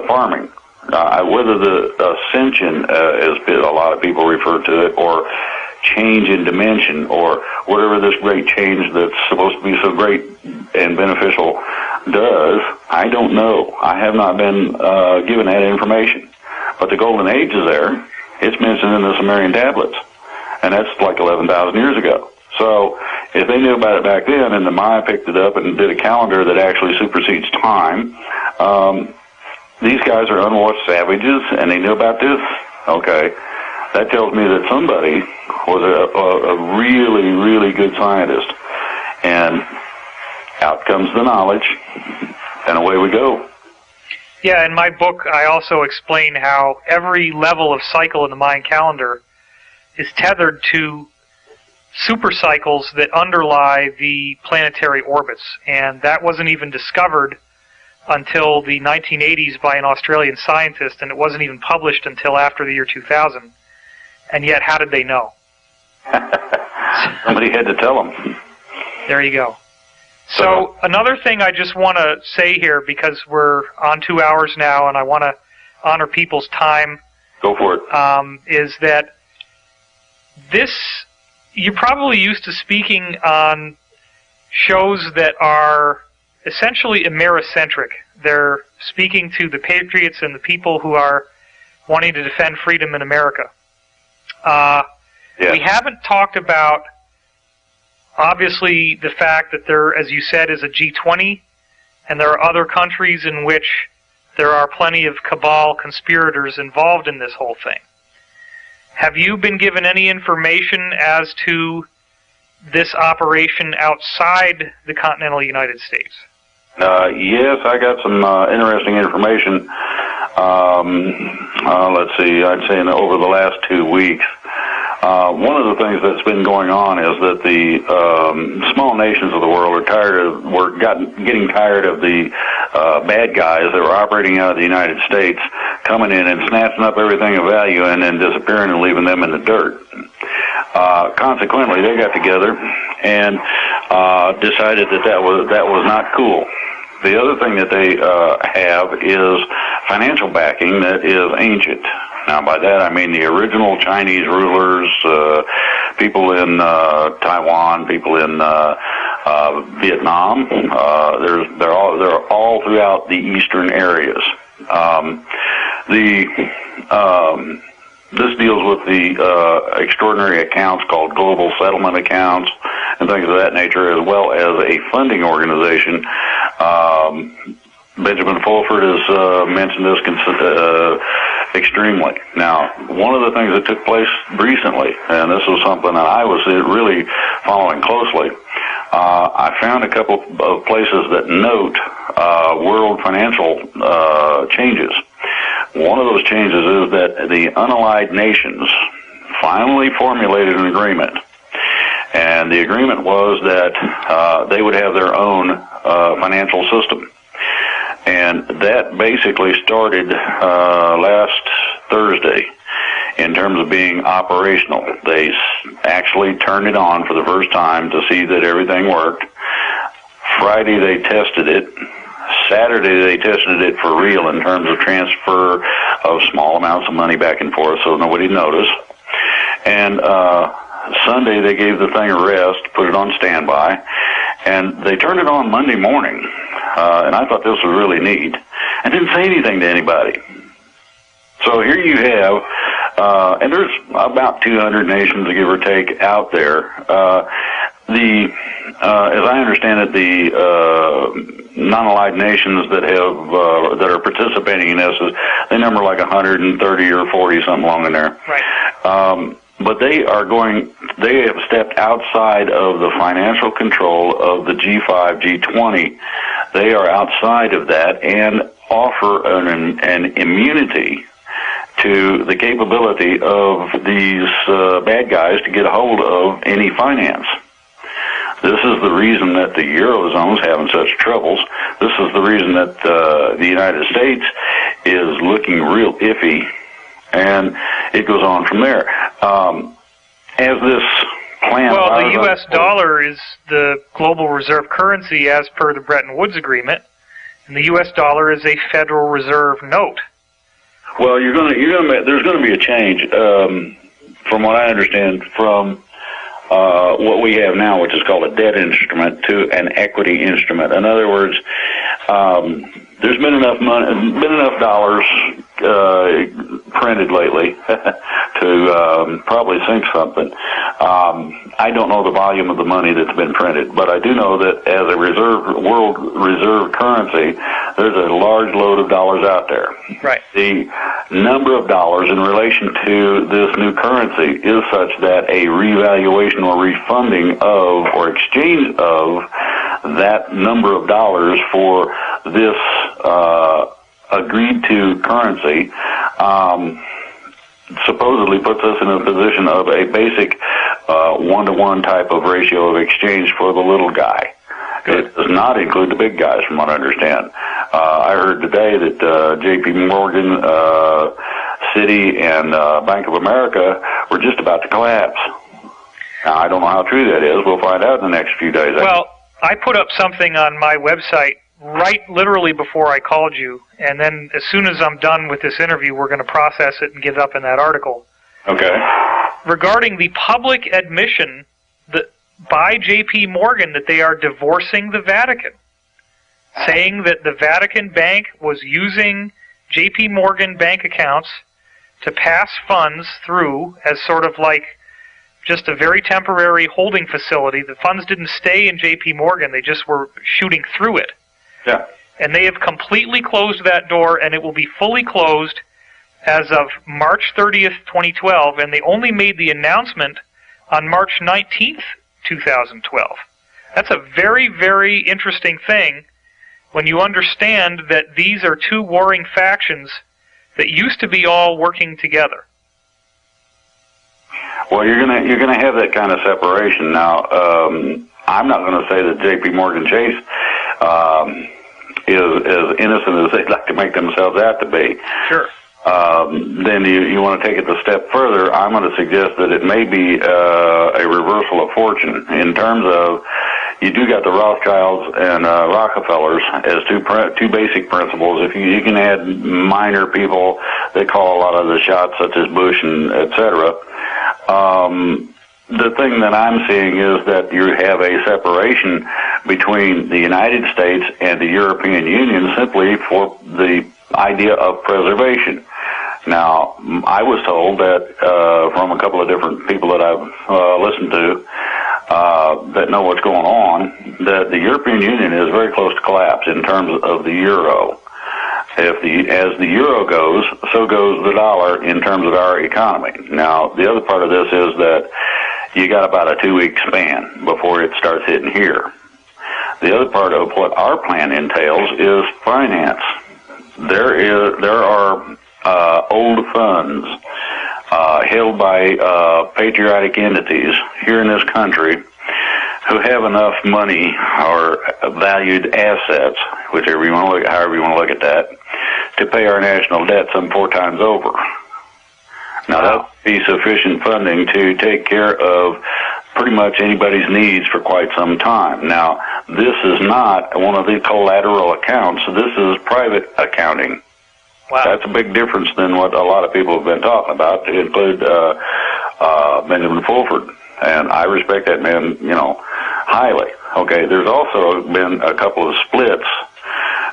S2: farming. Whether the ascension, as a lot of people refer to it, or change in dimension, or whatever this great change that's supposed to be so great and beneficial does, I don't know. I have not been given that information. But the golden age is there. It's mentioned in the Sumerian tablets, and that's like 11,000 years ago. So if they knew about it back then, and the Maya picked it up and did a calendar that actually supersedes time, these guys are unwashed savages, and they knew about this? Okay. That tells me that somebody was a really, really good scientist. And out comes the knowledge, and away we go.
S1: Yeah, in my book, I also explain how every level of cycle in the Mayan calendar is tethered to supercycles that underlie the planetary orbits, and that wasn't even discovered until the 1980s by an Australian scientist, and it wasn't even published until after the year 2000. And yet, how did they know?
S2: Somebody had to tell them.
S1: There you go. So another thing I just want to say here, because we're on 2 hours now, and I want to honor people's time.
S2: Go for it.
S1: Is that you're probably used to speaking on shows that are essentially Americentric. They're speaking to the patriots and the people who are wanting to defend freedom in America. We haven't talked about, obviously, the fact that there, as you said, is a G20, and there are other countries in which there are plenty of cabal conspirators involved in this whole thing. Have you been given any information as to this operation outside the continental United States?
S2: Yes, I got some interesting information. Let's see, I'd say over the last 2 weeks. One of the things that's been going on is that the small nations of the world are getting tired of the bad guys that were operating out of the United States coming in and snatching up everything of value and then disappearing and leaving them in the dirt. Consequently, they got together and decided that was not cool. The other thing that they have is financial backing that is ancient. Now, by that I mean the original Chinese rulers, people in Taiwan, people in Vietnam. They're all throughout the eastern areas. This deals with the extraordinary accounts called global settlement accounts and things of that nature, as well as a funding organization. Benjamin Fulford has mentioned this extremely. Now, one of the things that took place recently, and this was something that I was really following closely, I found a couple of places that note world financial changes. One of those changes is that the unallied nations finally formulated an agreement. And the agreement was that they would have their own financial system. And that basically started last Thursday in terms of being operational. They actually turned it on for the first time to see that everything worked. Friday they tested it. Saturday they tested it for real in terms of transfer of small amounts of money back and forth so nobody noticed. And Sunday they gave the thing a rest, put it on standby, and they turned it on Monday morning. And I thought this was really neat. I didn't say anything to anybody. So here you have, and there's about 200 nations, give or take, out there. As I understand it, the non-allied nations that are participating in this, they number like 130 or 40, something along in there.
S1: Right.
S2: But they have stepped outside of the financial control of the G5, G20. They are outside of that and offer an immunity to the capability of these bad guys to get a hold of any finance. This is the reason that the Eurozone's having such troubles. This is the reason that the United States is looking real iffy, and it goes on from there. As this plan...
S1: Well, the U.S. dollar is the global reserve currency as per the Bretton Woods Agreement, and the U.S. dollar is a Federal Reserve note.
S2: Well, there's going to be a change, from what I understand, from what we have now, which is called a debt instrument, to an equity instrument. In other words, there's been enough money, been enough dollars printed lately to probably sink something. I don't know the volume of the money that's been printed, but I do know that as a world reserve currency, there's a large load of dollars out there.
S1: Right.
S2: The number of dollars in relation to this new currency is such that a revaluation or refunding of or exchange of that number of dollars for this agreed to currency supposedly puts us in a position of a basic one-to-one type of ratio of exchange for the little guy. Good. It does not include the big guys, from what I understand. I heard today that J.P. Morgan, Citi, and Bank of America were just about to collapse. Now, I don't know how true that is. We'll find out in the next few days.
S1: Well, I put up something on my website right literally before I called you, and then as soon as I'm done with this interview, we're going to process it and get it up in that article.
S2: Okay.
S1: Regarding the public admission by J.P. Morgan that they are divorcing the Vatican, saying that the Vatican Bank was using J.P. Morgan bank accounts to pass funds through as sort of like just a very temporary holding facility. The funds didn't stay in J.P. Morgan, they just were shooting through it.
S2: Yeah.
S1: And they have completely closed that door, and it will be fully closed as of March 30th, 2012, and they only made the announcement on March 19th, 2012. That's a very, very interesting thing when you understand that these are two warring factions that used to be all working together.
S2: Well, you're gonna have that kind of separation now. I'm not going to say that J.P. Morgan Chase is as innocent as they'd like to make themselves out to be.
S1: Sure.
S2: then you want to take it a step further. I'm going to suggest that it may be a reversal of fortune in terms of you do got the Rothschilds and Rockefellers as two basic principles. If you can add minor people that call a lot of the shots, such as Bush and et cetera. The thing that I'm seeing is that you have a separation between the United States and the European Union simply for the idea of preservation. Now, I was told that from a couple of different people that I've listened to that know what's going on, that the European Union is very close to collapse in terms of the euro. As the euro goes, so goes the dollar in terms of our economy. Now, the other part of this is that you got about a 2-week span before it starts hitting here. The other part of what our plan entails is finance. There are old funds held by patriotic entities here in this country who have enough money or valued assets, however you want to look at that, to pay our national debt some 4 times over. Now, that would be sufficient funding to take care of pretty much anybody's needs for quite some time. Now, this is not one of the collateral accounts. This is private accounting. Wow. That's a big difference than what a lot of people have been talking about, to include Benjamin Fulford. And I respect that man, highly. Okay, there's also been a couple of splits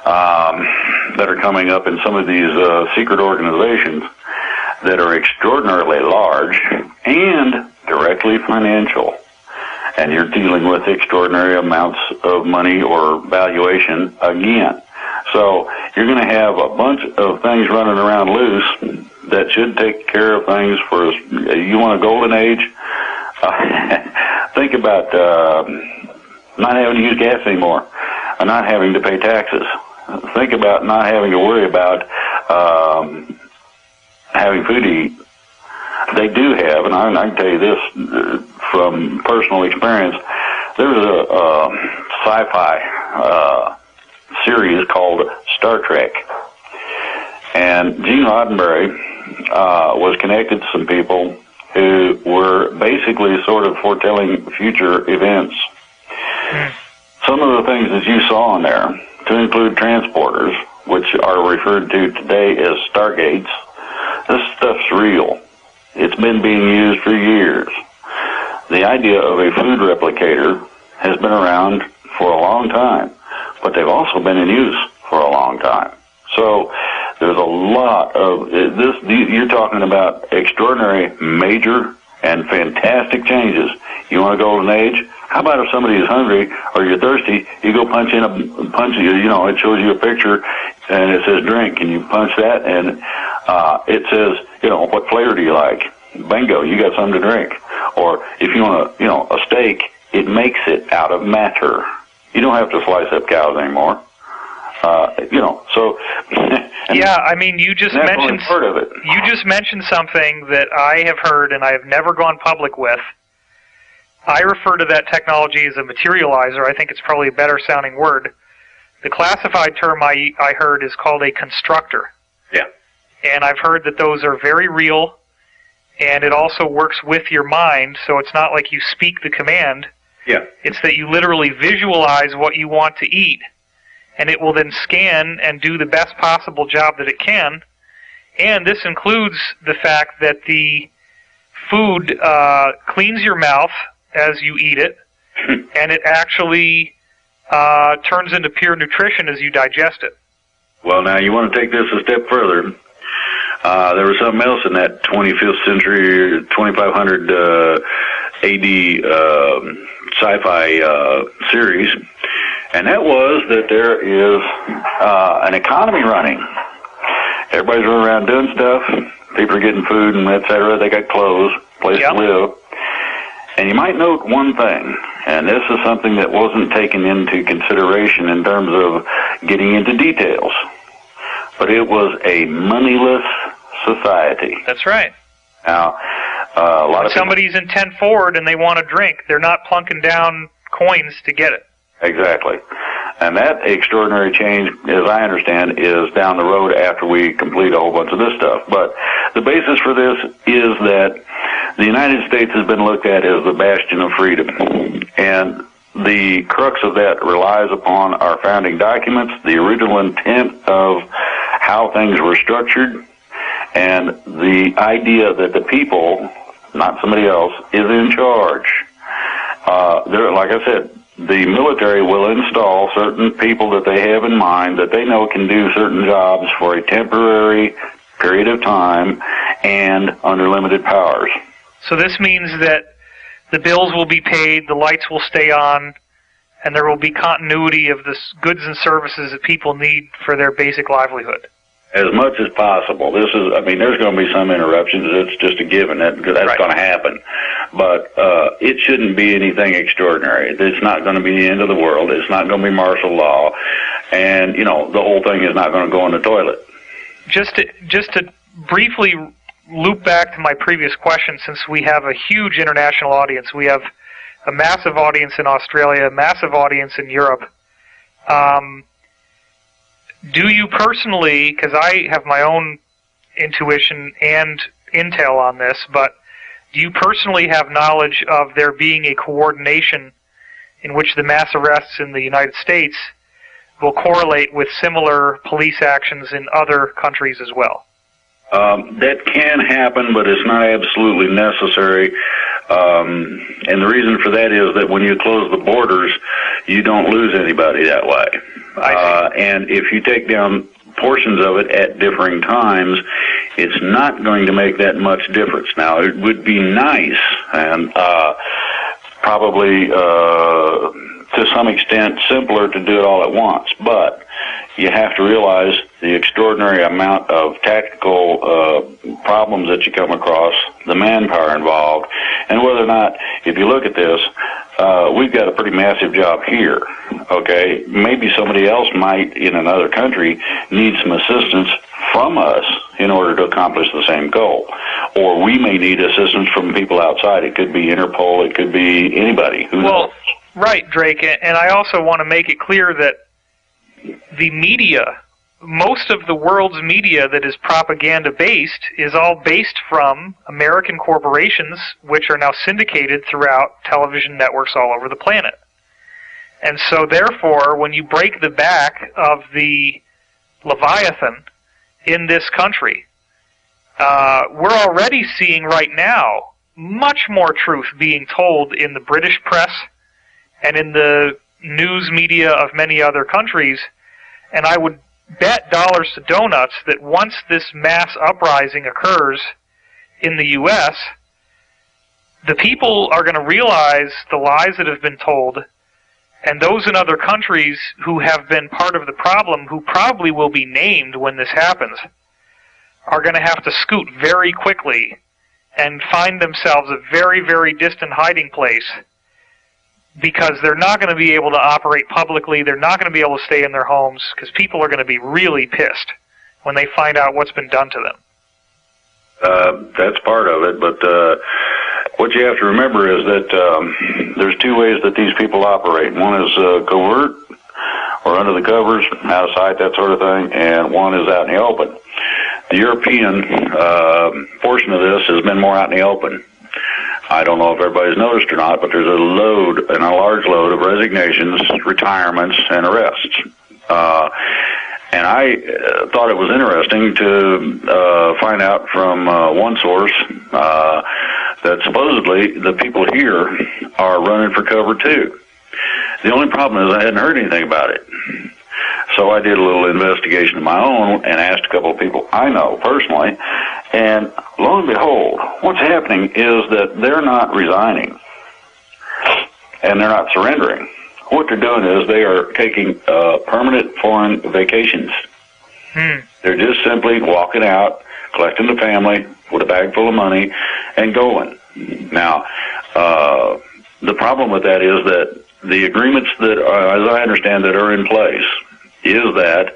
S2: that are coming up in some of these secret organizations that are extraordinarily large and directly financial. And you're dealing with extraordinary amounts of money or valuation again. So you're going to have a bunch of things running around loose that should take care of things for, you want a golden age? Think about not having to use gas anymore, not having to pay taxes. Think about not having to worry about having food to eat. They do have, and I can tell you this from personal experience, there was a sci-fi series called Star Trek. And Gene Roddenberry was connected to some people who were basically sort of foretelling future events. Some of the things that you saw in there, to include transporters, which are referred to today as Stargates, this stuff's real. It's been being used for years. The idea of a food replicator has been around for a long time, but they've also been in use for a long time. So there's a lot of this. You're talking about extraordinary, major, and fantastic changes. You want a golden age? How about if somebody is hungry or you're thirsty, you go punch, it shows you a picture and it says drink, and you punch that and it says, what flavor do you like? Bingo, you got something to drink. Or if you want a steak, it makes it out of matter. You don't have to slice up cows anymore. So
S1: yeah, I mean, you just mentioned part of it. You just mentioned something that I have heard and I have never gone public with. I refer to that technology as a materializer. I think it's probably a better sounding word. The classified term I heard is called a constructor.
S2: Yeah.
S1: And I've heard that those are very real, and it also works with your mind, so it's not like you speak the command.
S2: Yeah.
S1: It's that you literally visualize what you want to eat, and it will then scan and do the best possible job that it can. And this includes the fact that the food cleans your mouth as you eat it, and it actually turns into pure nutrition as you digest it.
S2: Well, now you want to take this a step further. There was something else in that 25th century, 2500 AD sci-fi series, and that was that there is an economy running. Everybody's running around doing stuff. People are getting food and et cetera. They got clothes, place to live. And you might note one thing, and this is something that wasn't taken into consideration in terms of getting into details, but it was a moneyless society.
S1: That's right.
S2: Now, a lot of
S1: somebody's in 10 forward and they want a drink, they're not plunking down coins to get it.
S2: Exactly. And that extraordinary change, as I understand, is down the road after we complete a whole bunch of this stuff. But the basis for this is that the United States has been looked at as the bastion of freedom. And the crux of that relies upon our founding documents, the original intent of how things were structured, and the idea that the people, not somebody else, is in charge. Like I said, the military will install certain people that they have in mind that they know can do certain jobs for a temporary period of time and under limited powers.
S1: So this means that the bills will be paid, the lights will stay on, and there will be continuity of the goods and services that people need for their basic livelihood.
S2: As much as possible. There's going to be some interruptions. It's just a given. That's right. Going to happen. But it shouldn't be anything extraordinary. It's not going to be the end of the world. It's not going to be martial law. And, the whole thing is not going to go in the toilet.
S1: Just to briefly loop back to my previous question, since we have a huge international audience, we have a massive audience in Australia, a massive audience in Europe. Do you personally, because I have my own intuition and intel on this, but do you personally have knowledge of there being a coordination in which the mass arrests in the United States will correlate with similar police actions in other countries as well?
S2: That can happen, but it's not absolutely necessary. And the reason for that is that when you close the borders, you don't lose anybody that way. And if you take down portions of it at differing times, it's not going to make that much difference. Now, it would be nice and probably to some extent simpler to do it all at once, but you have to realize the extraordinary amount of tactical problems that you come across, the manpower involved, and whether or not, if you look at this, we've got a pretty massive job here, okay? Maybe somebody else might, in another country, need some assistance from us in order to accomplish the same goal. Or we may need assistance from people outside. It could be Interpol, it could be anybody. Who knows?
S1: Right, Drake, and I also want to make it clear that the media, most of the world's media that is propaganda-based, is all based from American corporations, which are now syndicated throughout television networks all over the planet. And so, therefore, when you break the back of the Leviathan in this country, we're already seeing right now much more truth being told in the British press and in the news media of many other countries, and I would bet dollars to donuts that once this mass uprising occurs in the U.S., the people are going to realize the lies that have been told, and those in other countries who have been part of the problem, who probably will be named when this happens, are going to have to scoot very quickly and find themselves a very, very distant hiding place, because they're not going to be able to operate publicly, they're not going to be able to stay in their homes, because people are going to be really pissed when they find out what's been done to them.
S2: That's part of it, but what you have to remember is that there's two ways that these people operate. One is covert, or under the covers, out of sight, that sort of thing, and one is out in the open. The European portion of this has been more out in the open. I don't know if everybody's noticed or not, but there's a large load of resignations, retirements, and arrests. And I thought it was interesting to find out from one source that supposedly the people here are running for cover too. The only problem is I hadn't heard anything about it. So I did a little investigation of my own and asked a couple of people I know personally, and lo and behold, what's happening is that they're not resigning and they're not surrendering. What they're doing is they are taking permanent foreign vacations. They're just simply walking out, collecting the family with a bag full of money, and going. Now, the problem with that is that the agreements that, as I understand, that are in place is that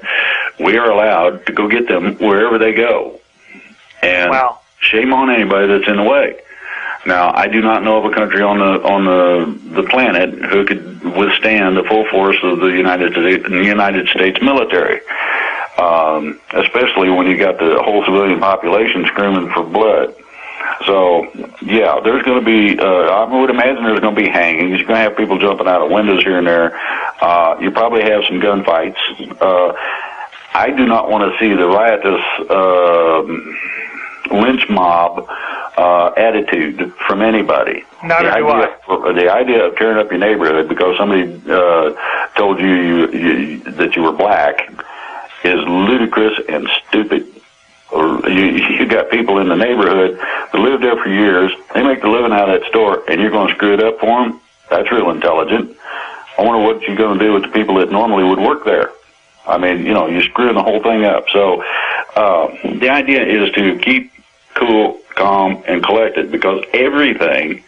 S2: we are allowed to go get them wherever they go. And
S1: wow.
S2: Shame on anybody that's in the way. Now, I do not know of a country on the planet who could withstand the full force of the United States military. Especially when you got the whole civilian population screaming for blood. So, yeah, there's going to be, I would imagine there's going to be hangings. You're going to have people jumping out of windows here and there. You probably have some gunfights. I do not want to see the riotous lynch mob attitude from anybody.
S1: Neither do I.
S2: The idea of tearing up your neighborhood because somebody told you that you were black is ludicrous and stupid. You got people in the neighborhood that lived there for years. They make the living out of that store, and you're going to screw it up for them? That's real intelligent. I wonder what you're going to do with the people that normally would work there. I mean, you're screwing the whole thing up. So the idea is to keep cool, calm, and collected because everything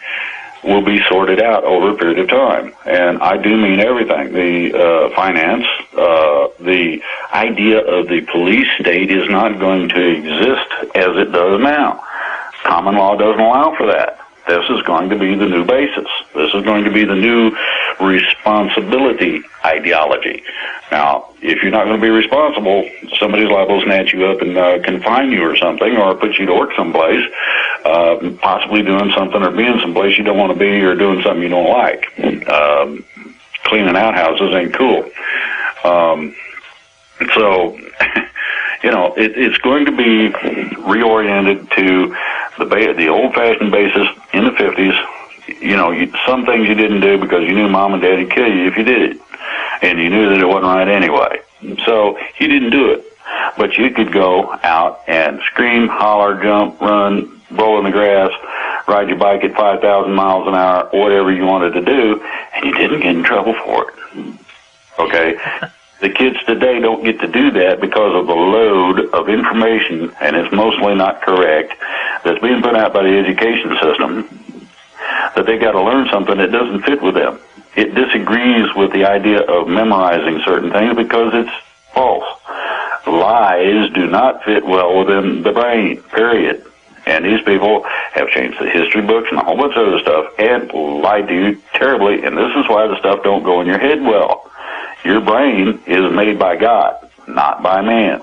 S2: will be sorted out over a period of time. And I do mean everything. The finance, the idea of the police state is not going to exist as it does now. Common law doesn't allow for that. This is going to be the new basis. This is going to be the new responsibility ideology. Now, if you're not going to be responsible, somebody's liable to snatch you up and confine you or something, or put you to work someplace, possibly doing something or being someplace you don't want to be or doing something you don't like. Cleaning outhouses ain't cool. So, it's going to be reoriented to the old-fashioned basis in the 50s. Some things you didn't do because you knew mom and dad would kill you if you did it. And you knew that it wasn't right anyway. So you didn't do it. But you could go out and scream, holler, jump, run, roll in the grass, ride your bike at 5,000 miles an hour, whatever you wanted to do, and you didn't get in trouble for it. Okay? The kids today don't get to do that because of the load of information, and it's mostly not correct, that's being put out by the education system, that they got to learn something that doesn't fit with them. It disagrees with the idea of memorizing certain things because it's false. Lies do not fit well within the brain, period. And these people have changed the history books and a whole bunch of other stuff and lied to you terribly, and this is why the stuff don't go in your head well. Your brain is made by God, not by man.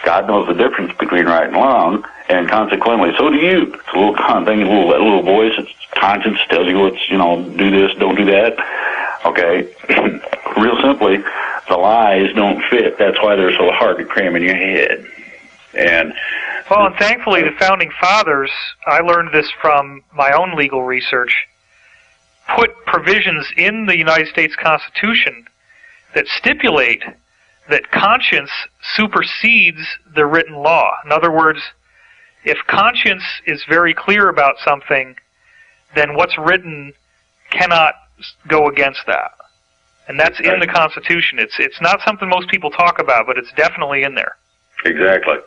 S2: God knows the difference between right and wrong, and consequently, so do you. It's a little thing, that little voice, it's conscience tells you what's, do this, don't do that. Okay? Real simply, the lies don't fit. That's why they're so hard to cram in your head. And
S1: thankfully, the Founding Fathers, I learned this from my own legal research, put provisions in the United States Constitution that stipulate that conscience supersedes the written law. In other words, if conscience is very clear about something, then what's written cannot go against that. And that's in the Constitution. It's not something most people talk about, but it's definitely in there.
S2: Exactly.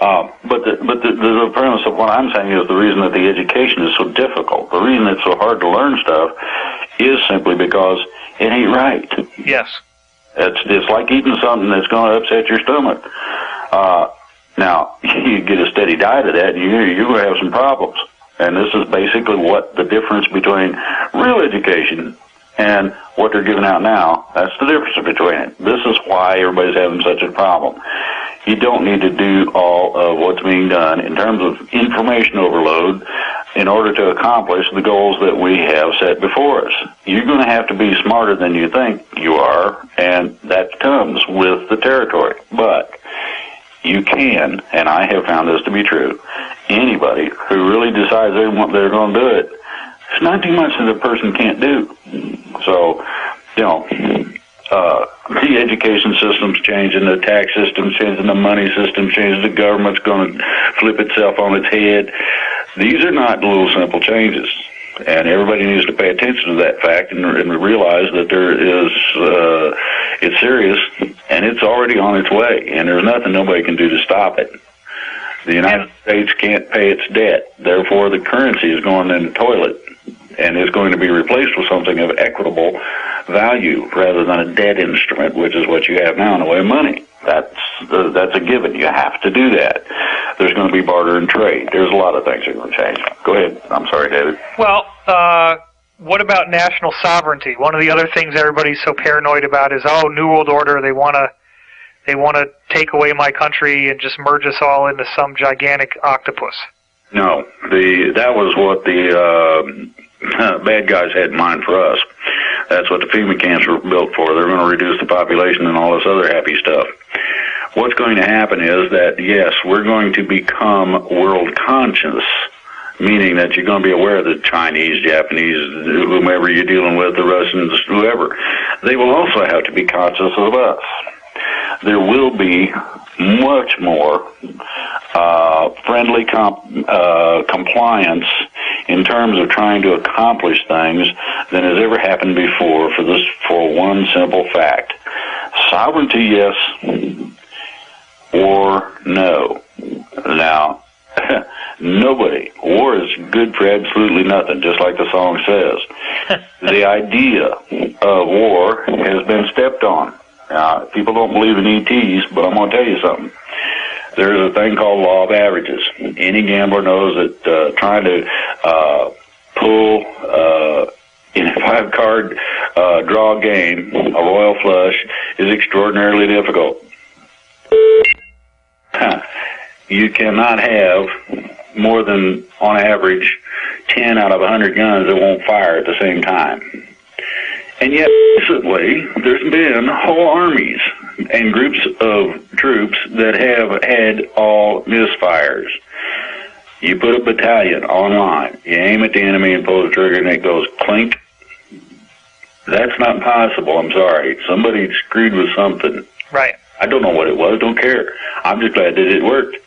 S2: But the premise of what I'm saying is the reason that the education is so difficult, the reason it's so hard to learn stuff, is simply because it ain't right.
S1: Yes.
S2: It's like eating something that's going to upset your stomach. Now, you get a steady diet of that, and you're going to have some problems. And this is basically what the difference between real education and what they're giving out now, that's the difference between it. This is why everybody's having such a problem. You don't need to do all of what's being done in terms of information overload in order to accomplish the goals that we have set before us. You're going to have to be smarter than you think you are, and that comes with the territory. But you can, and I have found this to be true, anybody who really decides they're going to do it, there's not too much that a person can't do. So, the education system's changing, the tax system's changing, the money system's changing, the government's going to flip itself on its head. These are not little simple changes, and everybody needs to pay attention to that fact and realize that it's serious, and it's already on its way, and there's nothing nobody can do to stop it. The United States can't pay its debt, therefore the currency is going in the toilet, and is going to be replaced with something of equitable value rather than a debt instrument, which is what you have now in the way of money. That's a given. You have to do that. There's going to be barter and trade. There's a lot of things that are going to change. Go ahead. I'm sorry, David.
S1: Well, what about national sovereignty? One of the other things everybody's so paranoid about is, New World Order, they want to take away my country and just merge us all into some gigantic octopus.
S2: No, that was what the bad guys had in mind for us. That's what the FEMA camps were built for. They're going to reduce the population and all this other happy stuff. What's going to happen is that, yes, we're going to become world conscious, meaning that you're going to be aware of the Chinese, Japanese, whomever you're dealing with, the Russians, whoever. They will also have to be conscious of us. There will be much more friendly compliance in terms of trying to accomplish things than has ever happened before for one simple fact. Sovereignty, yes, or no. Now, nobody. War is good for absolutely nothing, just like the song says. The idea of war has been stepped on. Now, people don't believe in ETs, but I'm going to tell you something. There's a thing called law of averages. Any gambler knows that trying to pull in a 5-card draw game, a royal flush, is extraordinarily difficult. You cannot have more than, on average, 10 out of 100 guns that won't fire at the same time. And yet, recently, there's been whole armies and groups of troops that have had all misfires. You put a battalion online, you aim at the enemy and pull the trigger and it goes clink. That's not possible, I'm sorry. Somebody screwed with something.
S1: Right.
S2: I don't know what it was, don't care. I'm just glad that it worked.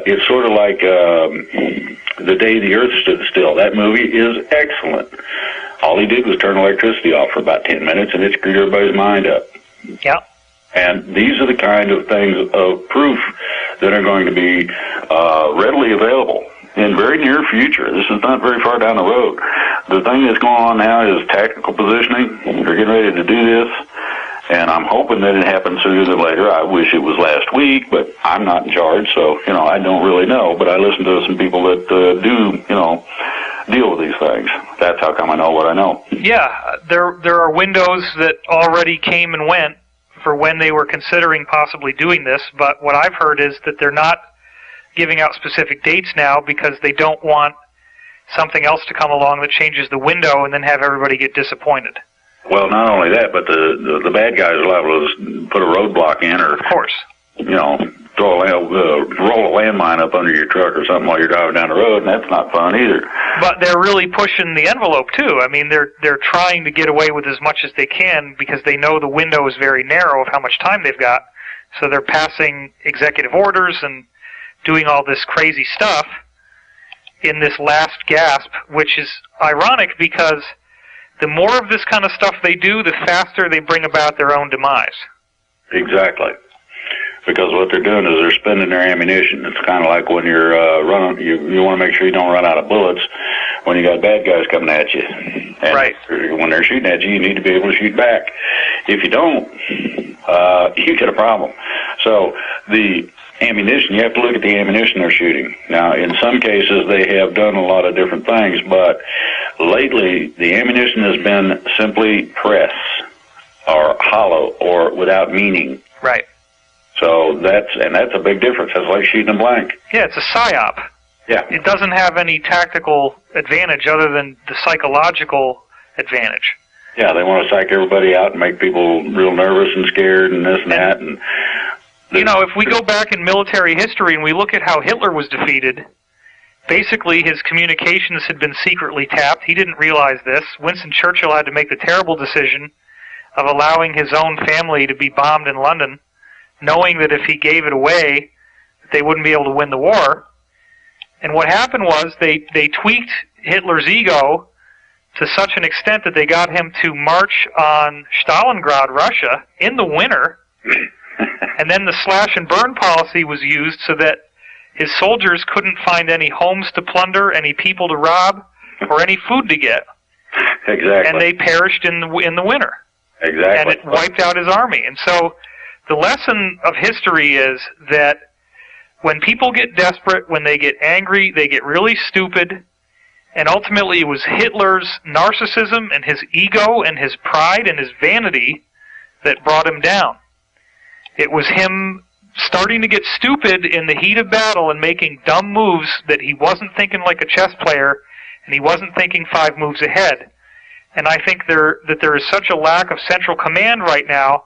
S2: It's sort of like The Day the Earth Stood Still. That movie is excellent. All he did was turn electricity off for about 10 minutes, and it screwed everybody's mind up.
S1: Yeah.
S2: And these are the kind of things of proof that are going to be readily available in very near future. This is not very far down the road. The thing that's going on now is tactical positioning. They're getting ready to do this, and I'm hoping that it happens sooner than later. I wish it was last week, but I'm not in charge, so, I don't really know. But I listen to some people that do, deal with these things. That's how come I know what I know.
S1: Yeah, there are windows that already came and went for when they were considering possibly doing this, but what I've heard is that they're not giving out specific dates now because they don't want something else to come along that changes the window and then have everybody get disappointed.
S2: Well, not only that, but the bad guys are liable to put a roadblock in, or,
S1: of course,
S2: roll a landmine up under your truck or something while you're driving down the road, and that's not fun either.
S1: But they're really pushing the envelope too. I mean, they're trying to get away with as much as they can because they know the window is very narrow of how much time they've got. So they're passing executive orders and doing all this crazy stuff in this last gasp, which is ironic because the more of this kind of stuff they do, the faster they bring about their own demise. Exactly.
S2: Because what they're doing is they're spending their ammunition. It's kind of like when you're running, you want to make sure you don't run out of bullets when you got bad guys coming at you. And
S1: right.
S2: When they're shooting at you, you need to be able to shoot back. If you don't, you get a problem. So the ammunition, you have to look at the ammunition they're shooting. Now, in some cases, they have done a lot of different things, but lately, the ammunition has been simply press or hollow or without meaning.
S1: Right.
S2: So that's a big difference. That's like shooting a blank.
S1: Yeah, it's a psyop.
S2: Yeah.
S1: It doesn't have any tactical advantage other than the psychological advantage.
S2: Yeah, they want to psych everybody out and make people real nervous and scared and this and that. And
S1: if we go back in military history and we look at how Hitler was defeated, basically his communications had been secretly tapped. He didn't realize this. Winston Churchill had to make the terrible decision of allowing his own family to be bombed in London, knowing that if he gave it away, they wouldn't be able to win the war. And what happened was they tweaked Hitler's ego to such an extent that they got him to march on Stalingrad, Russia, in the winter, and then the slash and burn policy was used so that his soldiers couldn't find any homes to plunder, any people to rob, or any food to get.
S2: Exactly.
S1: And they perished in the winter.
S2: Exactly.
S1: And it wiped out his army. And so the lesson of history is that when people get desperate, when they get angry, they get really stupid, And ultimately it was Hitler's narcissism and his ego and his pride and his vanity that brought him down. It was him starting to get stupid in the heat of battle and making dumb moves that he wasn't thinking like a chess player, and he wasn't thinking 5 moves ahead. And I think that there is such a lack of central command right now,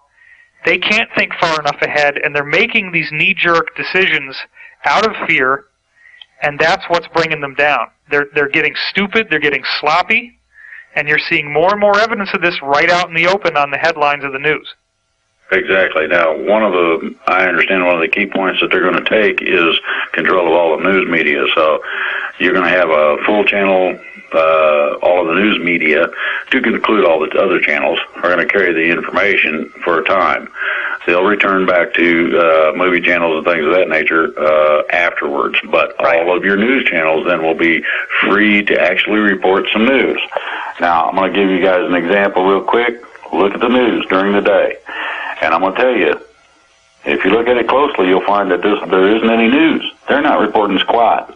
S1: they can't think far enough ahead, and they're making these knee-jerk decisions out of fear, and that's what's bringing them down. They're getting stupid, they're getting sloppy, and you're seeing more and more evidence of this right out in the open on the headlines of the news.
S2: Exactly. Now, I understand one of the key points that they're going to take is control of all the news media. So you're going to have a full channel, all of the news media, to conclude all the other channels, are going to carry the information for a time. They'll return back to movie channels and things of that nature afterwards. But all of your news channels then will be free to actually report some news. Now, I'm going to give you guys an example real quick. Look at the news during the day. And I'm going to tell you, if you look at it closely, you'll find that there isn't any news. They're not reporting squat.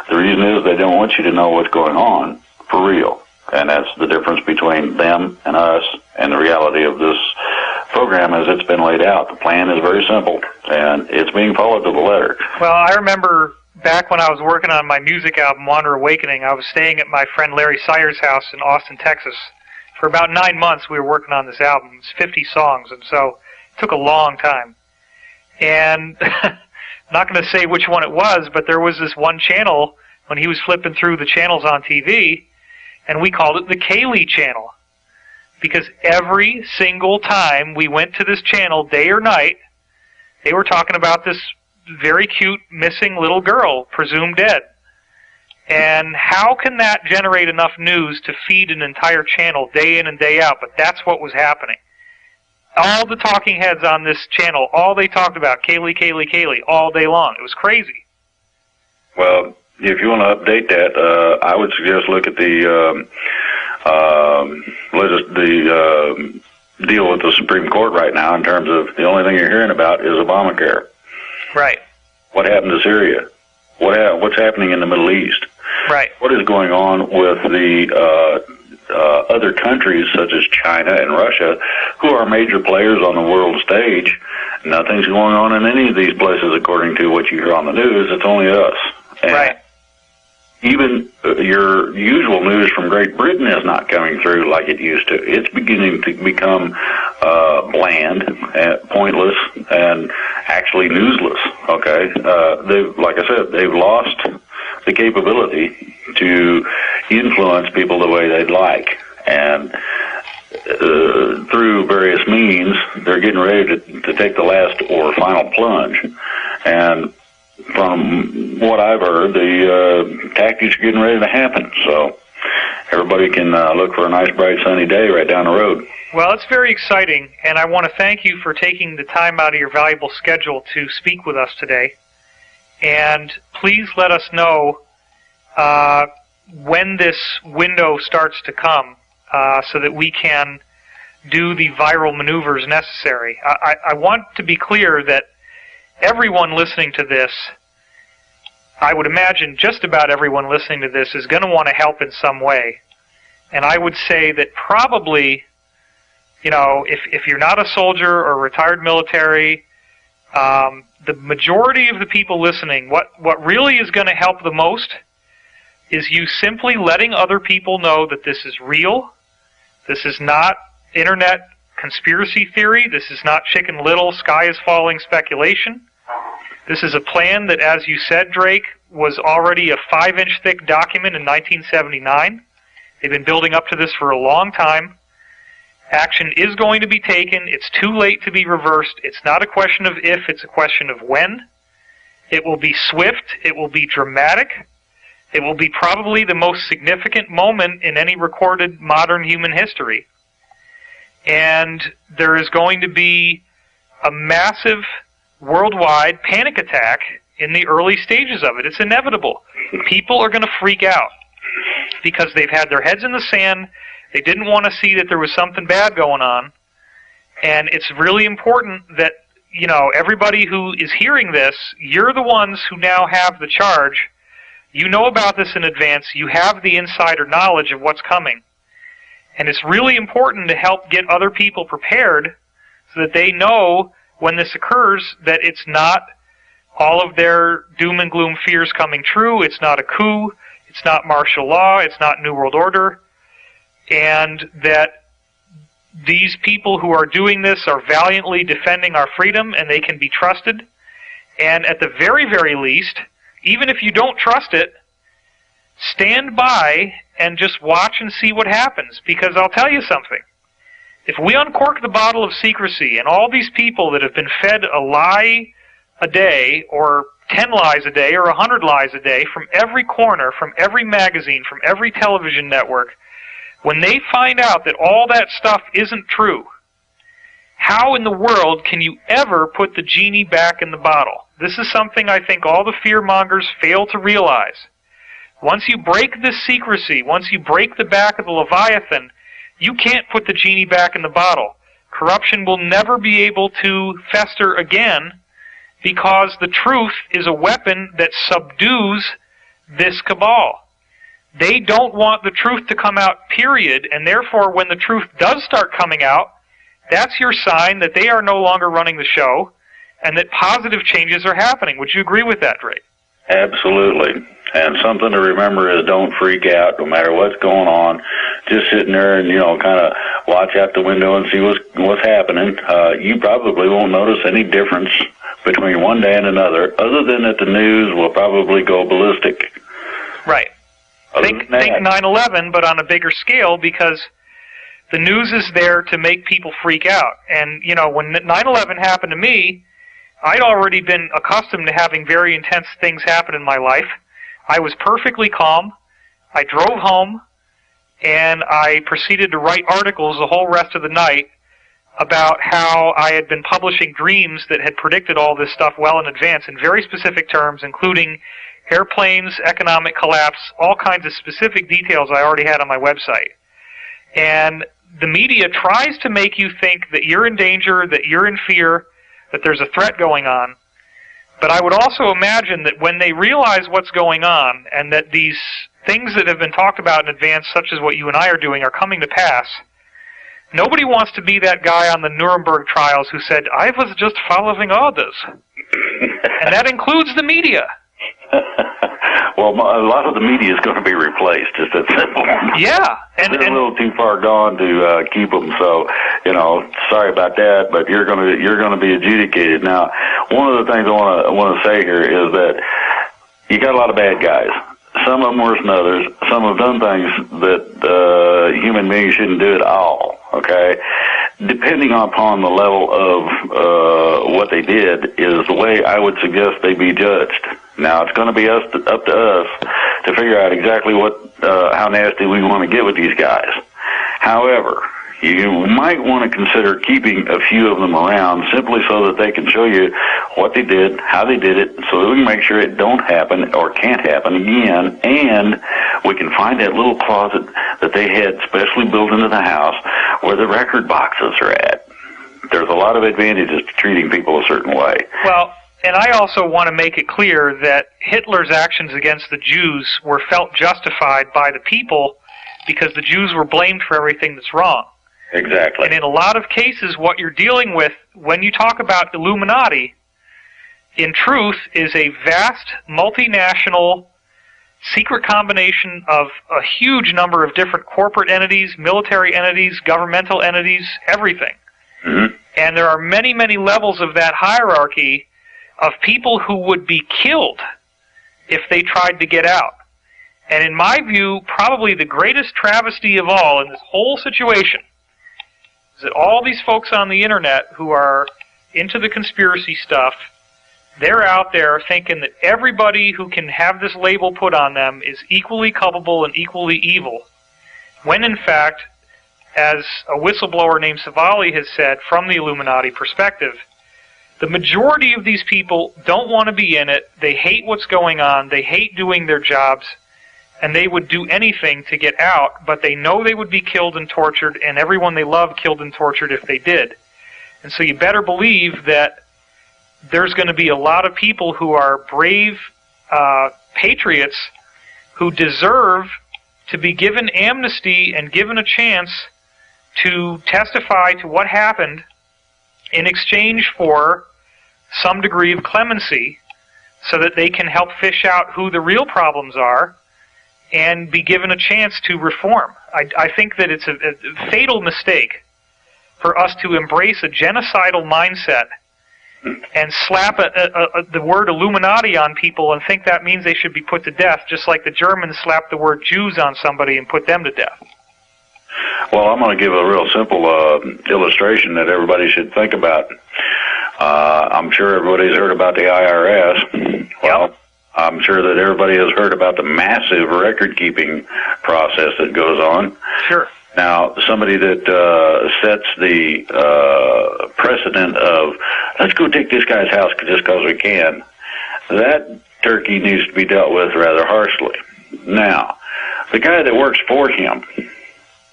S2: The reason is they don't want you to know what's going on for real. And that's the difference between them and us and the reality of this program as it's been laid out. The plan is very simple, and it's being followed to the letter.
S1: Well, I remember back when I was working on my music album, Wander Awakening, I was staying at my friend Larry Sires' house in Austin, Texas. For about 9 months, we were working on this album. It's 50 songs, and so it took a long time. And I'm not going to say which one it was, but there was this one channel when he was flipping through the channels on TV, and we called it the Kaylee channel. Because every single time we went to this channel, day or night, they were talking about this very cute missing little girl, presumed dead. And how can that generate enough news to feed an entire channel day in and day out? But that's what was happening. All the talking heads on this channel, all they talked about, Kaylee, Kaylee, Kaylee, all day long. It was crazy.
S2: Well, if you want to update that, I would suggest look at the deal with the Supreme Court right now in terms of the only thing you're hearing about is Obamacare.
S1: Right.
S2: What happened to Syria? What's happening in the Middle East?
S1: Right.
S2: What is going on with the other countries such as China and Russia, who are major players on the world stage? Nothing's going on in any of these places according to what you hear on the news. It's only us. And
S1: right.
S2: Even your usual news from Great Britain is not coming through like it used to. It's beginning to become bland, and pointless, and actually newsless. Okay, like I said, they've lost the capability to influence people the way they'd like, and through various means, they're getting ready to take the last or final plunge. And from what I've heard, the tactics are getting ready to happen. So everybody can look for a nice, bright, sunny day right down the road.
S1: Well, it's very exciting, and I want to thank you for taking the time out of your valuable schedule to speak with us today. And please let us know when this window starts to come so that we can do the viral maneuvers necessary. I want to be clear that everyone listening to this, I would imagine just about everyone listening to this is going to want to help in some way. And I would say that probably, you know, if you're not a soldier or retired military, the majority of the people listening, what really is going to help the most is you simply letting other people know that this is real. This is not internet conspiracy theory. This is not Chicken Little, sky is falling speculation. This is a plan that, as you said, Drake, was already a 5-inch thick document in 1979. They've been building up to this for a long time. Action is going to be taken. It's too late to be reversed. It's not a question of if, it's a question of when. It will be swift. It will be dramatic. It will be probably the most significant moment in any recorded modern human history. And there is going to be a massive worldwide panic attack in the early stages of it. It's inevitable. People are going to freak out because they've had their heads in the sand. They didn't want to see that there was something bad going on. And it's really important that, you know, everybody who is hearing this, you're the ones who now have the charge. You know about this in advance. You have the insider knowledge of what's coming. And it's really important to help get other people prepared so that they know when this occurs that it's not all of their doom and gloom fears coming true. It's not a coup. It's not martial law. It's not New World Order. And that these people who are doing this are valiantly defending our freedom, and they can be trusted. And at the very, very least, even if you don't trust it, stand by and just watch and see what happens. Because I'll tell you something. If we uncork the bottle of secrecy, and all these people that have been fed a lie a day, or 10 lies a day, or 100 lies a day, from every corner, from every magazine, from every television network, when they find out that all that stuff isn't true, how in the world can you ever put the genie back in the bottle? This is something I think all the fear-mongers fail to realize. Once you break this secrecy, once you break the back of the Leviathan, you can't put the genie back in the bottle. Corruption will never be able to fester again because the truth is a weapon that subdues this cabal. They don't want the truth to come out, period, and therefore when the truth does start coming out, that's your sign that they are no longer running the show and that positive changes are happening. Would you agree with that, Ray?
S2: Absolutely. And something to remember is don't freak out no matter what's going on. Just sitting there and, kind of watch out the window and see what's happening. You probably won't notice any difference between one day and another, other than that the news will probably go ballistic.
S1: Right. Think 9/11, but on a bigger scale, because the news is there to make people freak out. And, when 9/11 happened to me, I'd already been accustomed to having very intense things happen in my life. I was perfectly calm. I drove home, and I proceeded to write articles the whole rest of the night about how I had been publishing dreams that had predicted all this stuff well in advance in very specific terms, including airplanes, economic collapse, all kinds of specific details I already had on my website. And the media tries to make you think that you're in danger, that you're in fear, that there's a threat going on. But I would also imagine that when they realize what's going on and that these things that have been talked about in advance, such as what you and I are doing, are coming to pass, nobody wants to be that guy on the Nuremberg trials who said, I was just following orders. And that includes the media.
S2: Well, a lot of the media is going to be replaced, just that simple.
S1: Yeah.
S2: They're a little too far gone to keep them, so, sorry about that, but you're going to be adjudicated. Now, one of the things I want to say here is that you got a lot of bad guys. Some of them worse than others. Some have done things that human beings shouldn't do at all, okay? Depending upon the level of what they did is the way I would suggest they be judged. Now, it's going to be up to us to figure out exactly how nasty we want to get with these guys. However, you might want to consider keeping a few of them around simply so that they can show you what they did, how they did it, so that we can make sure it don't happen or can't happen again, and we can find that little closet that they had specially built into the house where the record boxes are at. There's a lot of advantages to treating people a certain way.
S1: Well, and I also want to make it clear that Hitler's actions against the Jews were felt justified by the people because the Jews were blamed for everything that's wrong.
S2: Exactly.
S1: And in a lot of cases, what you're dealing with when you talk about Illuminati, in truth, is a vast, multinational, secret combination of a huge number of different corporate entities, military entities, governmental entities, everything.
S2: Mm-hmm.
S1: And there are many, many levels of that hierarchy of people who would be killed if they tried to get out. And in my view, probably the greatest travesty of all in this whole situation is that all these folks on the internet who are into the conspiracy stuff, they're out there thinking that everybody who can have this label put on them is equally culpable and equally evil, when in fact, as a whistleblower named Savali has said from the Illuminati perspective, the majority of these people don't want to be in it, they hate what's going on, they hate doing their jobs, and they would do anything to get out, but they know they would be killed and tortured, and everyone they love killed and tortured if they did. And so you better believe that there's going to be a lot of people who are brave patriots who deserve to be given amnesty and given a chance to testify to what happened in exchange for some degree of clemency so that they can help fish out who the real problems are and be given a chance to reform. I think that it's a fatal mistake for us to embrace a genocidal mindset and slap the word Illuminati on people and think that means they should be put to death, just like the Germans slapped the word Jews on somebody and put them to death.
S2: Well, I'm going to give a real simple illustration that everybody should think about. I'm sure everybody's heard about the IRS. Well, yep. I'm sure that everybody has heard about the massive record-keeping process that goes on.
S1: Sure.
S2: Now, somebody that sets the precedent of, let's go take this guy's house just because we can, that turkey needs to be dealt with rather harshly. Now, the guy that works for him,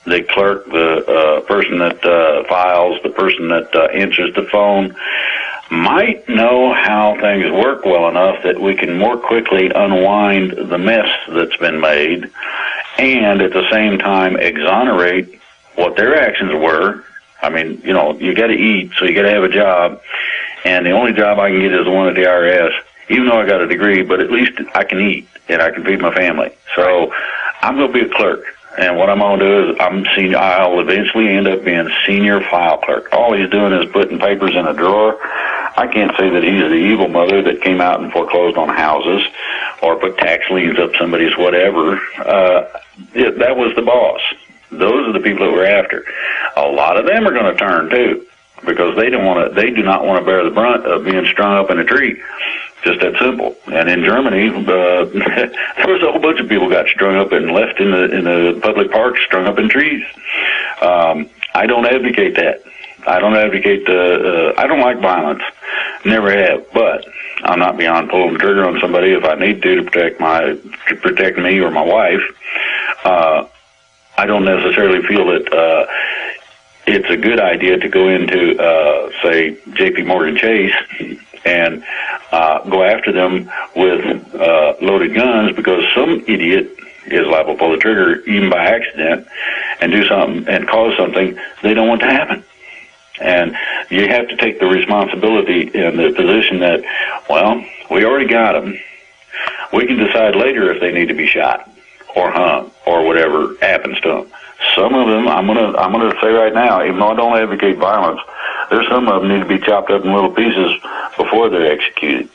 S2: the clerk, the person that files, the person that answers the phone, might know how things work well enough that we can more quickly unwind the mess that's been made and at the same time exonerate what their actions were. I mean, you know, you got to eat, so you got to have a job, and the only job I can get is the one at the IRS, even though I got a degree, but at least I can eat and I can feed my family. So I'm going to be a clerk. And what I'm going to do is I'll eventually end up being senior file clerk. All he's doing is putting papers in a drawer. I can't say that he's the evil mother that came out and foreclosed on houses or put tax liens up somebody's whatever. That was the boss. Those are the people that we're after. A lot of them are going to turn too, because they do not want to bear the brunt of being strung up in a tree. Just that simple. And in Germany, there was a whole bunch of people got strung up and left in the public parks, strung up in trees. I don't advocate that. I don't advocate I don't like violence. Never have. But I'm not beyond pulling the trigger on somebody if I need to protect me or my wife. I don't necessarily feel that it's a good idea to go into, say, J.P. Morgan Chase and go after them with loaded guns, because some idiot is liable to pull the trigger even by accident and do something and cause something they don't want to happen. And you have to take the responsibility in the position that, well, we already got them. We can decide later if they need to be shot or hung or whatever happens to them. Some of them, I'm gonna say right now, even though I don't advocate violence, there's some of them need to be chopped up in little pieces before they're executed.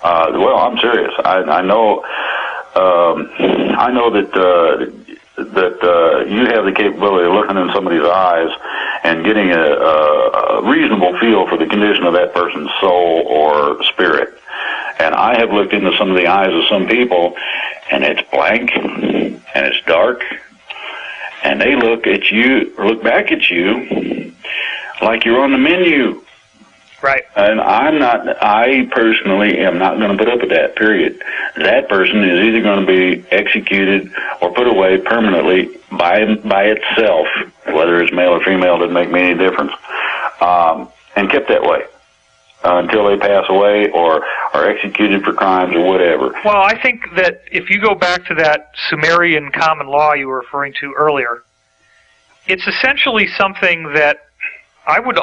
S2: Well, I'm serious. I know that you have the capability of looking in somebody's eyes and getting a reasonable feel for the condition of that person's soul or spirit. And I have looked into some of the eyes of some people, and it's blank, and it's dark, and they look back at you like you're on the menu.
S1: Right.
S2: And I personally am not going to put up with that, period. That person is either going to be executed or put away permanently by itself, whether it's male or female, doesn't make me any difference, and kept that way until they pass away or are executed for crimes or whatever.
S1: Well, I think that if you go back to that Sumerian common law you were referring to earlier, it's essentially something that I would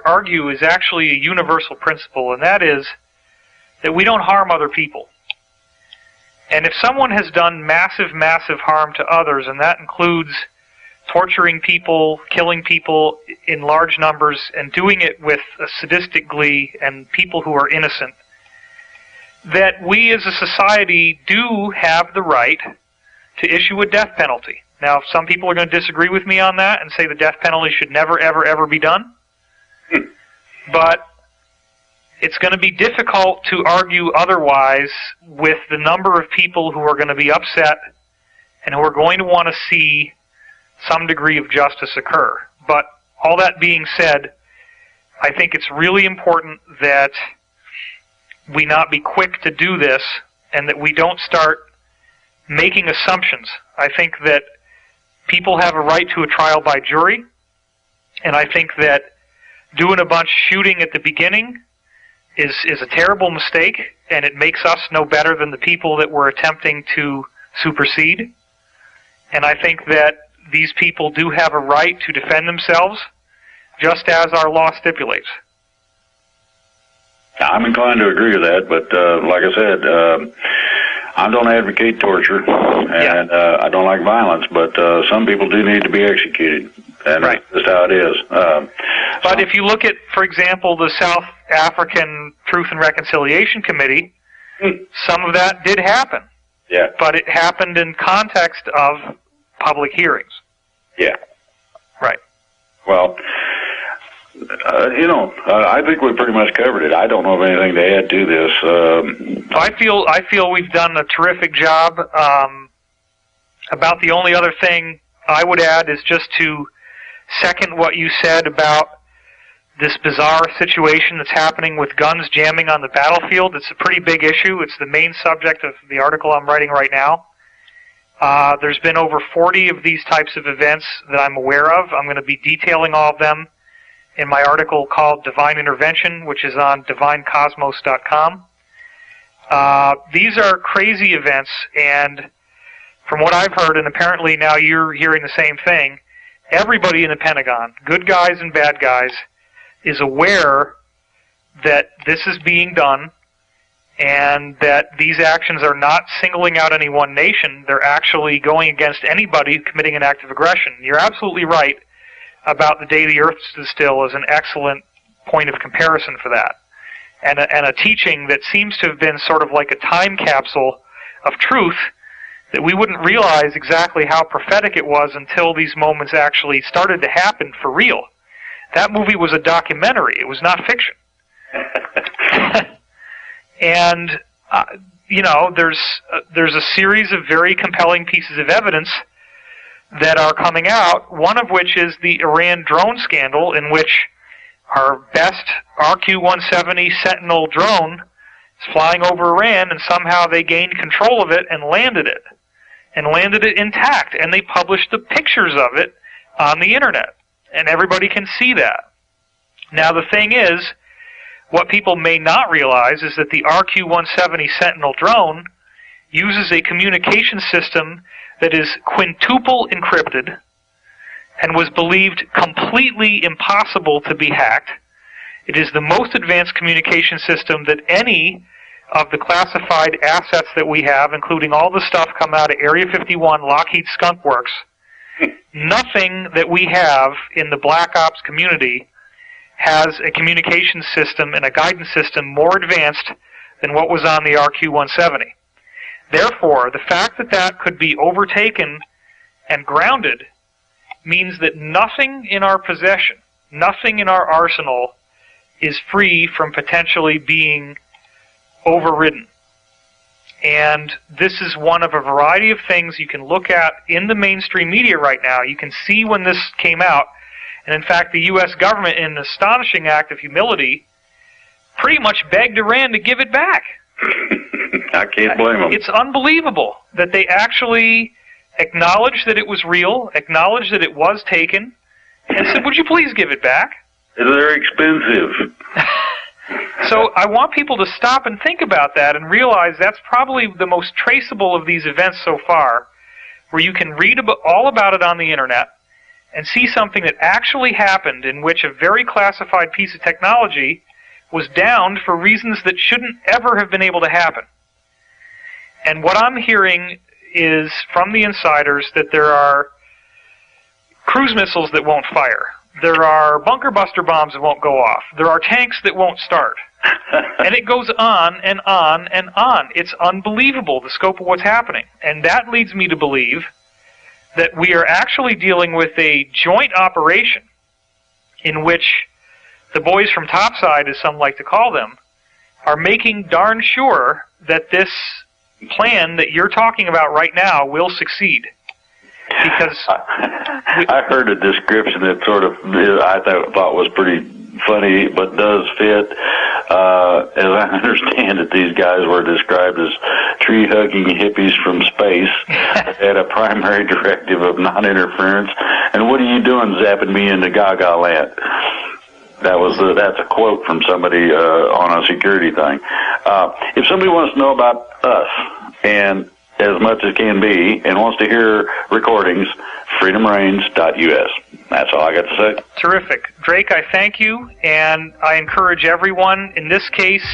S1: argue is actually a universal principle, and that is that we don't harm other people. And if someone has done massive, massive harm to others, and that includes torturing people, killing people in large numbers, and doing it with a sadistic glee and people who are innocent, that we as a society do have the right to issue a death penalty. Now, some people are going to disagree with me on that and say the death penalty should never, ever, ever be done. But it's going to be difficult to argue otherwise with the number of people who are going to be upset and who are going to want to see some degree of justice occur. But all that being said, I think it's really important that we not be quick to do this and that we don't start making assumptions. I think that people have a right to a trial by jury, and I think that doing a bunch of shooting at the beginning is a terrible mistake, and it makes us no better than the people that we're attempting to supersede. And I think that these people do have a right to defend themselves, just as our law stipulates.
S2: I'm inclined to agree with that, but like I said, I don't advocate torture, and I don't like violence, but some people do need to be executed, and
S1: right.
S2: That's just how it is.
S1: But if you look at, for example, the South African Truth and Reconciliation Committee, some of that did happen.
S2: Yeah.
S1: But it happened in context of public hearings.
S2: Yeah.
S1: Right.
S2: Well, I think we pretty much covered it. I don't know of anything to add to this.
S1: I feel we've done a terrific job. About the only other thing I would add is just to second what you said about this bizarre situation that's happening with guns jamming on the battlefield. It's a pretty big issue. It's the main subject of the article I'm writing right now. There's been over 40 of these types of events that I'm aware of. I'm going to be detailing all of them in my article called Divine Intervention, which is on DivineCosmos.com. These are crazy events, and from what I've heard, and apparently now you're hearing the same thing, everybody in the Pentagon, good guys and bad guys, is aware that this is being done and that these actions are not singling out any one nation. They're actually going against anybody committing an act of aggression. You're absolutely right about the day the Earth stood still is an excellent point of comparison for that. And a teaching that seems to have been sort of like a time capsule of truth that we wouldn't realize exactly how prophetic it was until these moments actually started to happen for real. That movie was a documentary. It was not fiction. And, there's a series of very compelling pieces of evidence that are coming out, one of which is the Iran drone scandal, in which our best RQ-170 Sentinel drone is flying over Iran, and somehow they gained control of it and landed it intact, and they published the pictures of it on the internet, and everybody can see that. Now the thing is, what people may not realize is that the RQ-170 Sentinel drone uses a communication system that is quintuple encrypted and was believed completely impossible to be hacked. It is the most advanced communication system that any of the classified assets that we have, including all the stuff coming out of Area 51, Lockheed Skunk Works, nothing that we have in the Black Ops community has a communication system and a guidance system more advanced than what was on the RQ-170. Therefore, the fact that that could be overtaken and grounded means that nothing in our possession, nothing in our arsenal, is free from potentially being overridden. And this is one of a variety of things you can look at in the mainstream media right now. You can see when this came out. And in fact, the U.S. government, in an astonishing act of humility, pretty much begged Iran to give it back.
S2: I can't blame them.
S1: It's unbelievable that they actually acknowledged that it was real, acknowledged that it was taken, and said, would you please give it back?
S2: They're expensive.
S1: So I want people to stop and think about that and realize that's probably the most traceable of these events so far, where you can read all about it on the internet and see something that actually happened in which a very classified piece of technology was downed for reasons that shouldn't ever have been able to happen. And what I'm hearing is from the insiders that there are cruise missiles that won't fire. There are bunker buster bombs that won't go off. There are tanks that won't start. And it goes on and on and on. It's unbelievable, the scope of what's happening. And that leads me to believe that we are actually dealing with a joint operation in which the boys from Topside, as some like to call them, are making darn sure that this plan that you're talking about right now will succeed. Because
S2: I heard a description that sort of I thought was pretty funny, but does fit. As I understand it, these guys were described as tree-hugging hippies from space that had a primary directive of non-interference. And what are you doing zapping me into Gaga land? That's a quote from somebody on a security thing. If somebody wants to know about us and as much as can be and wants to hear recordings, freedomreigns.us. That's all I got to say.
S1: Terrific. Drake, I thank you, and I encourage everyone, in this case,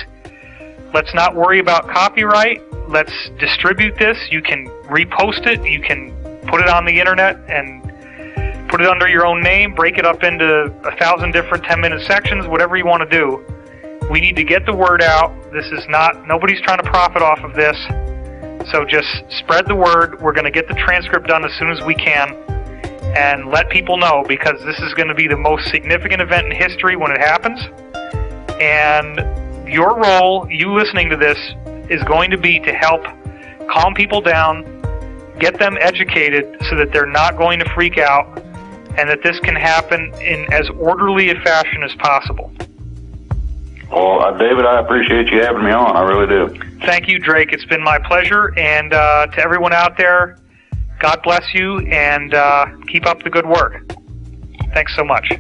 S1: let's not worry about copyright. Let's distribute this. You can repost it. You can put it on the internet and put it under your own name, break it up into 1,000 different 10-minute sections, whatever you want to do. We need to get the word out. This is not, nobody's trying to profit off of this. So just spread the word. We're going to get the transcript done as soon as we can and let people know, because this is going to be the most significant event in history when it happens. And your role, you listening to this, is going to be to help calm people down, get them educated so that they're not going to freak out, and that this can happen in as orderly a fashion as possible.
S2: Well, David, I appreciate you having me on. I really do.
S1: Thank you, Drake. It's been my pleasure. And to everyone out there, God bless you, and keep up the good work. Thanks so much.